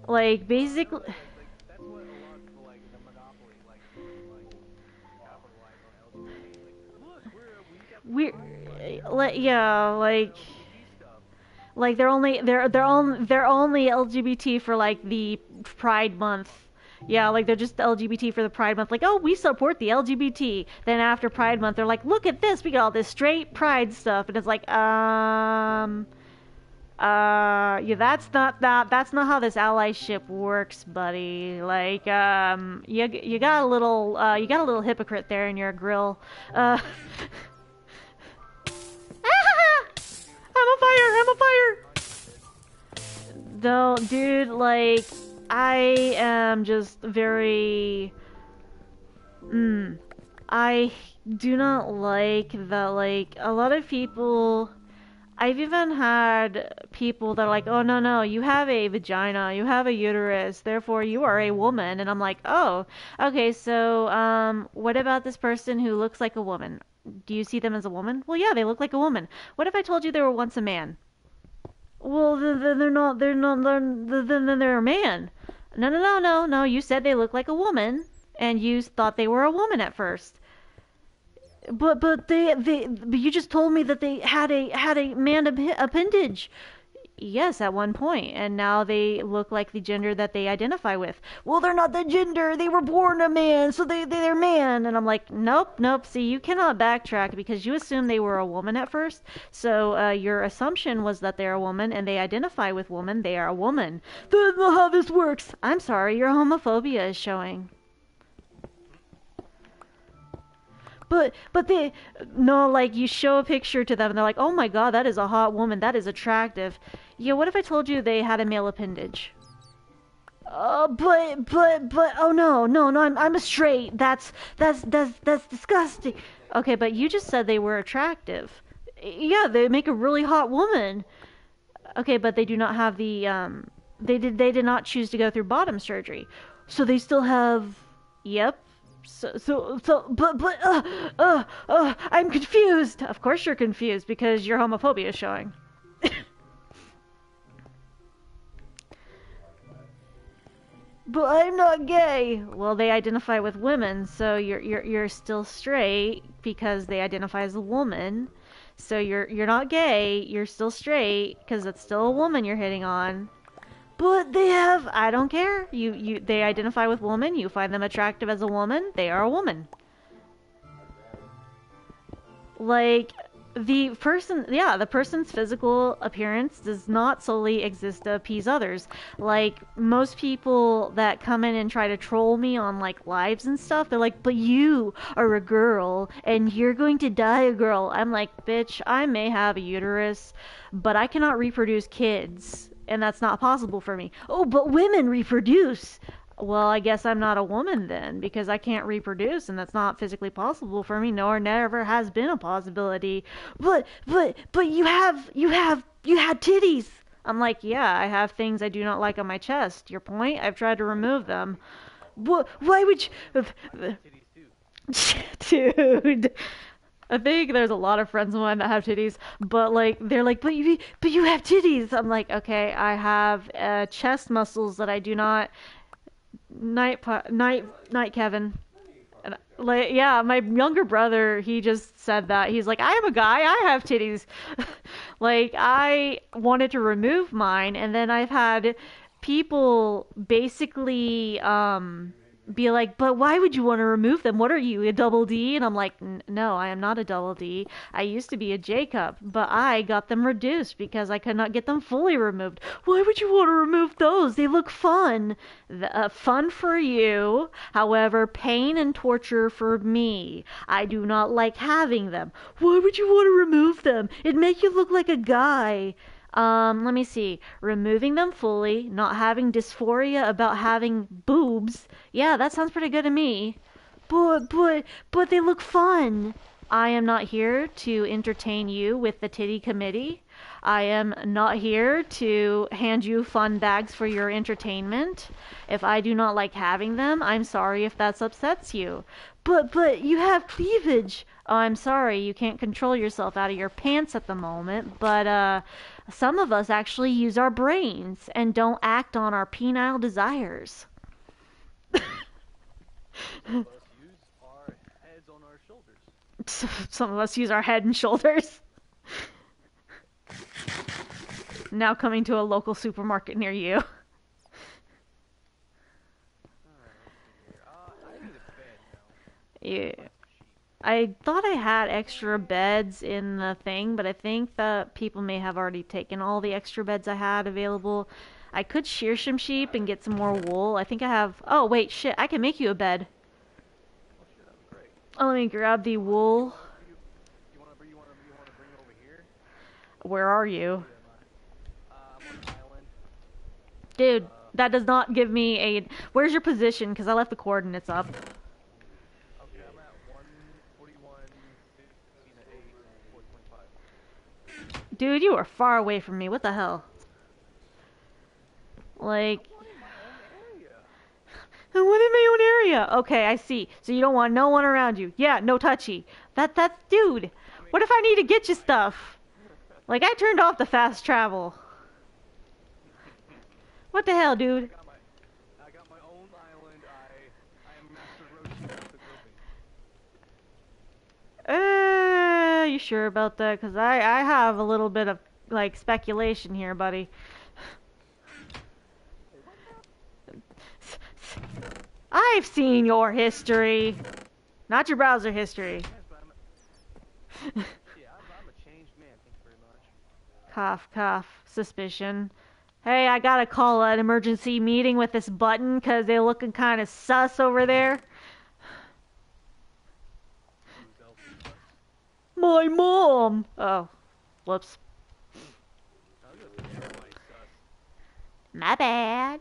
Like No, basically, that's what a lot of people like in the monopoly like to do, like capitalize on LGBT. Like, look, we got the we're Pride Month. yeah, like LGBT stuff. they're only LGBT for like the Pride Month. Yeah, like they're just LGBT for the Pride Month. Like, oh, we support the LGBT. Then after Pride Month, they're like, look at this, we got all this straight Pride stuff, and it's like, yeah, that's not how this allyship works, buddy. Like, you you got a little hypocrite there in your grill. I'm on fire! I'm on fire! No, dude, like, I am just very. I do not like that, like, a lot of people. I've even had people that are like, oh, no, no, you have a vagina, you have a uterus, therefore you are a woman. And I'm like, oh, okay, so, what about this person who looks like a woman? Do you see them as a woman? Well, yeah, they look like a woman. What if I told you they were once a man? Well, then then they're a man. No, no, no, no, no. You said they look like a woman, and you thought they were a woman at first. But you just told me that they had a man appendage. Yes, at one point, and now they look like the gender that they identify with. Well, they're not the gender. They were born a man, so they're man. And I'm like, nope, nope. See, you cannot backtrack because you assumed they were a woman at first. So your assumption was that they're a woman, and they identify with woman. They are a woman. That's not how this works. I'm sorry, your homophobia is showing. But they no, like you show a picture to them and they're like, oh my god, that is a hot woman, that is attractive. Yeah, what if I told you they had a male appendage? But oh no, no, no, I'm a straight. That's disgusting. Okay, but you just said they were attractive. Yeah, they make a really hot woman. Okay, but they do not have the they did not choose to go through bottom surgery. So they still have. Yep. I'm confused. Of course you're confused because your homophobia is showing. But I'm not gay. Well, they identify with women, so you're still straight because they identify as a woman. So you're not gay. You're still straight because it's still a woman you're hitting on. But they have, I don't care. They identify with woman. You find them attractive as a woman. They are a woman. Like the person's physical appearance does not solely exist to appease others. Like most people that come in and try to troll me on like lives and stuff, they're like, but you are a girl and you're going to die a girl. I'm like, bitch, I may have a uterus, but I cannot reproduce kids. And that's not possible for me. Oh, but women reproduce. Well, I guess I'm not a woman then, because I can't reproduce, and that's not physically possible for me, nor never has been a possibility. But you had titties. I'm like, yeah, I have things I do not like on my chest. Your point? I've tried to remove them. Why would you? Dude. I think there's a lot of friends of mine that have titties, but like they're like, but you have titties. I'm like, okay, I have chest muscles that I do not. Night, Kevin. And, like, yeah, my younger brother, he just said that. He's like, I am a guy, I have titties. Like, I wanted to remove mine, and then I've had people basically, be like, but why would you want to remove them? What are you, a double D? And I'm like, no, I am not a double D. I used to be a J cup, but I got them reduced because I could not get them fully removed. Why would you want to remove those? They look fun. Fun for you. However, pain and torture for me. I do not like having them. Why would you want to remove them? It'd make you look like a guy. Let me see. Removing them fully, not having dysphoria about having boobs. Yeah, that sounds pretty good to me. But they look fun. I am not here to entertain you with the titty committee. I am not here to hand you fun bags for your entertainment. If I do not like having them, I'm sorry if that upsets you. But you have cleavage. Oh, I'm sorry, you can't control yourself out of your pants at the moment, but some of us actually use our brains and don't act on our penile desires. Some of us use our heads on our shoulders. Some of us use our head and shoulders. Now coming to a local supermarket near you. I need a bed now. Yeah. I thought I had extra beds in the thing, but I think that people may have already taken all the extra beds I had available. I could shear some sheep and get some more wool. I think I have... Oh, wait, shit. I can make you a bed. Oh shit, that'd be great. Oh, let me grab the wool. You wanna bring it over here? Where are you? I'm on an island. Dude, that does not give me a... Where's your position? Because I left the coordinates up. Okay, I'm at 141, 16 to 8, 425. Dude, you are far away from me. What the hell? Like... I'm in my own area. I'm in my own area. Okay, I see. So you don't want no one around you. Yeah, no touchy. That's... Dude, what if I need to get you stuff? Like, I turned off the fast travel. What the hell, dude? I got my own island. I am Master Roshi of the grouping. You sure about that? Because I have a little bit of, like, speculation here, buddy. I've seen your history. Not your browser history. Yes, but I'm a changed man. Thank you very much. Cough, cough. Suspicion. Hey, I gotta call an emergency meeting with this button because they're looking kind of sus over there. My mom! Oh. Whoops. My bad.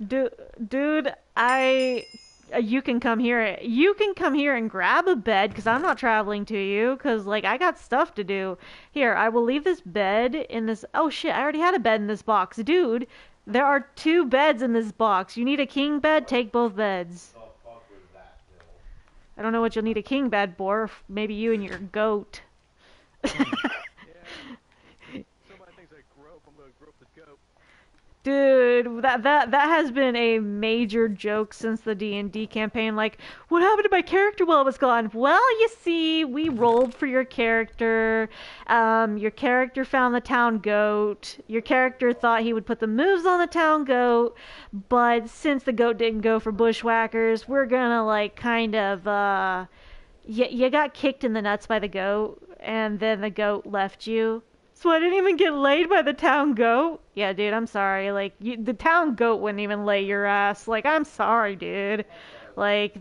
Dude, you can come here. You can come here and grab a bed because I'm not traveling to you because, like, I got stuff to do. Here, I will leave this bed in this... Oh, shit, I already had a bed in this box. Dude, there are 2 beds in this box. You need a king bed? Take both beds. The fuck was that, Bill? I don't know what you'll need a king bed for. Maybe you and your goat. Yeah. Somebody thinks I grope. I'm gonna grope the goat. Dude, that has been a major joke since the D&D campaign. Like, what happened to my character while it was gone? Well, you see, we rolled for your character. Your character found the town goat. Your character thought he would put the moves on the town goat. But since the goat didn't go for bushwhackers, we're gonna, like, kind of, you got kicked in the nuts by the goat. And then the goat left you. So I didn't even get laid by the town goat? Yeah, dude, I'm sorry. Like, the town goat wouldn't even lay your ass. Like, I'm sorry, dude. Like,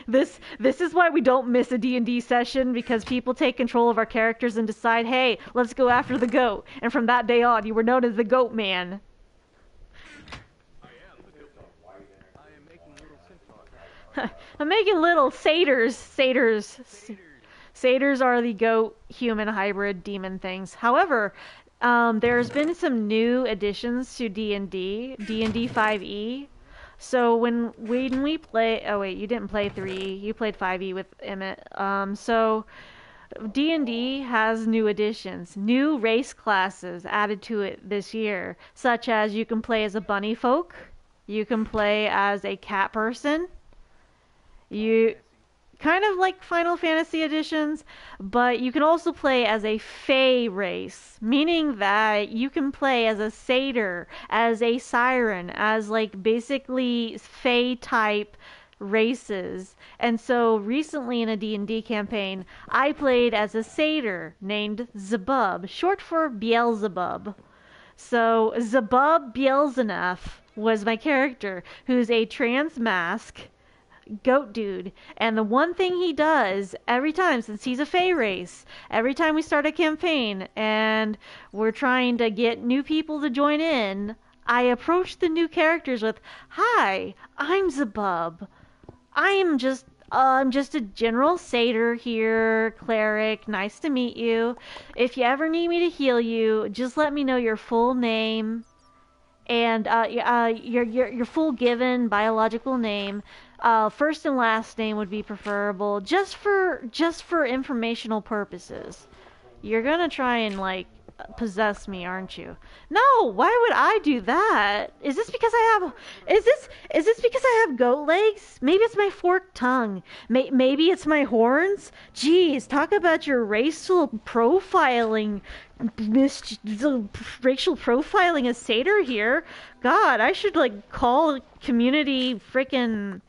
this is why we don't miss a D&D session, because people take control of our characters and decide, hey, let's go after the goat. And from that day on, you were known as the Goat Man. I am the goat. I am making little centaurs. I'm making little satyrs. Satyrs are the goat-human hybrid demon things. However, there's been some new additions to D&D 5e. So when we play... Oh, wait, you didn't play 3. You played 5e with Emmett. So D&D has new additions. New race classes added to it this year, such as you can play as a bunny folk. You can play as a cat person. You... Kind of like Final Fantasy editions, but you can also play as a Fae race, meaning that you can play as a satyr, as a siren, as like basically Fae type races. And so recently in a D&D campaign, I played as a satyr named Zebub, short for Beelzebub. So Zebub Beelzenough was my character, who's a trans mask goat dude, and the one thing he does every time, since he's a Fae race, every time we start a campaign and we're trying to get new people to join in, I approach the new characters with, "Hi, I'm Zebub. I'm just a general satyr here, cleric. Nice to meet you. If you ever need me to heal you, just let me know your full name and your full given biological name. First and last name would be preferable, just for informational purposes. You're gonna try and like possess me, aren't you? No, why would I do that? Is this because I have is this because I have goat legs? Maybe it's my forked tongue. Maybe it's my horns? Jeez, talk about your racial profiling, racial profiling a satyr here. God, I should like call community freaking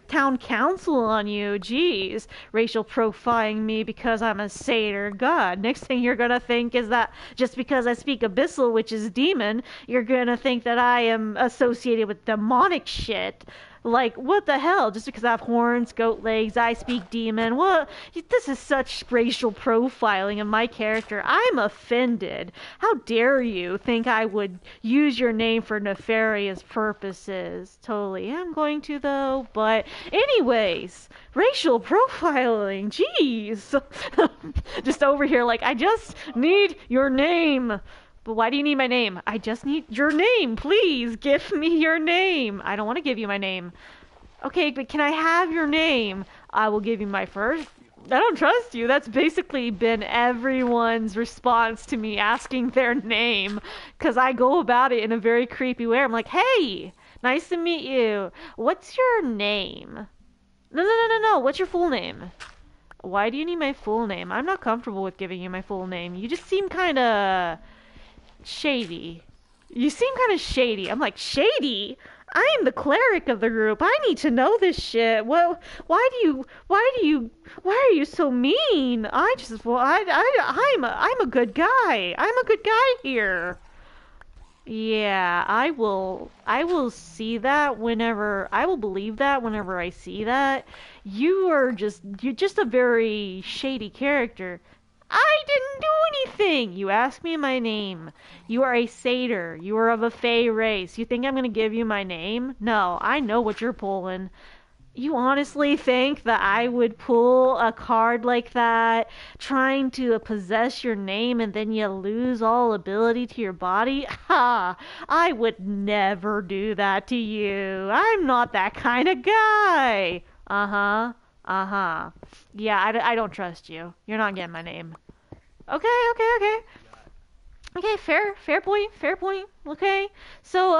town council on you. Jeez, racial profiling me because I'm a satyr. God, next thing you're gonna think is that just because I speak abyssal, which is demon, you're gonna think that I am associated with demonic shit. Like, what the hell? Just because I have horns, goat legs, I speak demon. What? This is such racial profiling of my character. I'm offended. How dare you think I would use your name for nefarious purposes? Totally am going to, though. But, anyways, racial profiling. Jeez. Just over here, like, I just need your name. But why do you need my name? I just need your name. Please give me your name. I don't want to give you my name. Okay, but can I have your name? I will give you my first. I don't trust you. That's basically been everyone's response to me asking their name. Because I go about it in a very creepy way. I'm like, hey, nice to meet you. What's your name? No. What's your full name? Why do you need my full name? I'm not comfortable with giving you my full name. You just seem kind of shady. You seem kind of shady. I'm like, shady? I am the cleric of the group. I need to know this shit. Well, why are you so mean? I'm a good guy. I'm a good guy here. Yeah, I will see that whenever, I will believe that whenever I see that. You're just a very shady character. I didn't do anything! You asked me my name. You are a satyr. You are of a fey race. You think I'm gonna give you my name? No, I know what you're pulling. You honestly think that I would pull a card like that, trying to possess your name and then you lose all ability to your body? Ha! I would never do that to you. I'm not that kind of guy. Uh-huh. Uh-huh. Yeah, I don't trust you. You're not getting my name. Okay. Okay, fair point. Okay. So,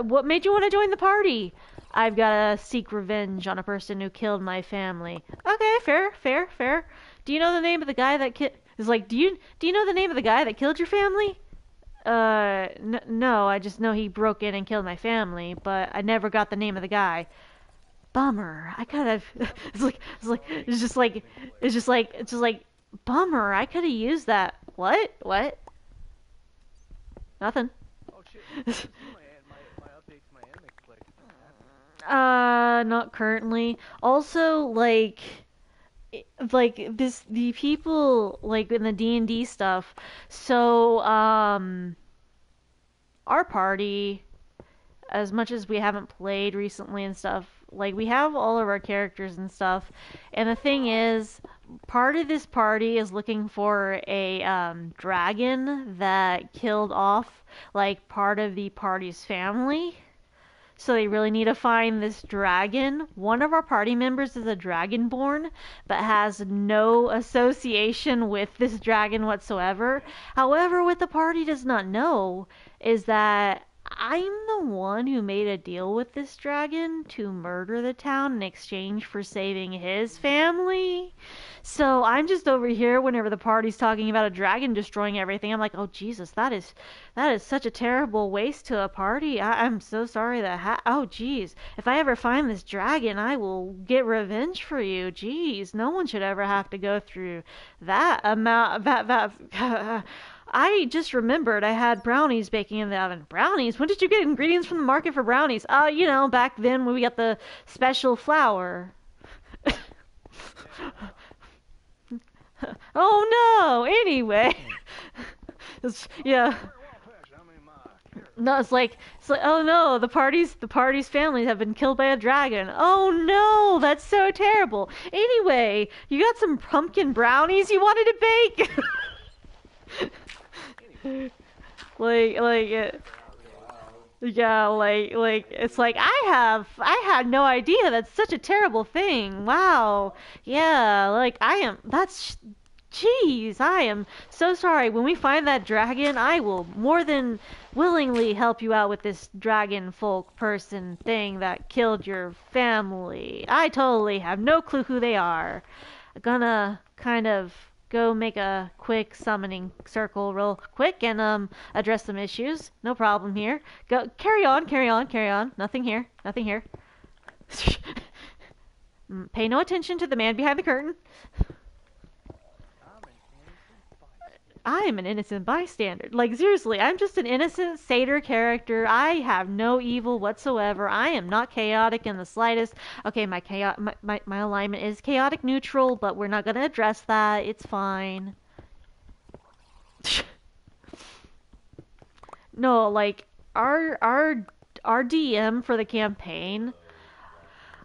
what made you want to join the party? I've gotta seek revenge on a person who killed my family. Okay, fair. Do you know the name of the guy that is like, do you know the name of the guy that killed your family? No, I just know he broke in and killed my family, but I never got the name of the guy. Bummer. I could have. It's just like. Bummer. I could have used that. What? Nothing. Oh shit. my updates, my anime collection. Not currently. Also, like the people like in the D&D stuff. So, our party, as much as we haven't played recently and stuff, like we have all of our characters and stuff, and the thing is, part of this party is looking for a dragon that killed off like part of the party's family. So they really need to find this dragon. One of our party members is a dragonborn, but has no association with this dragon whatsoever. However, what the party does not know is that I'm the one who made a deal with this dragon to murder the town in exchange for saving his family. So I'm just over here whenever the party's talking about a dragon destroying everything. I'm like, oh Jesus, that is such a terrible waste to a party. I'm so sorry that oh jeez, if I ever find this dragon, I will get revenge for you. Jeez, no one should ever have to go through that amount. That I just remembered I had brownies baking in the oven. Brownies? When did you get ingredients from the market for brownies? Back then when we got the special flour. Oh no! Anyway. Yeah. No, it's like, oh no, the party's families have been killed by a dragon. Oh no, that's so terrible. Anyway, you got some pumpkin brownies you wanted to bake? Anyway, like, yeah, it's like I had no idea that's such a terrible thing. Wow. Yeah, like jeez, I am so sorry. When we find that dragon, I will more than willingly help you out with this dragon folk person thing that killed your family. I totally have no clue who they are. I'm gonna kind of go make a quick summoning circle real quick and address some issues. No problem here. Go carry on, carry on, carry on. Nothing here. Nothing here. Pay no attention to the man behind the curtain. I'm an innocent bystander. Like, seriously, I'm just an innocent satyr character. I have no evil whatsoever. I am not chaotic in the slightest. Okay, my alignment is chaotic neutral, but we're not going to address that. It's fine. No, like, our DM for the campaign,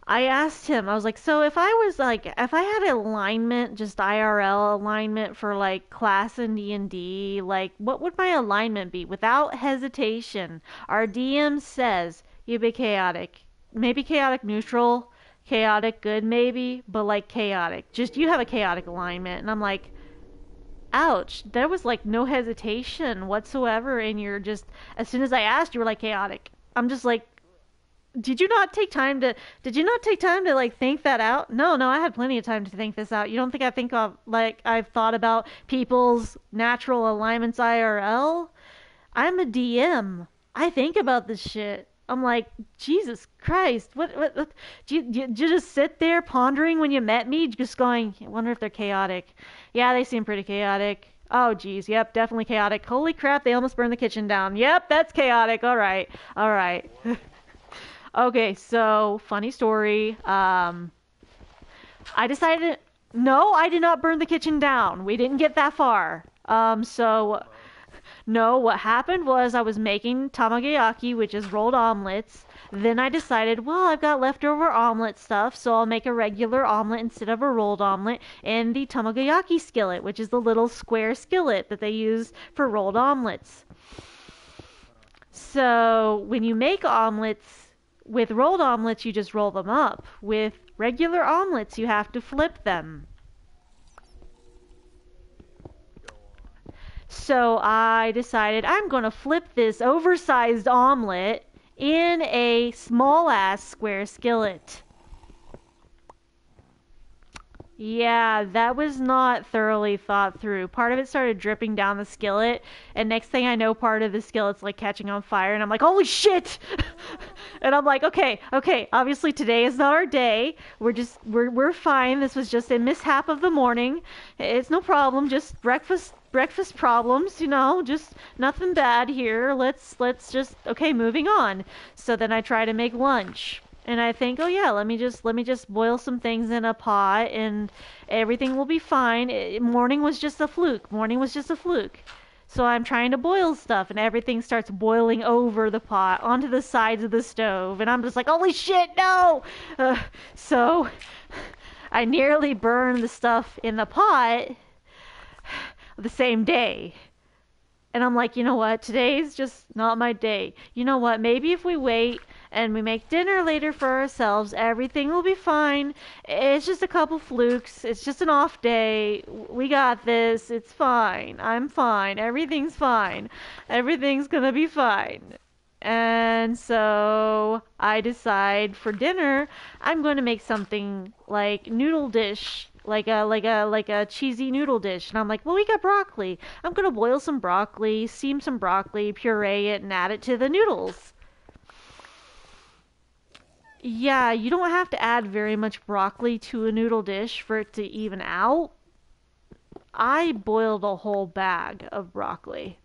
I asked him, I was like, so if I had alignment, just IRL alignment for like class in D&D, like what would my alignment be? Without hesitation, our DM says you'd be chaotic. Maybe chaotic neutral, chaotic good maybe, but like chaotic. Just you have a chaotic alignment. And I'm like, ouch, there was like no hesitation whatsoever in your just, as soon as I asked, you were like chaotic. I'm just like, did you not take time to like think that out? No, no, I had plenty of time to think this out. You don't think I think of like I've thought about people's natural alignments IRL? I'm a DM. I think about this shit. I'm like, Jesus Christ, what did you just sit there pondering when you met me, just going, I wonder if they're chaotic. Yeah, they seem pretty chaotic. Oh, geez, yep, definitely chaotic. Holy crap, they almost burned the kitchen down. Yep, that's chaotic. All right, all right. Okay, so funny story. I decided no, I did not burn the kitchen down. We didn't get that far. So no, what happened was I was making tamagoyaki, which is rolled omelets. Then I decided, well, I've got leftover omelet stuff, so I'll make a regular omelet instead of a rolled omelet in the tamagoyaki skillet, which is the little square skillet that they use for rolled omelets. So when you make omelets, with rolled omelets, you just roll them up. With regular omelets, you have to flip them. So I decided I'm going to flip this oversized omelet in a small-ass square skillet. Yeah, that was not thoroughly thought through. Part of it started dripping down the skillet, and next thing I know, part of the skillet's like catching on fire, and I'm like, holy shit! And I'm like, okay, obviously today is not our day. We're fine. This was just a mishap of the morning. It's no problem, just breakfast problems, just nothing bad here. Let's just, okay, moving on. So then I try to make lunch. And I think, oh yeah, let me just boil some things in a pot and everything will be fine. Morning was just a fluke. Morning was just a fluke. So I'm trying to boil stuff and everything starts boiling over the pot onto the sides of the stove and I'm just like, holy shit, no! So I nearly burned the stuff in the pot the same day. And I'm like, you know what? Today's just not my day. You know what? Maybe if we wait and we make dinner later for ourselves, everything will be fine. It's just a couple flukes. It's just an off day. We got this. It's fine. I'm fine. Everything's fine. Everything's gonna be fine. And so I decide for dinner, I'm going to make something like noodle dish, like a cheesy noodle dish. And I'm like, well, we got broccoli. I'm gonna boil some broccoli, steam some broccoli, puree it, and add it to the noodles. Yeah, you don't have to add very much broccoli to a noodle dish for it to even out. I boiled a whole bag of broccoli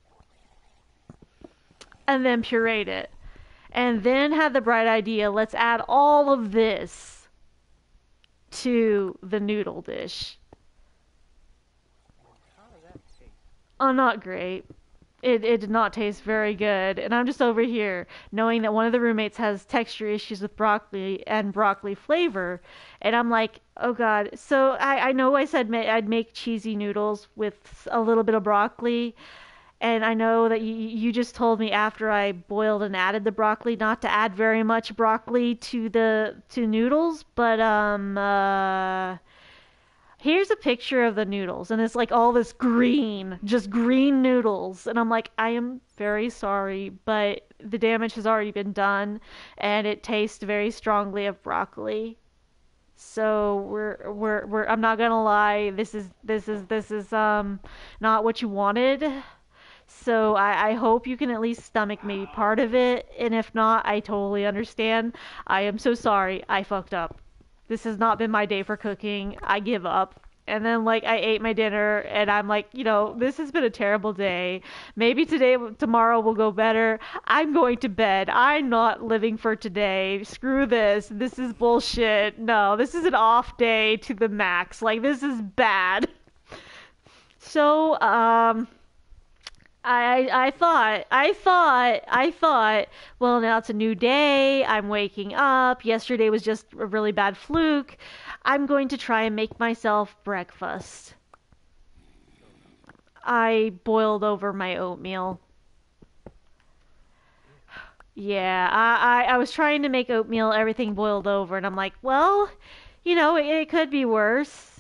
and then pureed it. And then had the bright idea, let's add all of this to the noodle dish. How does that taste? Oh, not great. it did not taste very good. And I'm just over here knowing that one of the roommates has texture issues with broccoli and broccoli flavor. And I'm like, oh God. So I know I said I'd make cheesy noodles with a little bit of broccoli. And I know that you just told me after I boiled and added the broccoli not to add very much broccoli to the to noodles, but here's a picture of the noodles, and it's like all this green, just green noodles. And I'm like, I am very sorry, but the damage has already been done, and it tastes very strongly of broccoli. So I'm not gonna lie, this is not what you wanted. So I hope you can at least stomach maybe part of it, and if not, I totally understand. I am so sorry. I fucked up. This has not been my day for cooking. I give up. And then like I ate my dinner and I'm like, this has been a terrible day. Maybe tomorrow will go better. I'm going to bed. I'm not living for today. Screw this. This is bullshit. No, this is an off day to the max. Like this is bad. So, I thought, well, now it's a new day. I'm waking up. Yesterday was just a really bad fluke. I'm going to try and make myself breakfast. I boiled over my oatmeal. Yeah, I was trying to make oatmeal, everything boiled over, and I'm like, well, it could be worse.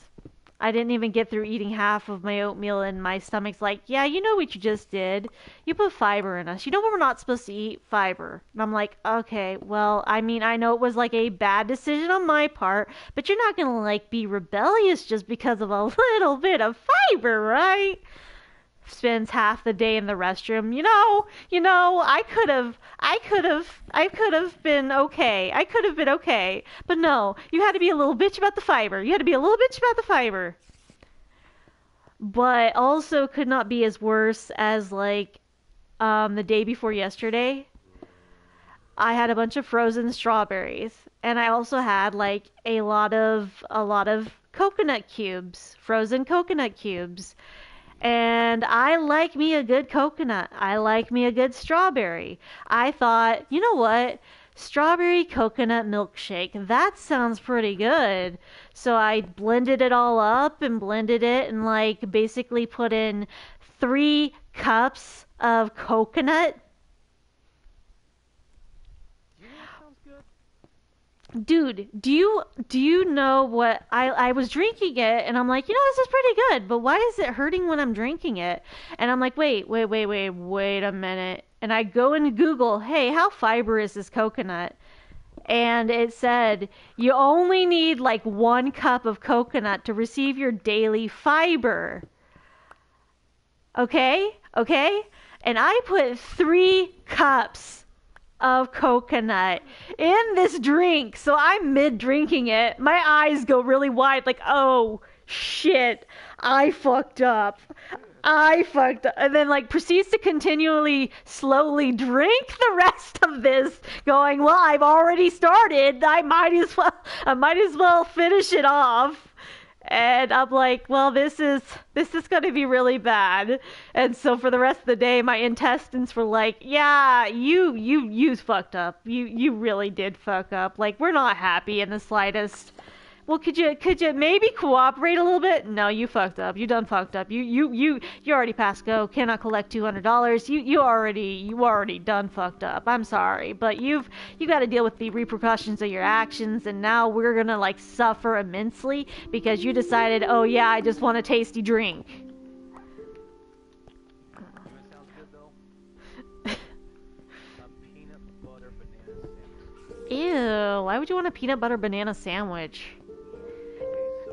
I didn't even get through eating half of my oatmeal, and my stomach's like, yeah, you know what you just did? You put fiber in us. You know we're not supposed to eat fiber. And I'm like, okay, well, I mean, I know it was like a bad decision on my part, but you're not gonna like be rebellious just because of a little bit of fiber, right? Spends half the day in the restroom. I could have been okay. I could have been okay. But no, you had to be a little bitch about the fiber. You had to be a little bitch about the fiber. But also could not be as worse as like the day before yesterday. I had a bunch of frozen strawberries, and I also had like a lot of coconut cubes, frozen coconut cubes. And I like me a good coconut. I like me a good strawberry. I thought, you know what? Strawberry coconut milkshake. That sounds pretty good. So I blended it all up and blended it and like basically put in 3 cups of coconut. You know what sounds good? Dude, do you know what I was drinking it and I'm like, this is pretty good, but why is it hurting when I'm drinking it? And I'm like, wait a minute. And I go and Google, hey, how fiber is this coconut? And it said you only need like 1 cup of coconut to receive your daily fiber. Okay? Okay? And I put 3 cups of coconut in this drink. So I'm mid drinking it. My eyes go really wide, like, oh shit, I fucked up. I fucked up. And then like proceeds to continually slowly drink the rest of this, going, well, I've already started. I might as well finish it off. And I'm like, well, this is going to be really bad. And so for the rest of the day, my intestines were like, yeah, you fucked up. You really did fuck up. Like, we're not happy in the slightest. Well, could you maybe cooperate a little bit? No, you fucked up. You done fucked up. You already passed go. Cannot collect $200. You already done fucked up. I'm sorry, but you got to deal with the repercussions of your actions, and now we're gonna like suffer immensely because you decided, oh yeah, I just want a tasty drink. You know what sounds good though? A peanut butter banana sandwich. Ew, why would you want a peanut butter banana sandwich?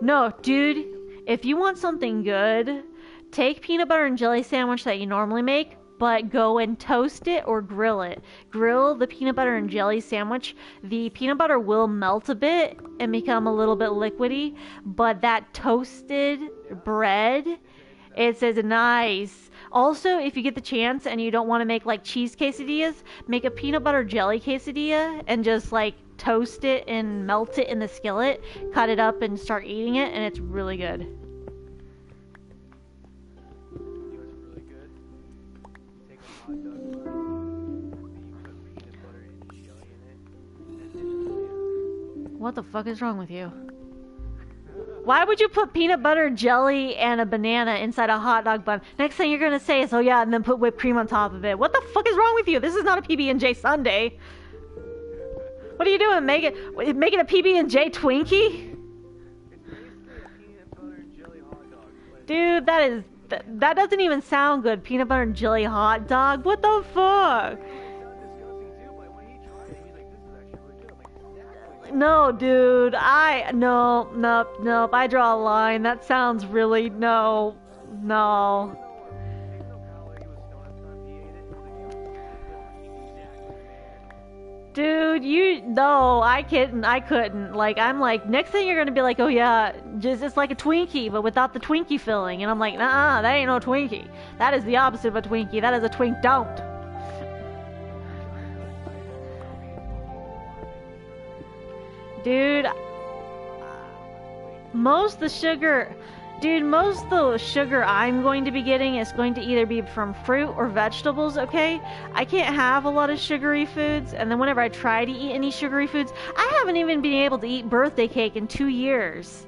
No, dude, if you want something good, take peanut butter and jelly sandwich that you normally make, but go and toast it or grill it. Grill the peanut butter and jelly sandwich. The peanut butter will melt a bit and become a little bit liquidy, but that toasted bread, it says nice. Also, if you get the chance and you don't want to make like cheese quesadillas, make a peanut butter jelly quesadilla and just like toast it and melt it in the skillet, cut it up and start eating it, and it's really good. You know what's really good? hot dog bun, and you put peanut butter and jelly in it, and it's just What the fuck is wrong with you? Why would you put peanut butter, jelly, and a banana inside a hot dog bun? Next thing you're gonna say is, oh yeah, and then put whipped cream on top of it. What the fuck is wrong with you? This is not a PB&J sundae. What are you doing? Making a PB&J Twinkie? It's basically a peanut butter and jelly hot dog. But Dude, that doesn't even sound good. Peanut butter and jelly hot dog? What the fuck? it sounds disgusting too, but when he tried it, he's like, this is actually really good. I'm like, exactly. No, dude. Nope. I draw a line. That sounds really, no. Even though Kyle, he was stoned at the time he ate it, he's like, it was exactly, man. Dude, no, I couldn't. Like, I'm like, next thing you're gonna be like, oh yeah, it's like a Twinkie, but without the Twinkie filling. And I'm like, nah, that ain't no Twinkie. That is the opposite of a Twinkie. That is a Twink don't. Dude, most of the sugar I'm going to be getting is going to either be from fruit or vegetables, okay? I can't have a lot of sugary foods, and then whenever I try to eat any sugary foods, I haven't even been able to eat birthday cake in 2 years.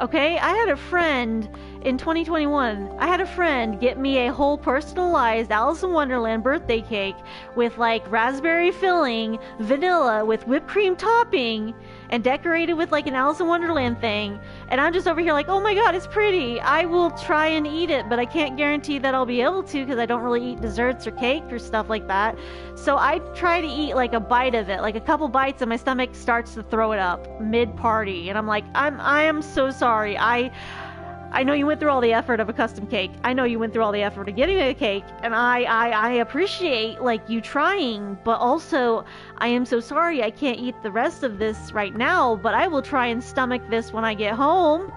Okay, I had a friend in 2021. I had a friend get me a whole personalized Alice in Wonderland birthday cake with like raspberry filling, vanilla with whipped cream topping, and decorated with like an Alice in Wonderland thing. And I'm just over here like, oh my god, it's pretty. I will try and eat it, but I can't guarantee that I'll be able to because I don't really eat desserts or cake or stuff like that. So I try to eat like a bite of it, like a couple bites, and my stomach starts to throw it up mid-party. And I'm like, I am so sorry. I know you went through all the effort of a custom cake. I know you went through all the effort of getting a cake, and I appreciate like you trying, but also I am so sorry I can't eat the rest of this right now, but I will try and stomach this when I get home,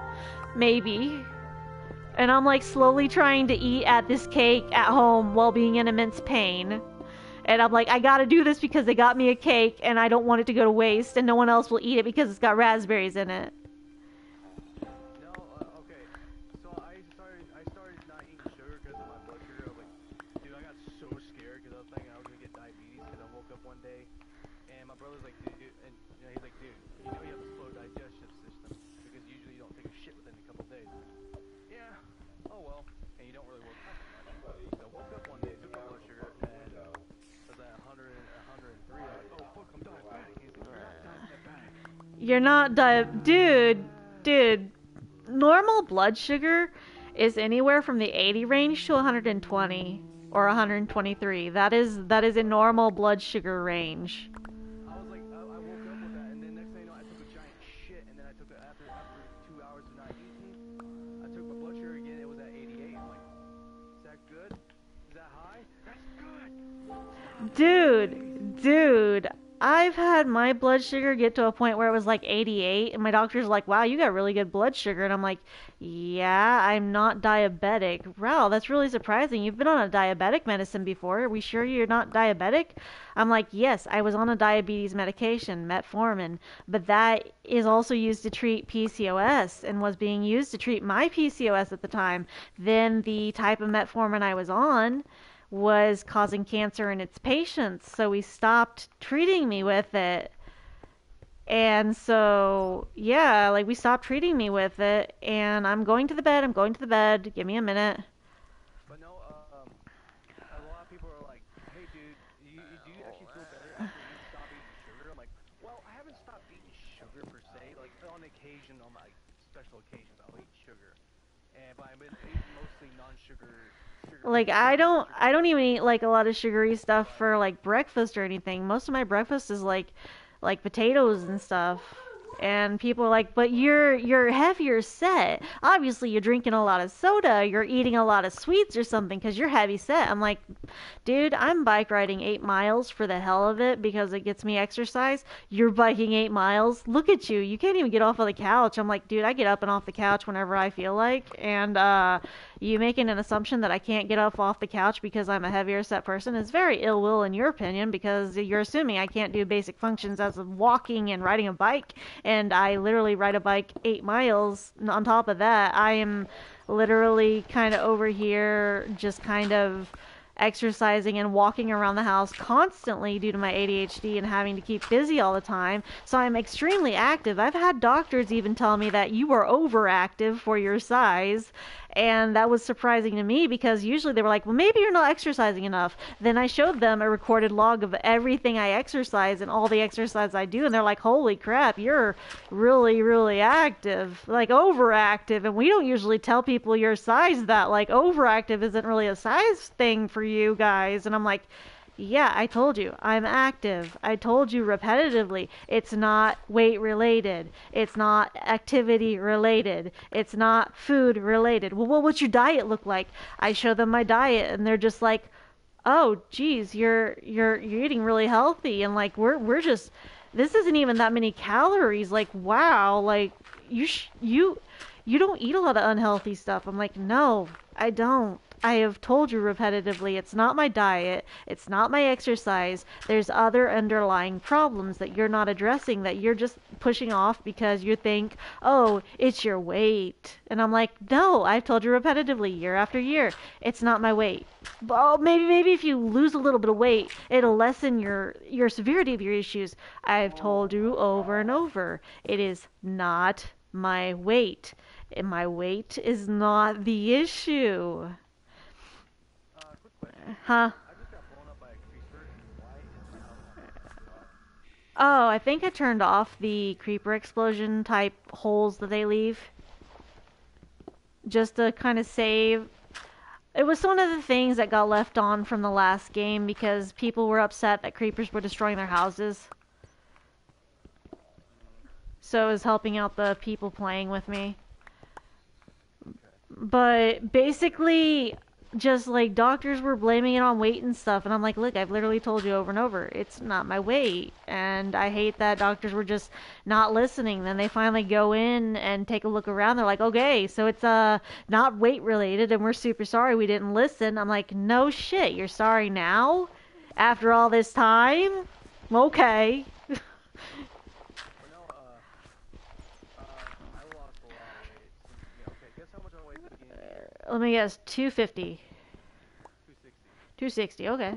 maybe. And I'm like slowly trying to eat at this cake at home while being in immense pain. And I'm like, I gotta do this because they got me a cake and I don't want it to go to waste, and no one else will eat it because it's got raspberries in it. Okay. So I started not eating sugar because of my blood sugar. I was like, dude, I got so scared because I was thinking I was gonna get diabetes because I woke up one day and my brother's like, dude, and he's like, dude, you know you have a slow digestive system because usually you don't take a shit within a couple days. Yeah. Oh well. And you don't really wake up. So I woke up one day, took my blood sugar, and I was at 100, 103. I was like, oh fuck, I'm diabetic. He's like, you're not diabetic. You're not dude. Normal blood sugar is anywhere from the 80 range to 120 or 123. That is a normal blood sugar range. I was like, I woke up with that, and then next thing you know, I took a giant shit, and then I took it after 2 hours of not eating. I took my blood sugar again. It was at 88. I'm like, is that good? Is that high? That's good. Dude, I've had my blood sugar get to a point where it was like 88, and my doctor's like, wow, you got really good blood sugar. And I'm like, yeah, I'm not diabetic. Wow, that's really surprising. You've been on a diabetic medicine before. Are we sure you're not diabetic? I'm like, yes, I was on a diabetes medication, metformin, but that is also used to treat PCOS and was being used to treat my PCOS at the time. Then the type of metformin I was on was causing cancer in its patients, so we stopped treating me with it. And so, yeah, like we stopped treating me with it, and I'm going to the bed, give me a minute. But no, a lot of people are like, hey dude, do you actually feel better after you stop eating sugar? I'm like, well, I haven't stopped eating sugar per se. Like on occasion, on my special occasions, I'll eat sugar. But I've been eating mostly non-sugar. Like I don't even eat like a lot of sugary stuff for like breakfast or anything. Most of my breakfast is like potatoes and stuff. And people are like, but you're heavier set. Obviously, you're drinking a lot of soda. You're eating a lot of sweets or something because you're heavy set. I'm like, dude, I'm bike riding 8 miles for the hell of it because it gets me exercise. You're biking 8 miles. Look at you. You can't even get off of the couch. I'm like, dude, I get up and off the couch whenever I feel like. And you making an assumption that I can't get up off the couch because I'm a heavier set person is very ill will in your opinion because you're assuming I can't do basic functions as of walking and riding a bike. And I literally ride a bike 8 miles. On top of that, I am literally kind of over here just kind of exercising and walking around the house constantly due to my ADHD and having to keep busy all the time. So I'm extremely active. I've had doctors even tell me that you are overactive for your size. And that was surprising to me because usually they were like, well, maybe you're not exercising enough. Then I showed them a recorded log of everything I exercise and all the exercise I do. And they're like, holy crap, you're really, really active, like overactive. And we don't usually tell people your size that, like, overactive isn't really a size thing for you guys. And I'm like, yeah, I told you, I'm active. I told you repetitively, it's not weight related. It's not activity related. It's not food related. Well, what's your diet look like? I show them my diet and they're just like, oh, geez, you're eating really healthy. And like, we're just, this isn't even that many calories. Like, wow, like you don't eat a lot of unhealthy stuff. I'm like, no, I don't. I have told you repetitively, it's not my diet, it's not my exercise. There's other underlying problems that you're not addressing, that you're just pushing off because you think, oh, it's your weight. And I'm like, no, I've told you repetitively, year after year, it's not my weight. Oh, maybe if you lose a little bit of weight, it'll lessen your severity of your issues. I've told you over and over, it is not my weight. And my weight is not the issue. Quick question. Huh? I just got blown up by a creeper. Why is my house on fire? Oh, I think I turned off the creeper explosion type holes that they leave. Just to kind of save. It was one of the things that got left on from the last game because people were upset that creepers were destroying their houses. So it was helping out the people playing with me. But basically, just like doctors were blaming it on weight and stuff, and I'm like, look, I've literally told you over and over, it's not my weight. And I hate that doctors were just not listening. Then they finally go in and take a look around. They're like, okay, so it's not weight related, and we're super sorry we didn't listen. I'm like, no shit, you're sorry now? After all this time? Okay. But no, I lost a lot of weight. Yeah, okay, guess how much I weighed at the beginning of the year? Let me guess, 250. 260. 260, okay.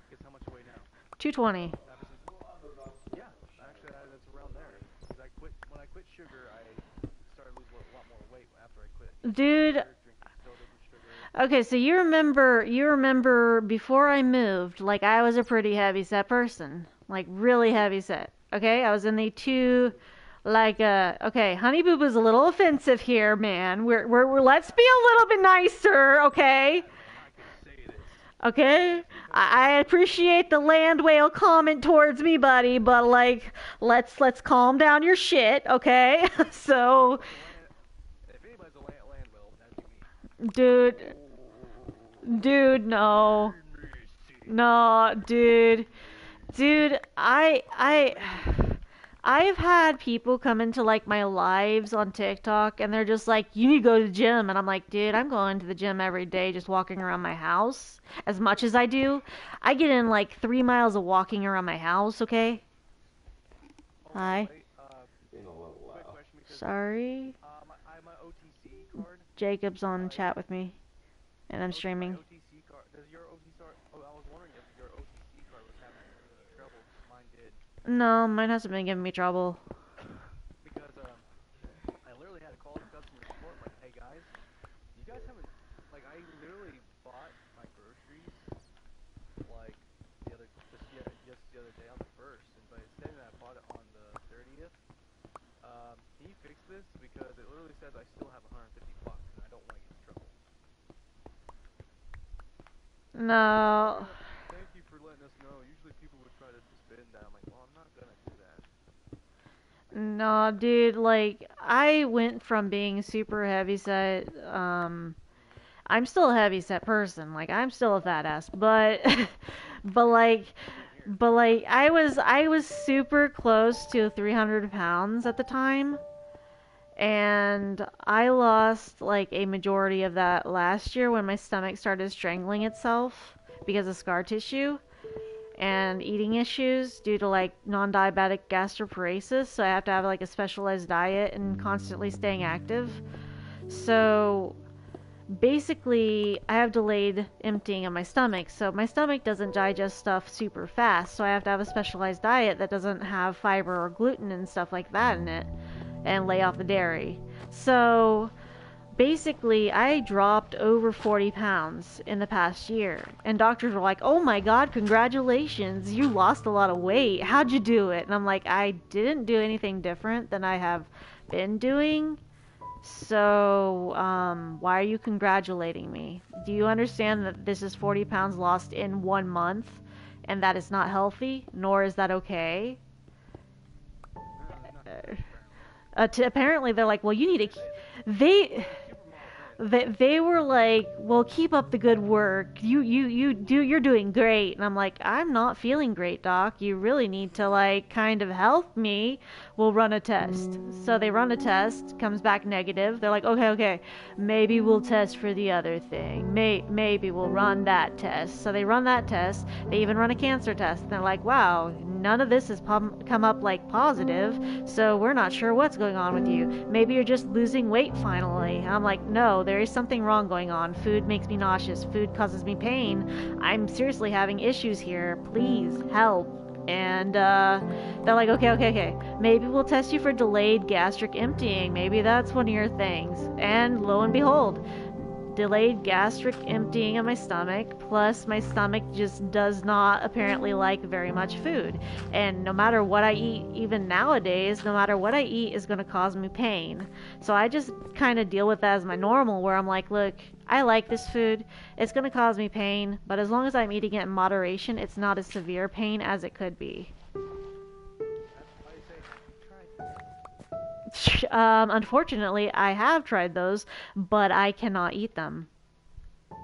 Guess how much I weigh now? 220. Yeah, actually, that's around there. Because when I quit sugar, I started losing a lot more weight after I quit. Dude, Drinking soda with sugar. okay, so you remember before I moved, like I was a pretty heavy set person, like really heavy set. Okay, I was in the okay, Honey Boo Boo's a little offensive here, man. We're let's be a little bit nicer, okay? I can say this. Okay, I appreciate the land whale comment towards me, buddy, but like let's calm down your shit, okay? So, If anybody's a land whale, that'd be me. dude, no. No, dude, I've had people come into like my lives on TikTok and they're just like, you need to go to the gym. And I'm like, dude, I'm going to the gym every day just walking around my house as much as I do. I get in like 3 miles of walking around my house, okay? Hi. Wait, quick question because Sorry. my OTC card. Jacob's on chat with me and I'm My streaming. OTC card. Does your OTC card? Oh, I was wondering if your OTC card was having any trouble. Mine did. No, mine hasn't been giving me trouble. Because I literally had to call the customer support like, hey guys, you guys haven't like I literally bought my groceries like just the other day on the 1st, and but instead I bought it on the 30th. Can you fix this because it literally says I still have $150 and I don't want to get in trouble. No. Thank you for letting us know. Usually people would try to suspend that. I'm like, well, I'm not gonna do that. No, dude, like I went from being super heavy set, I'm still a heavy set person, like I'm still a fat ass, but but like I was super close to 300 pounds at the time, and I lost like a majority of that last year when my stomach started strangling itself because of scar tissue and eating issues due to like non-diabetic gastroparesis, so I have to have like a specialized diet and constantly staying active. So basically I have delayed emptying of my stomach, so my stomach doesn't digest stuff super fast, so I have to have a specialized diet that doesn't have fiber or gluten and stuff like that in it, and lay off the dairy. So basically I dropped over 40 pounds in the past year, and doctors were like, oh my god, congratulations, you lost a lot of weight, how'd you do it? And I'm like, I didn't do anything different than I have been doing. So, why are you congratulating me? Do you understand that this is 40 pounds lost in 1 month, and that is not healthy, nor is that okay? No, there's nothing to it, Apparently, they're like, well, you need to. They apparently. they were like, well, keep up the good work. You're doing great. And I'm like, I'm not feeling great, doc. You really need to like kind of help me. We'll run a test. So they run a test, comes back negative. They're like, okay, maybe we'll test for the other thing. Maybe we'll run that test. So they run that test. They even run a cancer test. And they're like, wow, none of this has come up like positive. So we're not sure what's going on with you. Maybe you're just losing weight finally. And I'm like, no, there is something wrong going on. Food makes me nauseous. Food causes me pain. I'm seriously having issues here. Please help. And they're like, okay. Maybe we'll test you for delayed gastric emptying. Maybe that's one of your things. And lo and behold, delayed gastric emptying of my stomach, plus my stomach just does not apparently like very much food. And no matter what I eat, even nowadays, no matter what I eat is going to cause me pain. So I just kind of deal with that as my normal, where I'm like, look, I like this food, it's going to cause me pain, but as long as I'm eating it in moderation, it's not as severe pain as it could be. That's why you say, have you tried this? Unfortunately, I have tried those, but I cannot eat them. Ooh.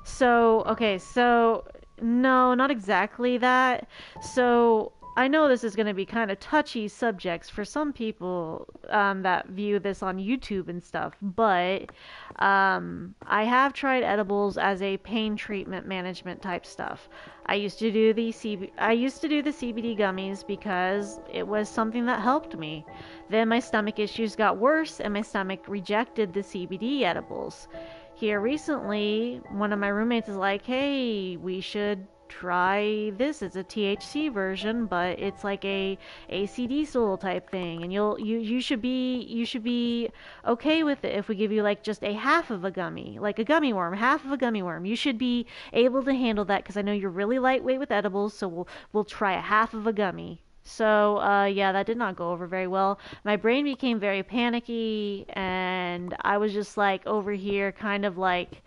So, okay, so no, not exactly that. So, I know this is going to be kind of touchy subjects for some people that view this on YouTube and stuff, but I have tried edibles as a pain treatment management type stuff. I used to do the CBD gummies because it was something that helped me. Then my stomach issues got worse, and my stomach rejected the CBD edibles. Here recently, one of my roommates is like, hey, we should try this. It's a THC version, but it's like a ACD soul type thing, and you should be okay with it if we give you like just a half of a gummy, like a gummy worm, half of a gummy worm. You should be able to handle that because I know you're really lightweight with edibles, so we'll try a half of a gummy. So, yeah, that did not go over very well. My brain became very panicky, and I was just like over here, kind of like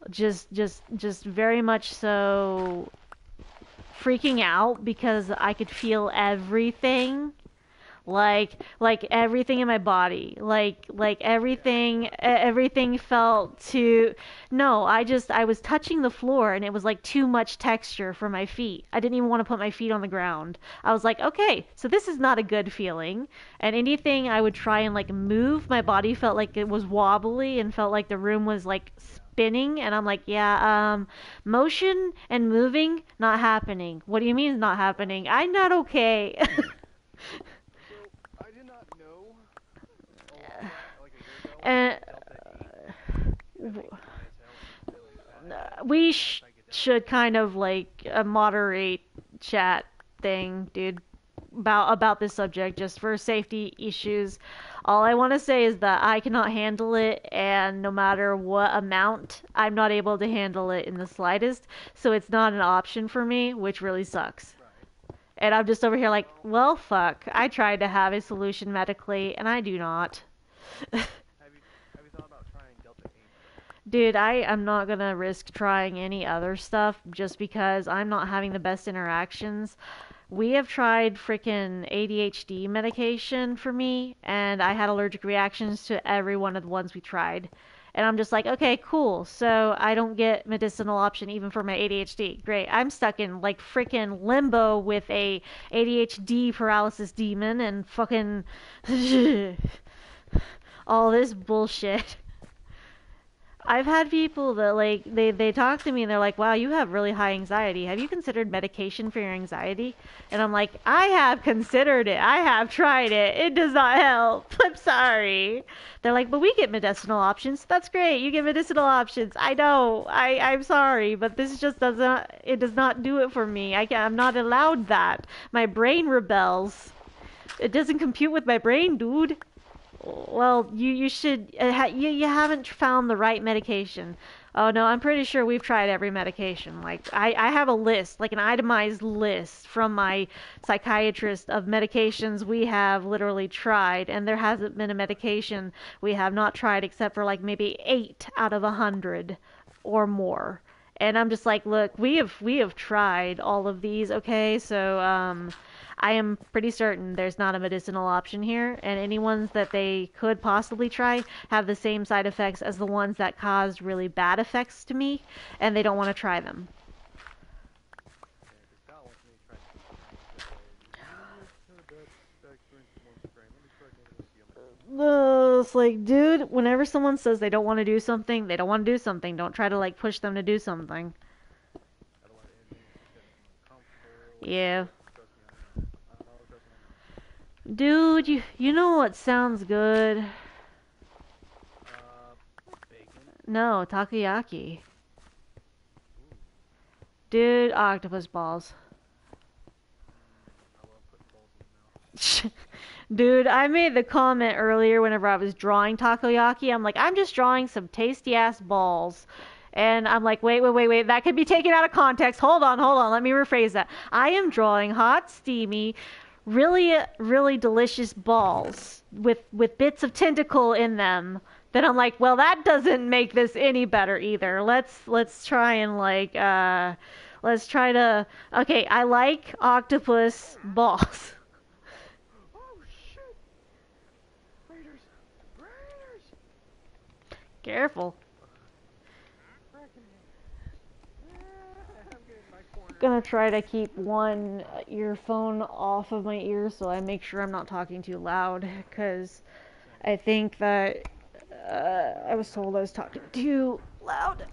just very much so freaking out because I could feel everything, like everything in my body, like everything felt too. No, I was touching the floor, and it was like too much texture for my feet. I didn't even want to put my feet on the ground. I was like, okay, so this is not a good feeling. And anything I would try and like move, my body felt like it was wobbly and felt like the room was like spinning. And I'm like, yeah, motion and moving not happening. What do you mean it's not happening? I'm not okay. So, I did not know a while back, like a year ago, And Delta 8 that makes my cells really fast. we Psychedelic. should kind of like moderate chat thing, dude, about this subject just for safety issues. All I want to say is that I cannot handle it, and no matter what amount, I'm not able to handle it in the slightest. So it's not an option for me, which really sucks. Right. And I'm just over here like, Well, well, fuck. I tried to have a solution medically, and I do not. have you have you thought about trying Delta 8? Dude, I am not gonna risk trying any other stuff just because I'm not having the best interactions. We have tried freaking ADHD medication for me, and I had allergic reactions to every one of the ones we tried. And I'm just like, okay, cool. So I don't get medicinal option even for my ADHD. Great. I'm stuck in like freaking limbo with a ADHD paralysis demon and fucking all this bullshit. I've had people that like they talk to me and they're like, "Wow, you have really high anxiety. Have you considered medication for your anxiety?" And I'm like, "I have considered it. I have tried it. It does not help. I'm sorry." They're like, "But we get medicinal options. That's great. You get medicinal options. I know. I'm sorry, but this just does not do it for me. I'm not allowed that. My brain rebels. It doesn't compute with my brain, dude." Well, you should you haven't found the right medication. Oh no, I'm pretty sure we've tried every medication. Like I have a list, like an itemized list from my psychiatrist of medications we have literally tried, and there hasn't been a medication we have not tried except for like maybe 8 out of 100 or more. And I'm just like, look, we have tried all of these, okay? So I am pretty certain there's not a medicinal option here, and any ones that they could possibly try have the same side effects as the ones that caused really bad effects to me, and they don't want to try them. It's like, dude, whenever someone says they don't want to do something, they don't want to do something. Don't try to like push them to do something. Yeah. Dude, you know what sounds good? No, takoyaki. Dude, octopus balls. Dude, I made the comment earlier whenever I was drawing takoyaki. I'm like, I'm just drawing some tasty ass balls. And I'm like, wait. That could be taken out of context. Hold on. Let me rephrase that. I am drawing hot, steamy, really delicious balls with bits of tentacle in them. Then I'm like, well, that doesn't make this any better either. Let's try and like let's try to. Okay, I like octopus balls. Careful. Gonna try to keep one earphone off of my ear so I make sure I'm not talking too loud, because I think that I was told I was talking too loud.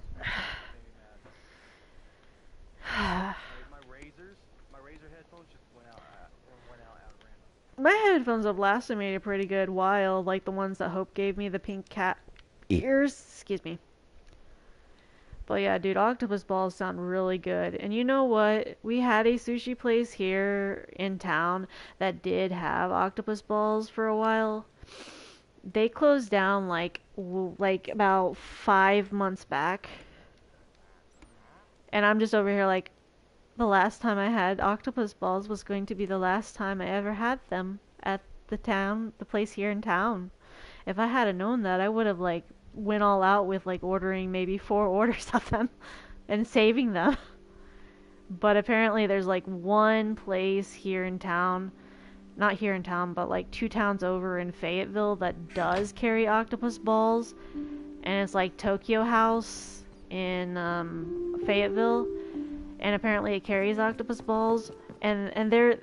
My headphones have lasted me a pretty good while, like the ones that Hope gave me, the pink cat ears. Excuse me. But yeah, dude, octopus balls sound really good. And you know what? We had a sushi place here in town that did have octopus balls for a while. They closed down like about 5 months back. And I'm just over here like, the last time I had octopus balls was going to be the last time I ever had them at the place here in town. If I had known that, I would have like went all out with like ordering maybe 4 orders of them and saving them. But apparently there's like one place here in town, not here in town, but like 2 towns over in Fayetteville that does carry octopus balls, and it's like Tokyo House in Fayetteville, and apparently it carries octopus balls, and they're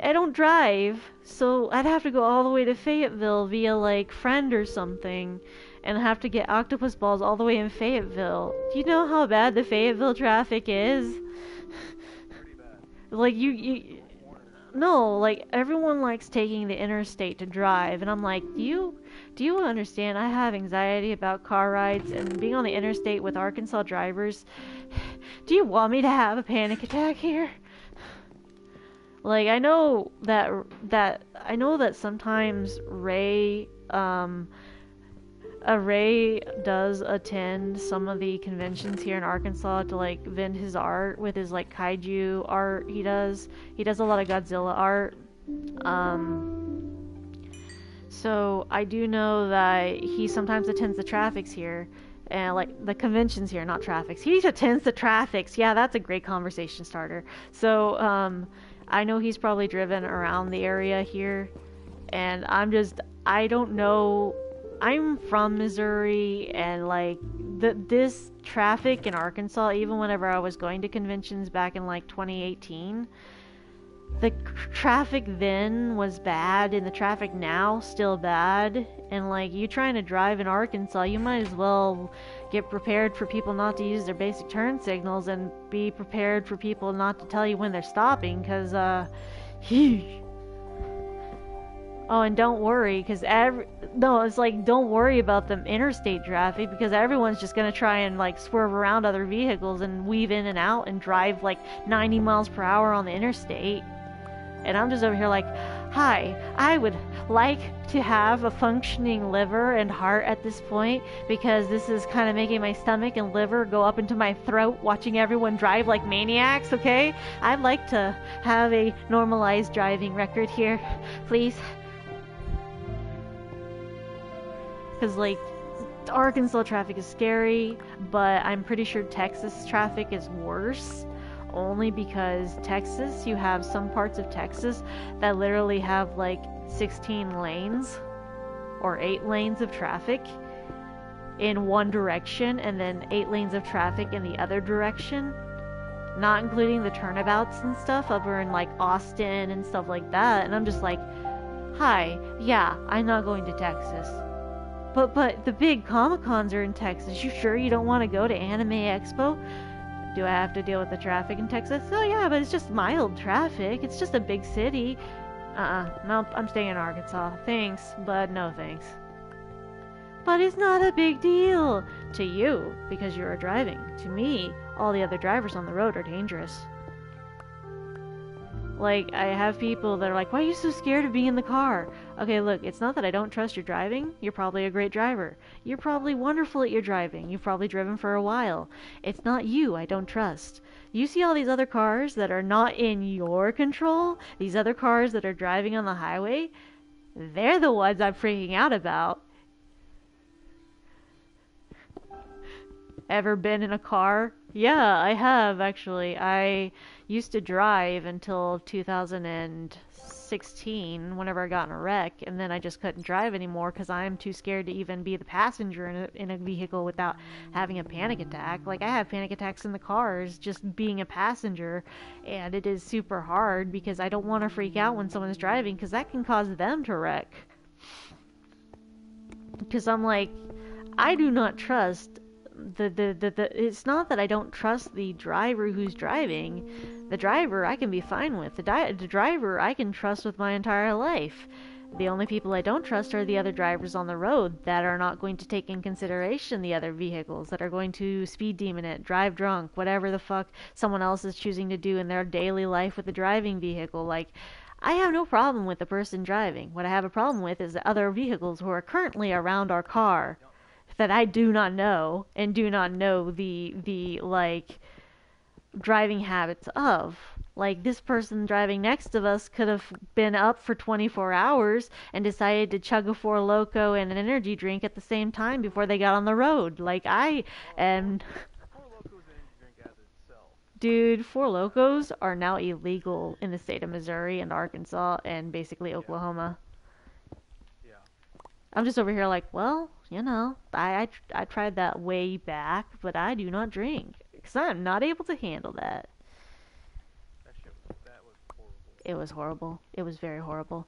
I don't drive, so I'd have to go all the way to Fayetteville via like friend or something, and have to get octopus balls all the way in Fayetteville. Do you know how bad the Fayetteville traffic is? Like you no, like everyone likes taking the interstate to drive, and I'm like, do you understand? I have anxiety about car rides and being on the interstate with Arkansas drivers. Do you want me to have a panic attack here? Like I know that sometimes Ray does attend some of the conventions here in Arkansas to like vend his art with his like kaiju art. He does a lot of Godzilla art. So I do know that he sometimes attends the traffics here, and like the conventions here, not traffics. He attends the traffics. Yeah, that's a great conversation starter. So I know he's probably driven around the area here, and I don't know. I'm from Missouri, and like this traffic in Arkansas, even whenever I was going to conventions back in like 2018, the traffic then was bad, and the traffic now still bad. And like, you trying to drive in Arkansas, you might as well get prepared for people not to use their basic turn signals and be prepared for people not to tell you when they're stopping, because, oh, and don't worry, because it's like, don't worry about the interstate traffic, because everyone's just gonna try and like swerve around other vehicles and weave in and out and drive like 90 miles per hour on the interstate. And I'm just over here like, hi, I would like to have a functioning liver and heart at this point, because this is kind of making my stomach and liver go up into my throat watching everyone drive like maniacs, okay? I'd like to have a normalized driving record here, please. Because, like, Arkansas traffic is scary, but I'm pretty sure Texas traffic is worse. Only because Texas, you have some parts of Texas that literally have, like, 16 lanes or 8 lanes of traffic in one direction, and then 8 lanes of traffic in the other direction. Not including the turnabouts and stuff over in, like, Austin and stuff like that. And I'm just like, hi, yeah, I'm not going to Texas. But the big Comic-Cons are in Texas. You sure you don't want to go to Anime Expo? Do I have to deal with the traffic in Texas? Oh yeah, but it's just mild traffic. It's just a big city. No, I'm staying in Arkansas. Thanks, but no thanks. But it's not a big deal to you because you're driving. To me, all the other drivers on the road are dangerous. Like, I have people that are like, why are you so scared of being in the car? Okay, look, it's not that I don't trust your driving. You're probably a great driver. You're probably wonderful at your driving. You've probably driven for a while. It's not you I don't trust. You see all these other cars that are not in your control? These other cars that are driving on the highway? They're the ones I'm freaking out about. Ever been in a car? Yeah, I have, actually. I used to drive until 2016, whenever I got in a wreck, and then I just couldn't drive anymore because I'm too scared to even be the passenger in a vehicle without having a panic attack. Like, I have panic attacks in the cars just being a passenger, and it is super hard because I don't want to freak out when someone's driving because that can cause them to wreck. Because I'm like, I do not trust it's not that I don't trust the driver who's driving. The driver I can be fine with. The driver I can trust with my entire life. The only people I don't trust are the other drivers on the road that are not going to take in consideration the other vehicles, that are going to speed demon it, drive drunk, whatever the fuck someone else is choosing to do in their daily life with the driving vehicle. Like, I have no problem with the person driving. What I have a problem with is the other vehicles who are currently around our car that I do not know, and do not know the like driving habits of. Like, this person driving next to us could have been up for 24 hours and decided to chug a Four Loko and an energy drink at the same time before they got on the road. Like, I am... Dude, Four Lokos are now illegal in the state of Missouri and Arkansas and basically Oklahoma. I'm just over here like, well, you know, I tried that way back, but I do not drink because I'm not able to handle that. That was horrible. It was horrible. It was very horrible.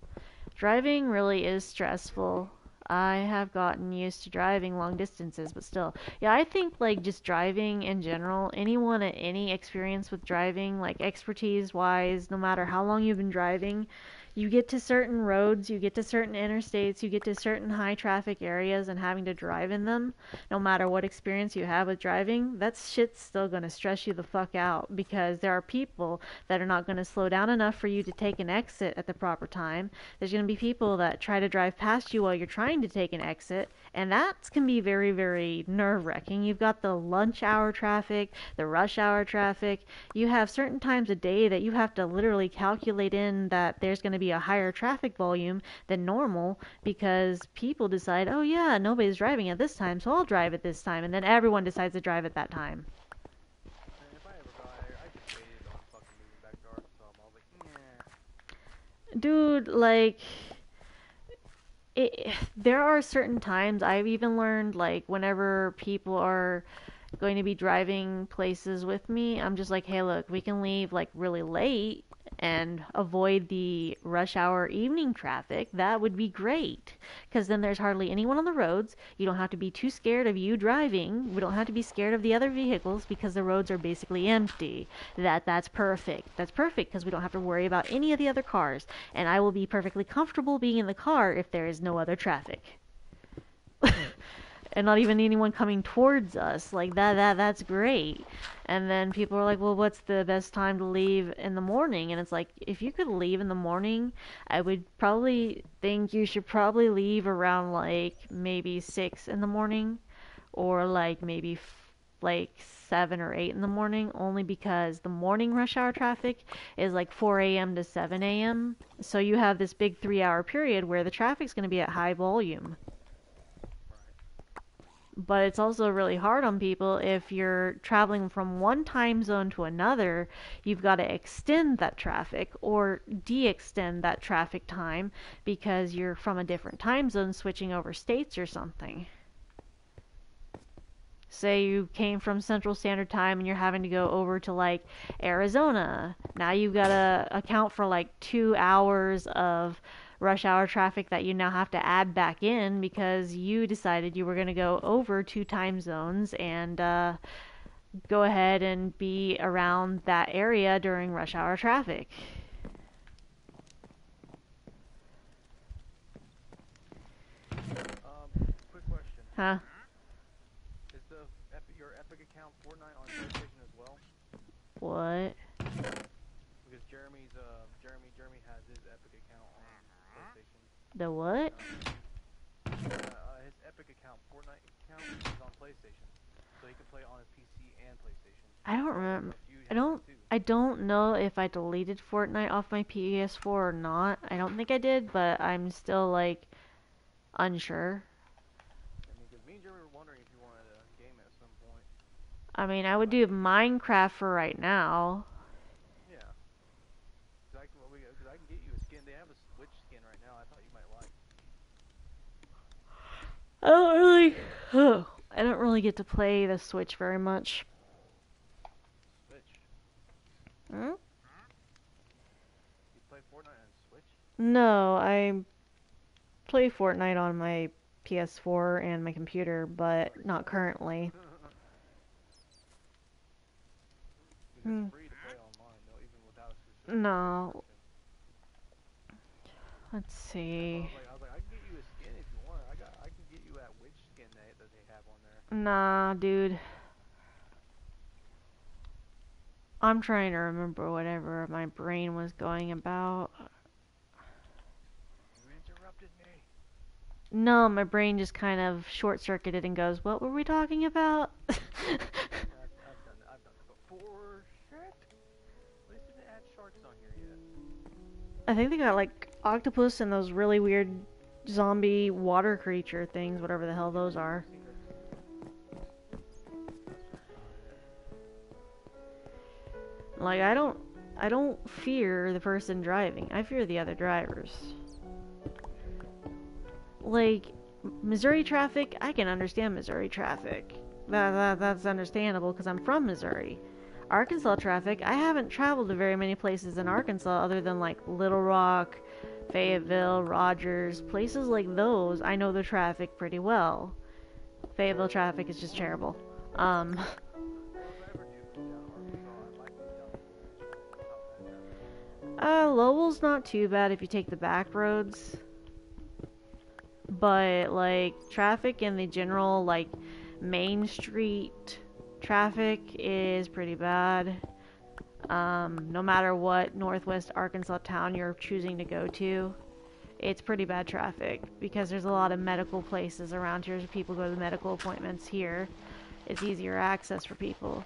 Driving really is stressful. I have gotten used to driving long distances, but still. Yeah, I think, like, just driving in general, anyone at any experience with driving, like, expertise-wise, no matter how long you've been driving, you get to certain roads, you get to certain interstates, you get to certain high traffic areas and having to drive in them, no matter what experience you have with driving, that shit's still going to stress you the fuck out because there are people that are not going to slow down enough for you to take an exit at the proper time. There's going to be people that try to drive past you while you're trying to take an exit, and that can be very, very nerve-wracking. You've got the lunch hour traffic, the rush hour traffic. You have certain times a day that you have to literally calculate in that there's going to be a higher traffic volume than normal because people decide, oh yeah, nobody's driving at this time, so I'll drive at this time, and then everyone decides to drive at that time. And if I ever got here, I just waited on fucking moving back to Arkansas. I was like, Dude, like, there are certain times I've even learned, like, whenever people are going to be driving places with me, I'm just like, hey, look, we can leave, like, really late and avoid the rush hour evening traffic, that would be great. Because then there's hardly anyone on the roads. You don't have to be too scared of you driving. We don't have to be scared of the other vehicles because the roads are basically empty. That's perfect. That's perfect because we don't have to worry about any of the other cars. And I will be perfectly comfortable being in the car if there is no other traffic. And not even anyone coming towards us. Like that's great. And then people are like, well, what's the best time to leave in the morning? And it's like, if you could leave in the morning, I would probably think you should probably leave around like maybe 6 in the morning, or like maybe like 7 or 8 in the morning, only because the morning rush hour traffic is like 4 a.m. to 7 a.m. So you have this big 3-hour period where the traffic's going to be at high volume. But it's also really hard on people if you're traveling from one time zone to another. You've got to extend that traffic or de-extend that traffic time because you're from a different time zone switching over states or something. Say you came from Central Standard Time and you're having to go over to like Arizona. Now you've got to account for like 2 hours of rush hour traffic that you now have to add back in because you decided you were going to go over 2 time zones and go ahead and be around that area during rush hour traffic. Quick question. Huh? Is your Epic account Fortnite on PlayStation as well? What? Because Jeremy has his Epic account on PlayStation. The what? His Epic account, Fortnite account, is on PlayStation, so he can play on his PC and PlayStation. I don't remember. I don't know if I deleted Fortnite off my PS4 or not. I don't think I did, but I'm still like unsure. I mean, because me and Jeremy were wondering if you wanted to game it at some point. I mean, I would do Minecraft for right now. Yeah. Because I can get you a skin. They have a Switch skin right now. I thought you might like. I don't really get to play the Switch very much. Switch. Hmm? You play Fortnite on Switch? No, I play Fortnite on my PS4 and my computer, but not currently. It's free to play online, though, even without a subscription. No. Let's see. I was like, I can get you a skin if you want. I can get you that witch skin that they have on there. Nah, dude. I'm trying to remember whatever my brain was going about. You interrupted me. No, my brain just kind of short-circuited and goes, what were we talking about? I've done it before. Shit. At least they didn't add sharks on here yet. I think they got like octopus and those really weird zombie water creature things, whatever the hell those are. Like, I don't fear the person driving. I fear the other drivers. Like, Missouri traffic, I can understand Missouri traffic. That's understandable because I'm from Missouri. Arkansas traffic, I haven't traveled to very many places in Arkansas other than like Little Rock, Fayetteville, Rogers, places like those. I know the traffic pretty well. Fayetteville traffic is just terrible. Lowell's not too bad if you take the back roads. But, like, traffic in the general, like, Main Street traffic is pretty bad. No matter what Northwest Arkansas town you're choosing to go to, it's pretty bad traffic because there's a lot of medical places around here. People go to the medical appointments here. It's easier access for people.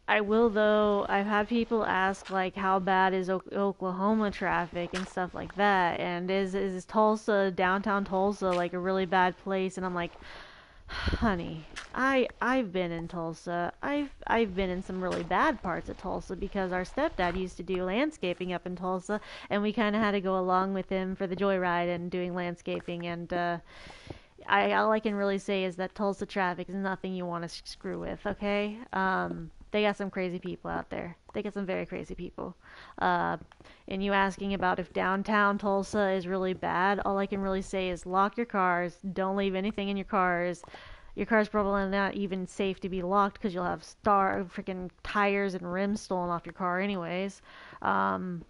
I will, though, I've had people ask, like, how bad is Oklahoma traffic and stuff like that, and is Tulsa, downtown Tulsa, like, a really bad place? And I'm like, honey, I've been in Tulsa. I've been in some really bad parts of Tulsa because our stepdad used to do landscaping up in Tulsa, and we kind of had to go along with him for the joyride and doing landscaping, and all I can really say is that Tulsa traffic is nothing you want to screw with, okay? They got some crazy people out there. They got some very crazy people. Uh, and you asking about if downtown Tulsa is really bad, all I can really say is lock your cars. Don't leave anything in your cars. Your car's probably not even safe to be locked because you'll have freaking tires and rims stolen off your car anyways. Um,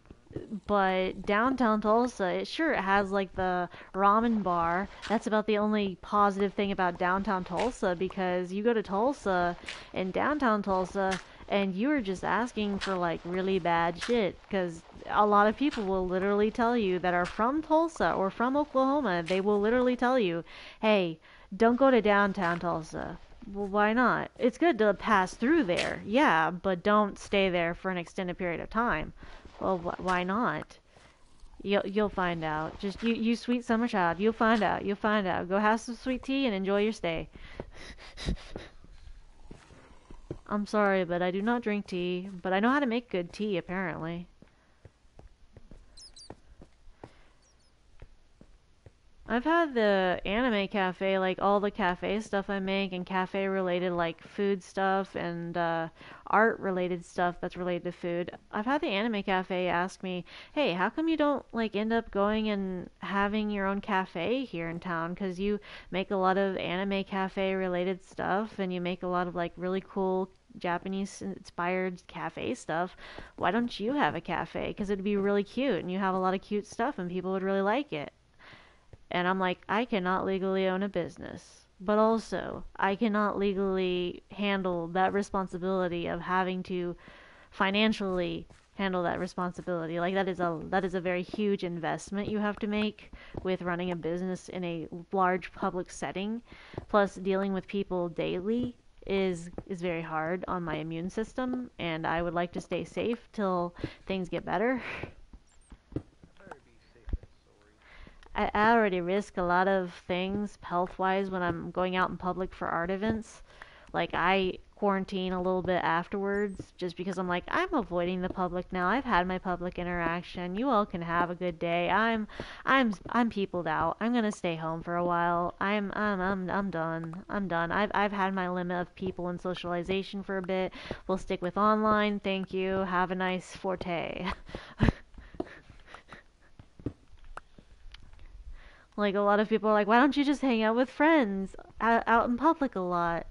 but downtown Tulsa, it has like the ramen bar. That's about the only positive thing about downtown Tulsa, because you go to Tulsa and downtown Tulsa and you are just asking for like really bad shit, because a lot of people will literally tell you that are from Tulsa or from Oklahoma, they will literally tell you, hey, don't go to downtown Tulsa. Well, why not? It's good to pass through there, yeah, but don't stay there for an extended period of time. Well, why not? You'll find out. Just you sweet summer child. You'll find out. You'll find out. Go have some sweet tea and enjoy your stay. I'm sorry, but I do not drink tea. But I know how to make good tea, apparently. I've had the anime cafe, like all the cafe stuff I make, and cafe related like food stuff and art related stuff that's related to food. I've had the anime cafe ask me, "Hey, how come you don't like end up going and having your own cafe here in town? 'Cause you make a lot of anime cafe related stuff and you make a lot of like really cool Japanese inspired cafe stuff. Why don't you have a cafe? 'Cause it'd be really cute and you have a lot of cute stuff and people would really like it." And I'm like, I cannot legally own a business. But also, I cannot legally handle that responsibility of having to financially handle that responsibility. Like that is a very huge investment you have to make with running a business in a large public setting. Plus dealing with people daily is very hard on my immune system, and I would like to stay safe till things get better. I already risk a lot of things health-wise when I'm going out in public for art events. Like I quarantine a little bit afterwards just because I'm like, I'm avoiding the public now. I've had my public interaction. You all can have a good day. I'm peopled out. I'm gonna stay home for a while. I'm done. I'm done. I've had my limit of people and socialization for a bit. We'll stick with online. Thank you. Have a nice forte. Like, a lot of people are like, why don't you just hang out with friends out in public a lot?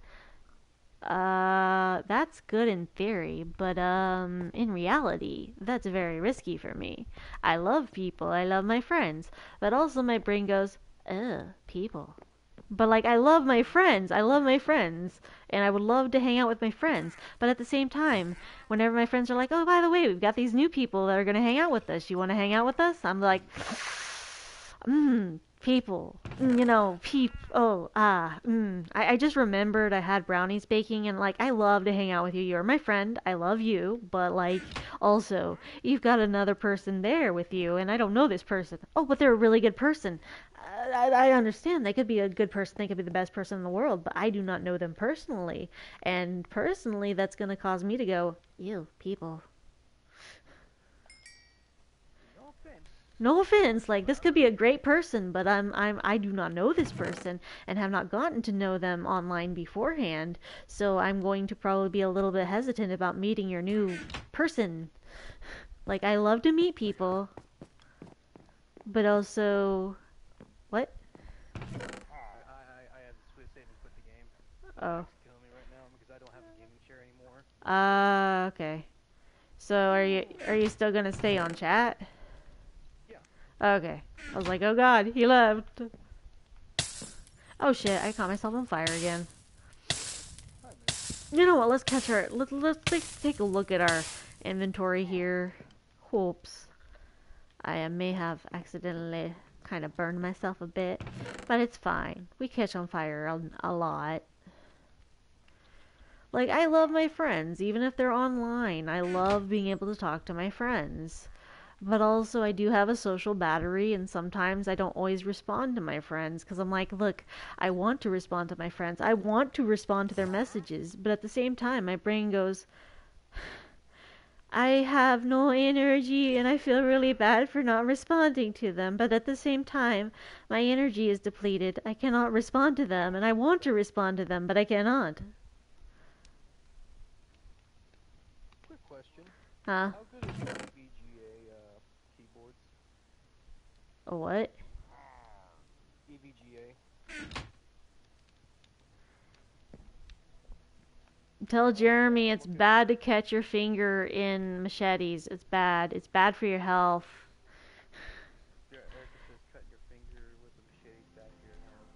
That's good in theory, but, in reality, that's very risky for me. I love people, I love my friends, but also my brain goes, ugh, people. But, like, I love my friends, and I would love to hang out with my friends, but at the same time, whenever my friends are like, oh, by the way, we've got these new people that are gonna hang out with us, you wanna hang out with us? I'm like, people, I just remembered I had brownies baking, and like, I love to hang out with you. You're my friend. I love you, but like, also, you've got another person there with you, and I don't know this person. Oh, but they're a really good person. I understand. They could be a good person. They could be the best person in the world, but I do not know them personally. And personally, that's going to cause me to go, ew, people. No offense, like this could be a great person, but I do not know this person and have not gotten to know them online beforehand, so I'm going to probably be a little bit hesitant about meeting your new person. Like, I love to meet people, but also, what? I had to save and quit the game. Oh. It's killing me right now because I don't have a gaming chair anymore. Okay. So are you still gonna stay on chat? Okay. I was like, oh god, he left. Oh shit, I caught myself on fire again. You know what, let's catch our... Let's take a look at our inventory here. Whoops. I may have accidentally kind of burned myself a bit, but it's fine. We catch on fire a lot. Like, I love my friends, even if they're online. I love being able to talk to my friends. But also, I do have a social battery, and sometimes I don't always respond to my friends, because I'm like, look, I want to respond to my friends. I want to respond to their messages, but at the same time, my brain goes, I have no energy, and I feel really bad for not responding to them, but at the same time, my energy is depleted. I cannot respond to them, and I want to respond to them, but I cannot. Huh? How good is your EVGA keyboards? A what? EVGA. Tell Jeremy it's Look at bad to catch your finger in machetes. It's bad. It's bad for your health. yeah, Erica says cutting your finger with a machete is bad for your health.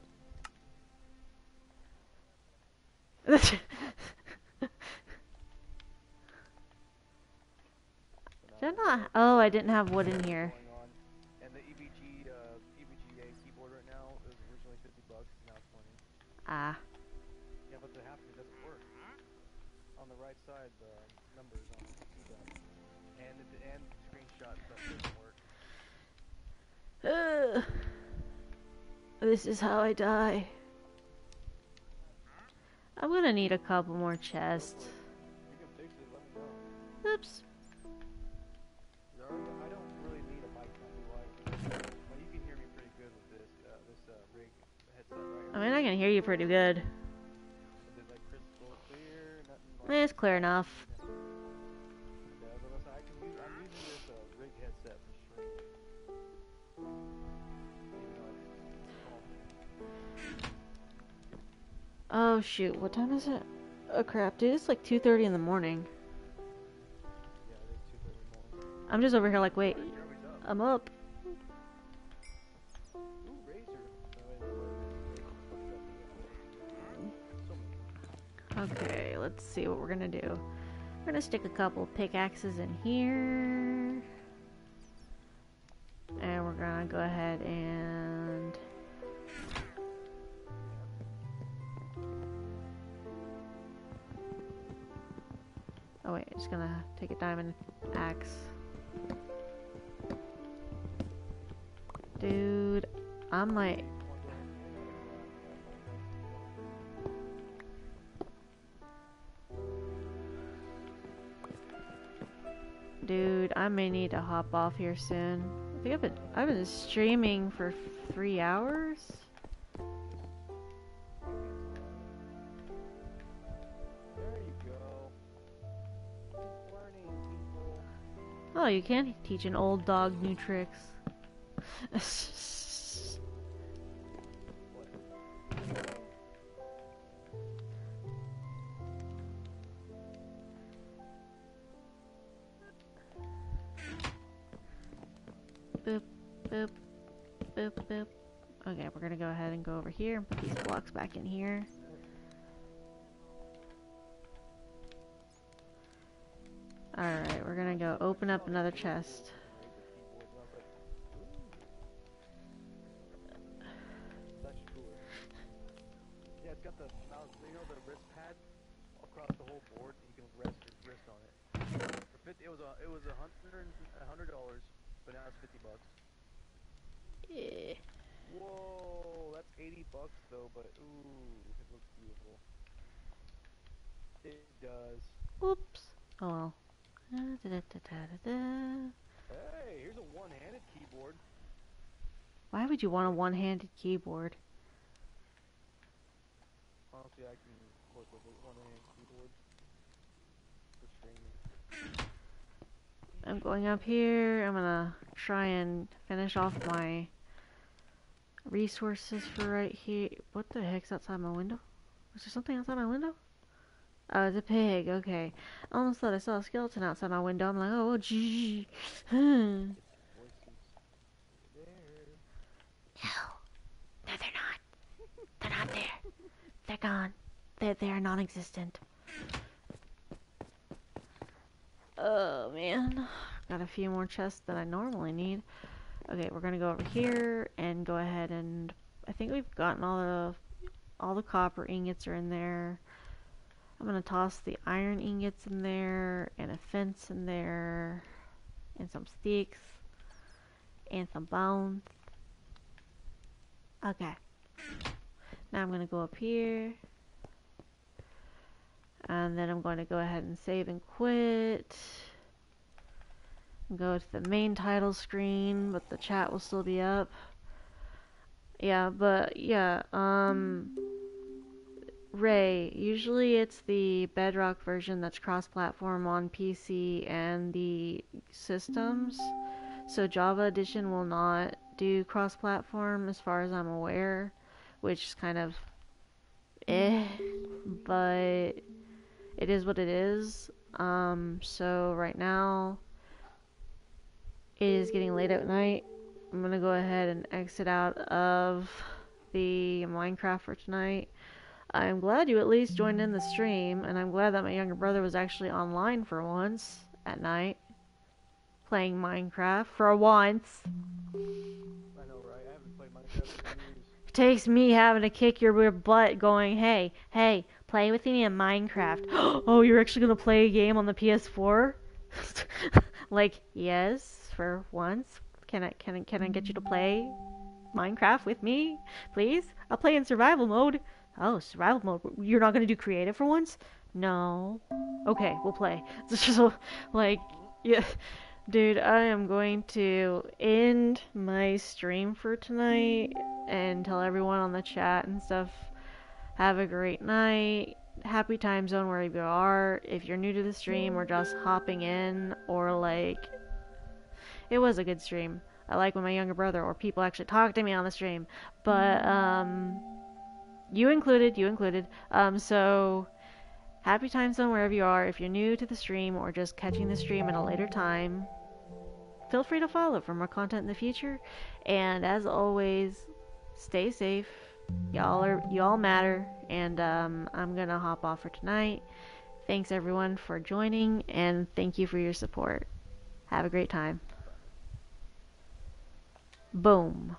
So now Did I there's not? Oh, I didn't have wood in here. going on. And the EVGA keyboard right now is originally $50, now 20. Ah. Yeah, but the half of it doesn't work. On the right side, the numbers on the keypad. And screenshot stuff doesn't work. This is how I die. I'm gonna need a couple more chests. You can fix it, let me know. Oops. I don't really need a mic wise. Well, you can hear me pretty good with this rig headset right I mean, I can hear you pretty good. Is it like crystal clear? Nothing It's clear enough. Okay, but listen, I'm using this rig headset for streaming. Even though it's Oh shoot, what time is it? Oh crap, dude, it's like 2:30 in the morning. yeah, it is 2:30 in the morning. I'm just over here like, wait, Jeremy's up. I'm up. Ooh, razor. Okay, let's see what we're gonna do. We're gonna stick a couple pickaxes in here. And we're gonna go ahead and... Oh wait, just gonna take a diamond axe. Dude, I might... Dude, I may need to hop off here soon. I think I've been streaming for 3 hours. There you go. Learning, people. Oh, you can teach an old dog new tricks. Boop, boop, boop, boop. Okay, we're gonna go ahead and go over here and put these blocks back in here. Alright, we're gonna go open up another chest. That's cooler. Yeah, it's got the mouse, the wrist pad across the whole board. You can rest your wrist on it. It was $100, but now it's $50. Yeah. Whoa, that's $80 though. But ooh, it looks beautiful. It does. Oops. Oh well. Da-da-da-da-da-da. Hey, here's a one-handed keyboard. Why would you want a one-handed keyboard? Honestly, I can work with a one-handed keyboard for streaming. I'm going up here. I'm gonna try and finish off my resources for right here. What the heck's outside my window? Was there something outside my window? Oh, it's a pig. Okay. I almost thought I saw a skeleton outside my window. I'm like, oh, gee. No. No, they're not. They're not there. They're gone. They are non-existent. Oh, man. Got a few more chests than I normally need. Okay, we're gonna go over here and go ahead and... I think we've gotten all the copper ingots are in there. I'm gonna toss the iron ingots in there, and a fence in there, and some sticks, and some bones. Okay. Now I'm gonna go up here, and then I'm going to go ahead and save and quit. And go to the main title screen, but the chat will still be up. Yeah, but yeah, Ray, usually it's the Bedrock version that's cross-platform on PC and the systems. So Java Edition will not do cross-platform as far as I'm aware, which is kind of but it is what it is. So right now it is getting late at night. I'm gonna go ahead and exit out of the Minecraft for tonight. I'm glad you at least joined in the stream, and I'm glad that my younger brother was actually online for once at night, playing Minecraft for once. I know, right? I haven't played Minecraft in years. It takes me having to kick your butt going, hey, play with me in Minecraft. Oh, you're actually gonna play a game on the PS4? Like, yes, for once. Can I get you to play Minecraft with me, please? I'll play in survival mode. Oh, survival mode. You're not gonna do creative for once? No. Okay, we'll play. It's just like, yeah. Dude, I am going to end my stream for tonight and tell everyone on the chat and stuff, have a great night. Happy time zone wherever you are. If you're new to the stream or just hopping in, or like, it was a good stream. I like when my younger brother or people actually talk to me on the stream. But, you included. So, happy time zone wherever you are. If you're new to the stream or just catching the stream at a later time, feel free to follow for more content in the future. And as always, stay safe. Y'all matter. And I'm gonna hop off for tonight. Thanks everyone for joining, and thank you for your support. Have a great time. Boom.